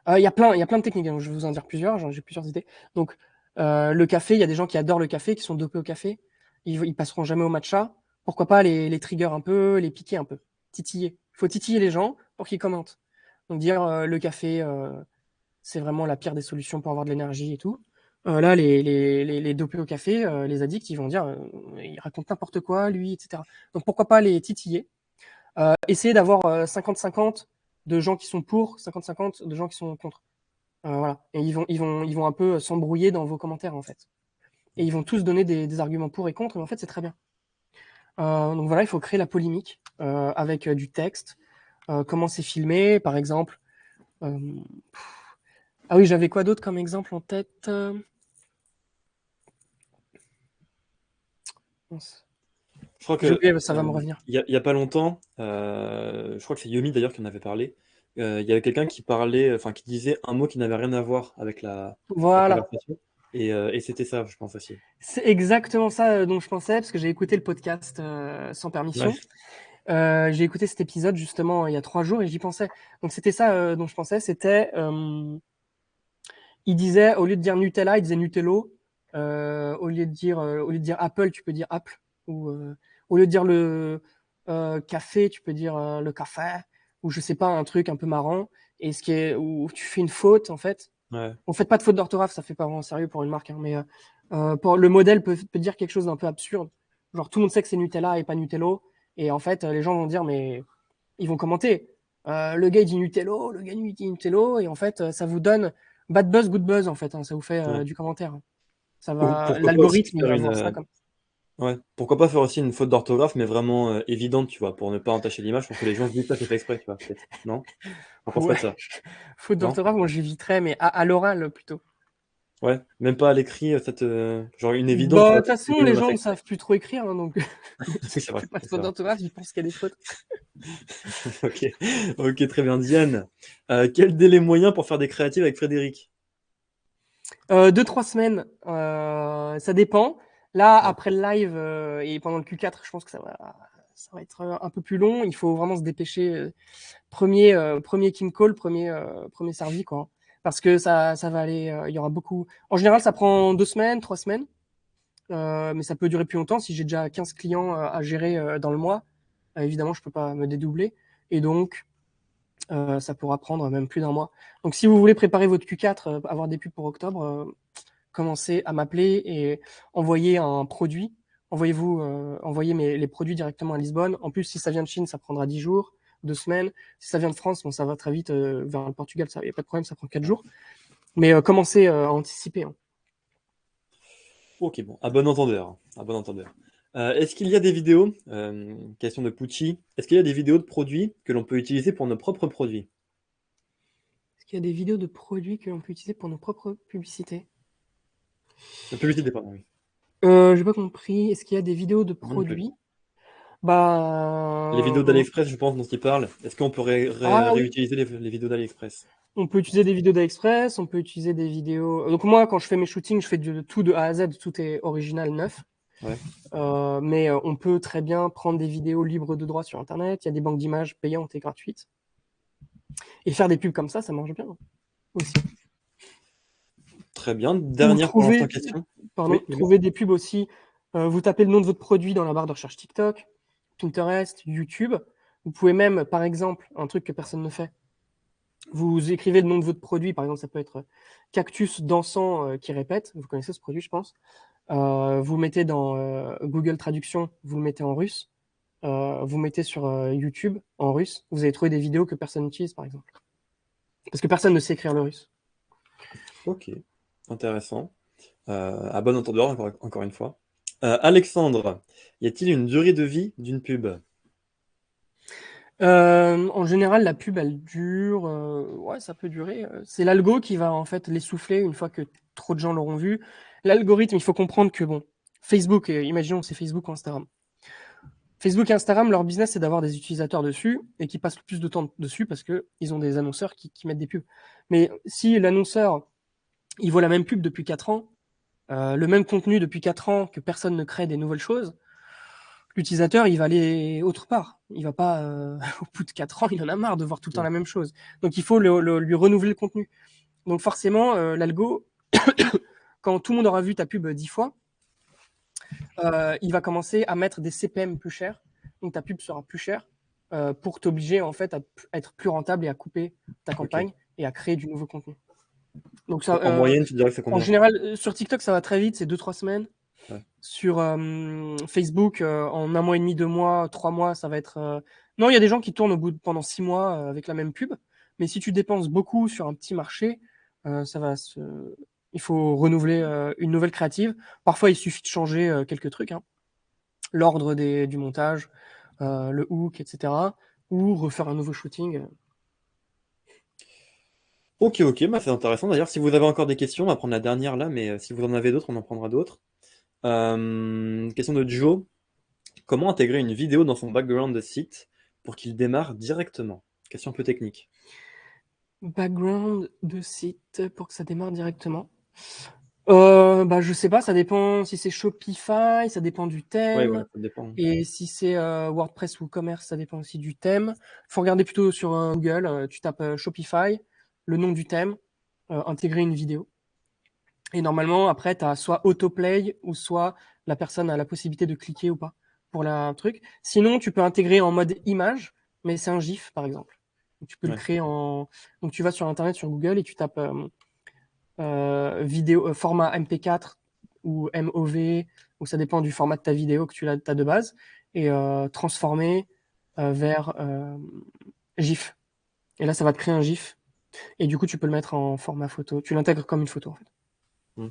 Il y a plein de techniques, hein, je vais vous en dire plusieurs, j'ai plusieurs idées. Donc, le café, il y a des gens qui adorent le café, qui sont dopés au café. Ils passeront jamais au matcha. Pourquoi pas les trigger un peu, les piquer un peu, titiller. Il faut titiller les gens pour qu'ils commentent. Donc, dire le café, c'est vraiment la pire des solutions pour avoir de l'énergie et tout. Là, les dopés au café, les addicts, ils vont dire, il raconte n'importe quoi, lui, etc. Donc pourquoi pas les titiller. Essayer d'avoir 50-50 de gens qui sont pour, 50-50 de gens qui sont contre. Voilà. Et ils vont un peu s'embrouiller dans vos commentaires, en fait. Et ils vont tous donner des arguments pour et contre, mais en fait, c'est très bien. Donc voilà, il faut créer la polémique avec du texte. Comment c'est filmé, par exemple. Euh, Ah oui, j'avais quoi d'autre comme exemple en tête? Mince. Je crois J'ai que oublié, mais ça va me revenir. il y a pas longtemps, je crois que c'est Yomi d'ailleurs qui en avait parlé. Il y avait quelqu'un qui parlait, enfin qui disait un mot qui n'avait rien à voir avec la Voilà. conversation. Et c'était ça, je pense aussi. C'est exactement ça dont je pensais, parce que j'ai écouté le podcast sans Ouais. permission. J'ai écouté cet épisode justement il y a 3 jours et j'y pensais. Donc c'était ça dont je pensais, c'était il disait au lieu de dire Nutella, il disait Nutello. Au lieu de dire Apple, tu peux dire Apple. Ou au lieu de dire le café, tu peux dire le café. Ou je sais pas, un truc un peu marrant. Et ce qui est où tu fais une faute en fait. Ouais. On fait pas de faute d'orthographe, ça fait pas vraiment sérieux pour une marque, hein, mais pour le modèle peut dire quelque chose d'un peu absurde. Genre tout le monde sait que c'est Nutella et pas Nutello, et en fait les gens vont dire mais ils vont commenter. Le gars il dit Nutello, le gars il dit Nutello, et en fait ça vous donne bad buzz, good buzz en fait, hein, ça vous fait Ouais. du commentaire. Ça va, Pourquoi pas aussi l'algorithme il faire va une, voir ça comme. ouais. Pourquoi pas faire aussi une faute d'orthographe, mais vraiment évidente, tu vois, pour ne pas entacher l'image, pour que les gens se disent ça, c'est fait exprès, tu vois, peut-être. Non? On pense pas Ouais, de ça. faute Non? d'orthographe, moi j'éviterais, mais à l'oral plutôt. Ouais. Même pas à l'écrit, genre une évidente, tu Bah, de vois, toute façon, les les gens ont gens fait ne exprès. savent plus trop écrire, hein, donc Oui, c'est vrai, fais pas de c'est faute vrai. d'orthographe, ils pensent qu'il y a des fautes. Ok, ok, très bien. Diane, quel délai moyen pour faire des créatives avec Frédéric? 2-3 semaines, ça dépend. Là, Ouais. après le live et pendant le Q4, je pense que ça va être un peu plus long. Il faut vraiment se dépêcher. Premier King Call, premier servi, quoi. Parce que ça va aller. Il y aura beaucoup. En général, ça prend 2 semaines, 3 semaines. mais ça peut durer plus longtemps. Si j'ai déjà 15 clients à gérer dans le mois, évidemment, je peux pas me dédoubler. Et donc, ça pourra prendre même plus d'1 mois. Donc, si vous voulez préparer votre Q4, avoir des pubs pour octobre, commencez à m'appeler et envoyer un produit. Envoyez les produits directement à Lisbonne. En plus, si ça vient de Chine, ça prendra 10 jours, 2 semaines. Si ça vient de France, bon, ça va très vite vers le Portugal, il n'y a pas de problème, ça prend 4 jours. Mais commencez à anticiper. Hein. Ok, bon, à bon entendeur. Hein, à bon entendeur. Est-ce qu'il y a des vidéos, question de Pucci, est-ce qu'il y a des vidéos de produits que l'on peut utiliser pour nos propres produits? Est-ce qu'il y a des vidéos de produits que l'on peut utiliser pour nos propres publicités? Publicité, pardon, oui. J'ai pas compris. Est-ce qu'il y a des vidéos de Moi non plus. produits? Les vidéos Bah, d'AliExpress, je pense, dont il parle. Est-ce qu'on peut ah oui, réutiliser les vidéos d'AliExpress? on peut utiliser des vidéos d'Aliexpress, on peut utiliser des vidéos. Donc moi, quand je fais mes shootings, je fais tout de A à Z, tout est original, neuf. Ouais. Mais on peut très bien prendre des vidéos libres de droit sur Internet. Il y a des banques d'images payantes et gratuites. Et faire des pubs comme ça marche bien aussi. Très bien. Ou Dernière pour l'instant question. Oui, dis-moi. trouver des pubs aussi. Vous tapez le nom de votre produit dans la barre de recherche TikTok, Pinterest, YouTube. Vous pouvez même, par exemple, un truc que personne ne fait. Vous écrivez le nom de votre produit, par exemple, ça peut être cactus dansant qui répète. Vous connaissez ce produit, je pense. Vous mettez dans Google Traduction, vous le mettez en russe. Vous mettez sur YouTube en russe. Vous allez trouver des vidéos que personne n'utilise, par exemple. Parce que personne ne sait écrire le russe. Ok, intéressant. À bon entendeur, encore une fois. Alexandre, y a-t-il une durée de vie d'une pub? En général, la pub, elle dure. Ouais, ça peut durer. C'est l'algo qui va en fait l'essouffler une fois que trop de gens l'auront vu. L'algorithme, il faut comprendre que bon, Facebook, imaginons c'est Facebook ou Instagram. Facebook et Instagram, leur business, c'est d'avoir des utilisateurs dessus et qui passent le plus de temps dessus parce qu'ils ont des annonceurs qui mettent des pubs. Mais si l'annonceur, il voit la même pub depuis 4 ans, le même contenu depuis 4 ans, que personne ne crée des nouvelles choses, l'utilisateur, il va aller autre part. Il va pas, au bout de 4 ans, il en a marre de voir tout le temps la même chose. Donc, il faut lui renouveler le contenu. Donc, forcément, l'algo, quand tout le monde aura vu ta pub 10 fois, il va commencer à mettre des CPM plus chers. Donc, ta pub sera plus chère pour t'obliger, en fait, à être plus rentable et à couper ta campagne et à créer du nouveau contenu. Donc, ça, En moyenne, tu dirais que c'est en combien? général, sur TikTok, ça va très vite, c'est 2-3 semaines. Ouais. Sur Facebook, en 1 mois et demi, 2 mois, 3 mois, ça va être. Non, il y a des gens qui tournent pendant 6 mois avec la même pub. Mais si tu dépenses beaucoup sur un petit marché, il faut renouveler une nouvelle créative. Parfois, il suffit de changer quelques trucs, hein. L'ordre du montage, le hook, etc. Ou refaire un nouveau shooting. Ok, bah c'est intéressant. D'ailleurs, si vous avez encore des questions, on va prendre la dernière là, mais si vous en avez d'autres, on en prendra d'autres. Question de Joe. Comment intégrer une vidéo dans son background de site pour qu'il démarre directement? Question un peu technique. Background de site pour que ça démarre directement. Je sais pas, ça dépend si c'est Shopify, ça dépend du Ouais, thème. voilà, ça dépend. Et si c'est WordPress ou commerce, ça dépend aussi du thème. Faut regarder plutôt sur Google, tu tapes Shopify, le nom du thème, intégrer une vidéo. Et normalement, après, tu as soit autoplay ou soit la personne a la possibilité de cliquer ou pas pour la truc. Sinon, tu peux intégrer en mode image, mais c'est un GIF, par exemple. Donc, tu peux le Ouais. créer en. Donc, tu vas sur Internet, sur Google, et tu tapes vidéo, format MP4 ou MOV, ou ça dépend du format de ta vidéo que tu as de base, et transformer vers GIF. Et là, ça va te créer un GIF. Et du coup, tu peux le mettre en format photo. Tu l'intègres comme une photo, en fait. Hmm.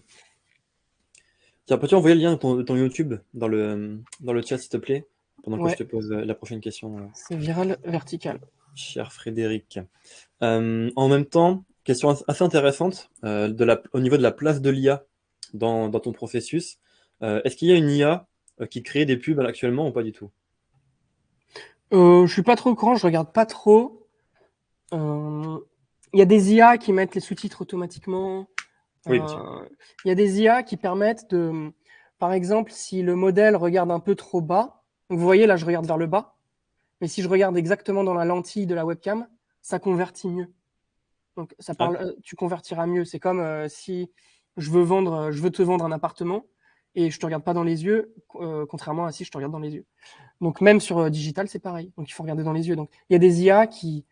Tiens, peux-tu envoyer le lien de ton YouTube dans le chat, s'il te plaît, pendant que je Ouais, te pose la prochaine question, c'est viral vertical. cher Frédéric. En même temps, question assez intéressante au niveau de la place de l'IA dans ton processus. Est-ce qu'il y a une IA qui crée des pubs actuellement ou pas du tout? Je suis pas trop au courant, je regarde pas trop. Il y a des IA qui mettent les sous-titres automatiquement. Oui, bien sûr. Il y a des IA qui permettent de, par exemple, si le modèle regarde un peu trop bas, donc vous voyez là, je regarde vers le bas, mais si je regarde exactement dans la lentille de la webcam, ça convertit mieux. Donc Ah, tu convertiras mieux. C'est comme si je veux te vendre un appartement et je te regarde pas dans les yeux, contrairement à si je te regarde dans les yeux. Donc même sur digital, c'est pareil. Donc il faut regarder dans les yeux. Donc il y a des IA qui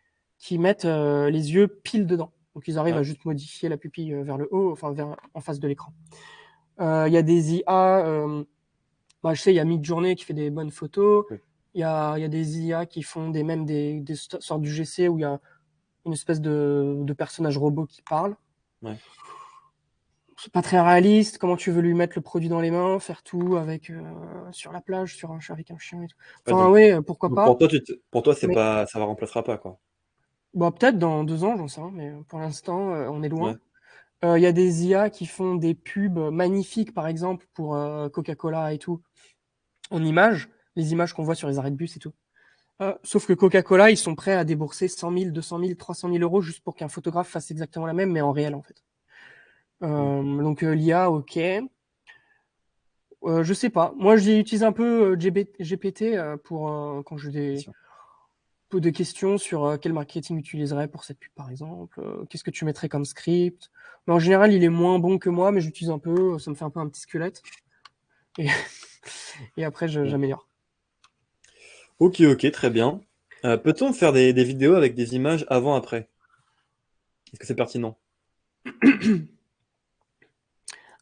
mettent les yeux pile dedans. Donc ils arrivent Ouais. à juste modifier la pupille vers le haut, enfin en face de l'écran. Il y a des IA, je sais, il y a Midjourney qui fait des bonnes photos. Oui. Il y a des IA qui font même des sortes d'UGC où il y a une espèce de personnage robot qui parle. Ouais. C'est pas très réaliste. Comment tu veux lui mettre le produit dans les mains, faire tout avec sur la plage, avec un chien et tout. Ouais, Enfin, pourquoi donc pas. pour toi, c'est Mais pas, ça ne remplacera pas, quoi. peut-être dans 2 ans, j'en sais rien, mais pour l'instant, on est Ouais. loin. Il y a des IA qui font des pubs magnifiques, par exemple, pour Coca-Cola et tout, en images, les images qu'on voit sur les arrêts de bus et tout. Sauf que Coca-Cola, ils sont prêts à débourser 100 000, 200 000, 300 000 euros juste pour qu'un photographe fasse exactement la même, mais en réel, en fait. Donc l'IA, ok. Je sais pas. Moi, j'ai utilisé un peu GPT pour quand j'ai Bien des sûr. peu de questions sur quel marketing utiliserait pour cette pub, par exemple. Qu'est-ce que tu mettrais comme script? Mais en général, il est moins bon que moi, mais j'utilise un peu. Ça me fait un peu un petit squelette. Et, et après, Ouais. j'améliore. Ok, ok, très bien. Peut-on faire des vidéos avec des images avant-après? Est-ce que c'est pertinent?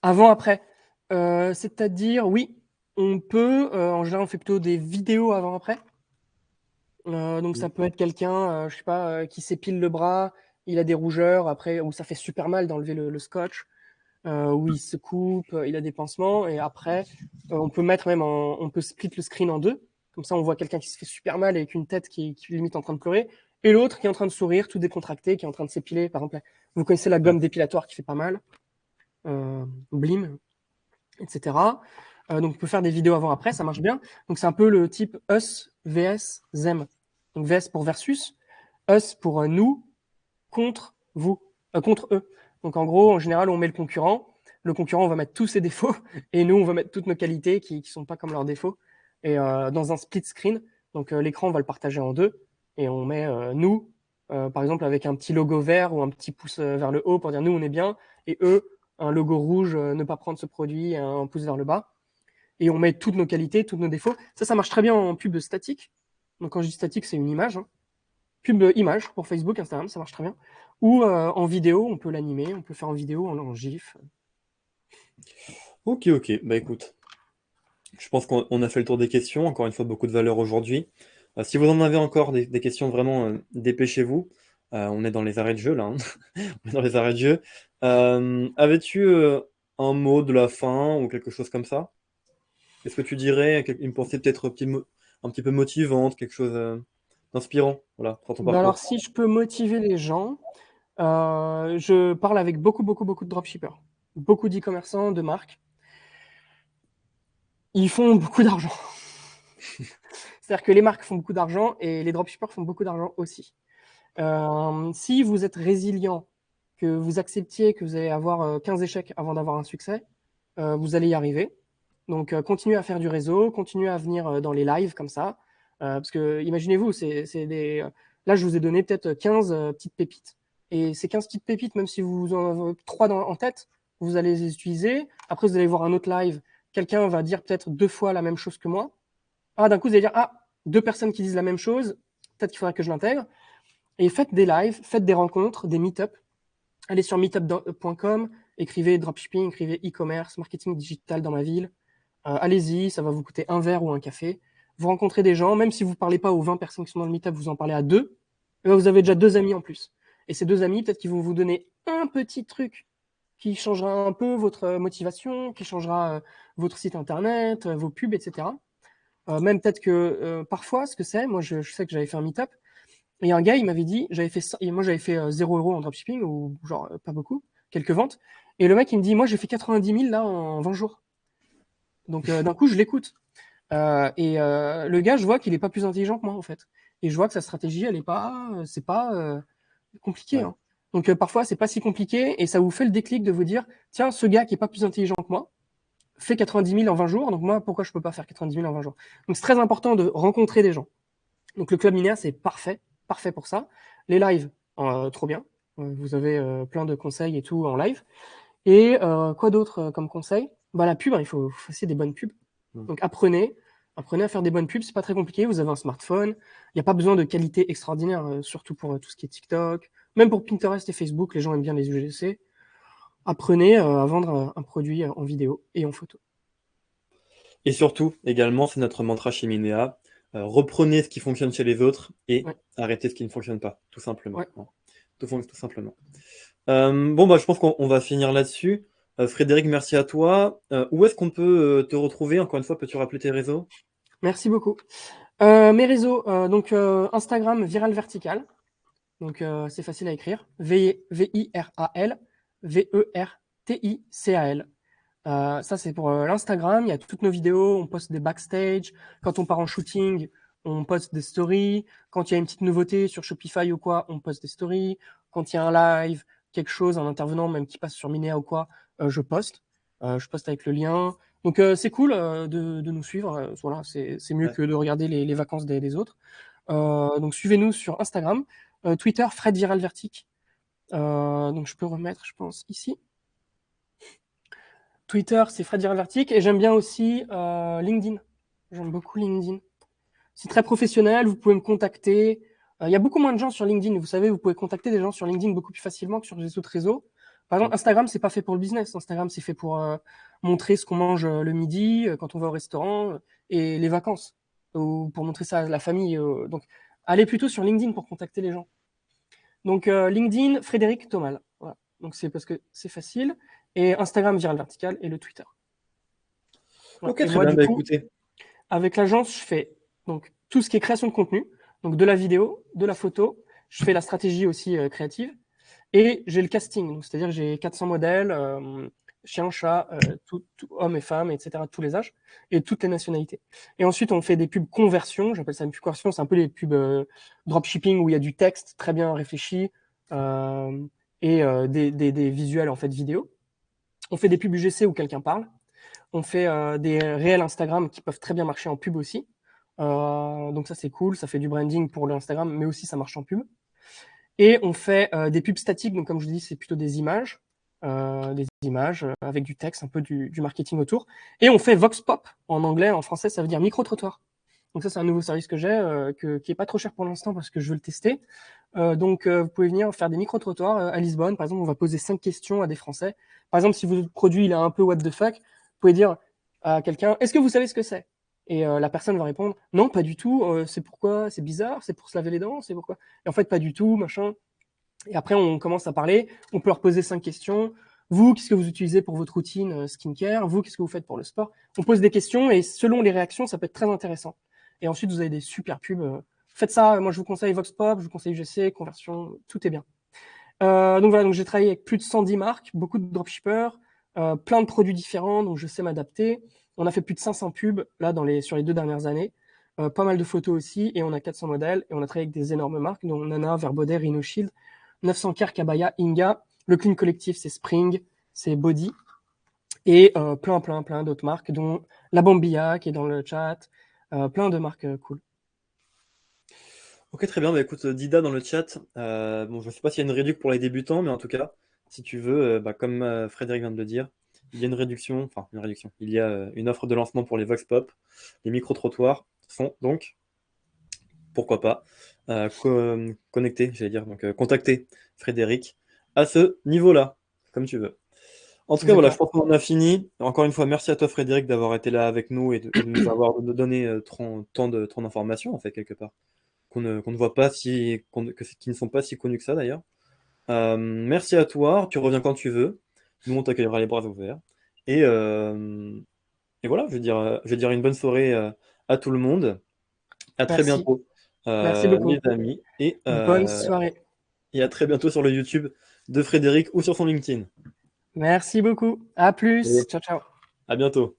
Avant, après. C'est-à-dire, oui, on peut. En général, on fait plutôt des vidéos avant, après. Donc ça peut être quelqu'un, je sais pas, qui s'épile le bras, il a des rougeurs, après, où ça fait super mal d'enlever le scotch, où il se coupe, il a des pansements, et après, on peut on peut split le screen en deux. Comme ça, on voit quelqu'un qui se fait super mal avec une tête qui est limite en train de pleurer, et l'autre qui est en train de sourire, tout décontracté, qui est en train de s'épiler. Par exemple, vous connaissez la Ouais. gomme dépilatoire qui fait pas mal, Blim, etc. Donc, on peut faire des vidéos avant-après, ça marche bien. Donc, c'est un peu le type Us vs Them. Donc, VS pour versus, Us pour nous contre vous, contre eux. Donc, en gros, en général, on met le concurrent. Le concurrent, on va mettre tous ses défauts et nous, on va mettre toutes nos qualités qui sont pas comme leurs défauts. Et dans un split screen, donc l'écran, on va le partager en deux et on met nous, par exemple, avec un petit logo vert ou un petit pouce vers le haut pour dire nous, on est bien, et eux, un logo rouge, ne pas prendre ce produit, un pouce vers le bas. Et on met toutes nos qualités, tous nos défauts. Ça marche très bien en pub statique. Donc quand je dis statique, c'est une image. Hein. Pub image pour Facebook, Instagram, ça marche très bien. Ou en vidéo, on peut l'animer, on peut faire en vidéo, en GIF. Ok, ok. Bah écoute, je pense qu'on a fait le tour des questions. Encore une fois, beaucoup de valeur aujourd'hui. Si vous en avez encore des questions, vraiment, dépêchez-vous. On est dans les arrêts de jeu, là. Hein. On est dans les arrêts de jeu. Avais-tu un mot de la fin ou quelque chose comme ça? Est-ce que tu dirais une pensée peut-être un petit peu motivante, quelque chose d'inspirant, voilà, pour ton Alors, parcours? si je peux motiver les gens, je parle avec beaucoup, beaucoup, beaucoup de dropshippers, beaucoup d'e-commerçants, de marques. Ils font beaucoup d'argent. C'est-à-dire que les marques font beaucoup d'argent et les dropshippers font beaucoup d'argent aussi. Si vous êtes résilient, que vous acceptiez que vous allez avoir 15 échecs avant d'avoir un succès, vous allez y arriver. Donc, continuez à faire du réseau, continuez à venir dans les lives comme ça. Parce que, imaginez-vous, là, je vous ai donné peut-être 15 petites pépites. Et ces 15 petites pépites, même si vous en avez 3 en tête, vous allez les utiliser. Après, vous allez voir un autre live. Quelqu'un va dire peut-être 2 fois la même chose que moi. Ah, d'un coup, vous allez dire, ah, 2 personnes qui disent la même chose, peut-être qu'il faudrait que je l'intègre. Et faites des lives, faites des rencontres, des meet-up. Allez sur meetup.com, écrivez dropshipping, écrivez e-commerce, marketing digital dans ma ville. Allez-y, ça va vous coûter un verre ou un café. Vous rencontrez des gens, même si vous ne parlez pas aux 20 personnes qui sont dans le meetup, vous en parlez à 2, et vous avez déjà 2 amis en plus. Et ces 2 amis, peut-être qu'ils vont vous donner un petit truc qui changera un peu votre motivation, qui changera votre site internet, vos pubs, etc. Même peut-être que parfois, ce que c'est, moi je sais que j'avais fait un meetup, et un gars, il m'avait dit, moi j'avais fait 0 € en dropshipping, ou genre pas beaucoup, quelques ventes. Et le mec, il me dit, moi j'ai fait 90 000 là en 20 jours. Donc d'un coup, je l'écoute. Le gars, je vois qu'il est pas plus intelligent que moi en fait. Et je vois que sa stratégie, elle est pas, c'est pas compliqué. Ouais. Hein. Donc parfois, c'est pas si compliqué et ça vous fait le déclic de vous dire, tiens, ce gars qui est pas plus intelligent que moi fait 90 000 en 20 jours, donc moi, pourquoi je peux pas faire 90 000 en 20 jours? Donc c'est très important de rencontrer des gens. Donc le club linéaire, c'est parfait, parfait pour ça. Les lives, trop bien. Vous avez plein de conseils et tout en live. Et quoi d'autre comme conseil? Bah, la pub, hein, il faut faire des bonnes pubs. Mm. Donc apprenez à faire des bonnes pubs, c'est pas très compliqué, vous avez un smartphone, il n'y a pas besoin de qualité extraordinaire, surtout pour tout ce qui est TikTok, même pour Pinterest et Facebook, les gens aiment bien les UGC. Apprenez à vendre un produit en vidéo et en photo. Et surtout, également, c'est notre mantra chez Minéa, reprenez ce qui fonctionne chez les autres et Ouais, arrêtez ce qui ne fonctionne pas, tout simplement. ouais. Hein. Tout simplement. Bon, bah, je pense qu'on va finir là-dessus. Frédéric, merci à toi. Où est-ce qu'on peut te retrouver? Encore une fois, peux-tu rappeler tes réseaux? Merci beaucoup. Mes réseaux, donc Instagram Viral Vertical, donc c'est facile à écrire, Viral Vertical. Ça, c'est pour l'Instagram. Il y a toutes nos vidéos. On poste des backstage. Quand on part en shooting, on poste des stories. Quand il y a une petite nouveauté sur Shopify ou quoi, on poste des stories. Quand il y a un live, quelque chose, un intervenant même qui passe sur Minea ou quoi, je poste. Je poste avec le lien. Donc, c'est cool de nous suivre. Voilà, c'est mieux Ouais. que de regarder les vacances des autres. Donc, suivez-nous sur Instagram. Twitter, Fred Viral Vertic. Donc, je peux remettre, je pense, ici. Twitter, c'est Fred Vertic. Et j'aime bien aussi LinkedIn. J'aime beaucoup LinkedIn. C'est très professionnel, vous pouvez me contacter. Il y a beaucoup moins de gens sur LinkedIn. Vous savez, vous pouvez contacter des gens sur LinkedIn beaucoup plus facilement que sur les autres réseaux. Par exemple, Instagram, c'est pas fait pour le business. Instagram, c'est fait pour montrer ce qu'on mange le midi, quand on va au restaurant, et les vacances, ou pour montrer ça à la famille. Donc, allez plutôt sur LinkedIn pour contacter les gens. Donc, LinkedIn, Frédéric Thomal. Voilà. Donc, c'est parce que c'est facile. Et Instagram, Viral Vertical, et le Twitter. Voilà. Ok, Et très moi, bien. du Bah, coup, écoutez, avec l'agence, je fais donc tout ce qui est création de contenu, donc de la vidéo, de la photo. Je fais la stratégie aussi créative. Et j'ai le casting, donc c'est-à-dire que j'ai 400 modèles, chiens, chats, hommes et femmes, etc., de tous les âges et toutes les nationalités. Et ensuite, on fait des pubs conversion. J'appelle ça une pub conversion. C'est un peu les pubs dropshipping où il y a du texte très bien réfléchi et des visuels en fait vidéo. On fait des pubs UGC où quelqu'un parle. On fait des réels Instagram qui peuvent très bien marcher en pub aussi. Donc ça c'est cool, ça fait du branding pour l'Instagram, mais aussi ça marche en pub. Et on fait des pubs statiques, donc comme je vous dis, c'est plutôt des images avec du texte, un peu du marketing autour. Et on fait Vox Pop en anglais, en français ça veut dire micro-trottoir. Donc ça c'est un nouveau service que j'ai, qui est pas trop cher pour l'instant parce que je veux le tester. Donc vous pouvez venir faire des micro-trottoirs à Lisbonne. Par exemple, on va poser 5 questions à des Français. Par exemple, si votre produit il est un peu what the fuck, vous pouvez dire à quelqu'un, est-ce que vous savez ce que c'est? Et la personne va répondre, non, pas du tout, c'est pourquoi, c'est bizarre, c'est pour se laver les dents, c'est pourquoi. Et en fait, pas du tout, machin. Et après, on commence à parler, on peut leur poser 5 questions. Vous, qu'est-ce que vous utilisez pour votre routine skincare? Vous, qu'est-ce que vous faites pour le sport? On pose des questions et selon les réactions, ça peut être très intéressant. Et ensuite, vous avez des super pubs. Faites ça, moi je vous conseille Vox Pop, je vous conseille UGC, Conversion, tout est bien. Donc voilà, donc j'ai travaillé avec plus de 110 marques, beaucoup de dropshippers, plein de produits différents, donc je sais m'adapter. On a fait plus de 500 pubs là sur les 2 dernières années, pas mal de photos aussi, et on a 400 modèles, et on a travaillé avec des énormes marques, dont Nana, Verbaudet, Rhino Shield, 900 Care, Kabaya, Inga, le Clean Collectif, c'est Spring, c'est Body, et plein d'autres marques, dont la Bambilla qui est dans le chat, plein de marques cool. ok, très bien. Bah, écoute, Dida dans le chat. Bon, je ne sais pas s'il y a une réduction pour les débutants, mais en tout cas, si tu veux, bah, comme Frédéric vient de le dire, il y a une réduction, enfin une réduction. Il y a une offre de lancement pour les Vox Pop. Les micro-trottoirs sont donc, pourquoi pas, connectés, j'allais dire, donc contacter Frédéric à ce niveau-là, comme tu veux. En tout cas, voilà, je Exactement. pense qu'on en a fini. Encore une fois, merci à toi, Frédéric, d'avoir été là avec nous et de nous avoir donné tant d'informations, en fait, quelque part, qu'on ne voit pas qui ne sont pas si connus que ça, d'ailleurs. Merci à toi. Tu reviens quand tu veux. Nous, on t'accueillera les bras ouverts. Et, euh, et voilà, je vais dire une bonne soirée à tout le monde. À très Merci. bientôt, Merci beaucoup. les amis. Bonne soirée. Et à très bientôt sur le YouTube de Frédéric ou sur son LinkedIn. Merci beaucoup. À plus. Et Ciao, ciao. à bientôt.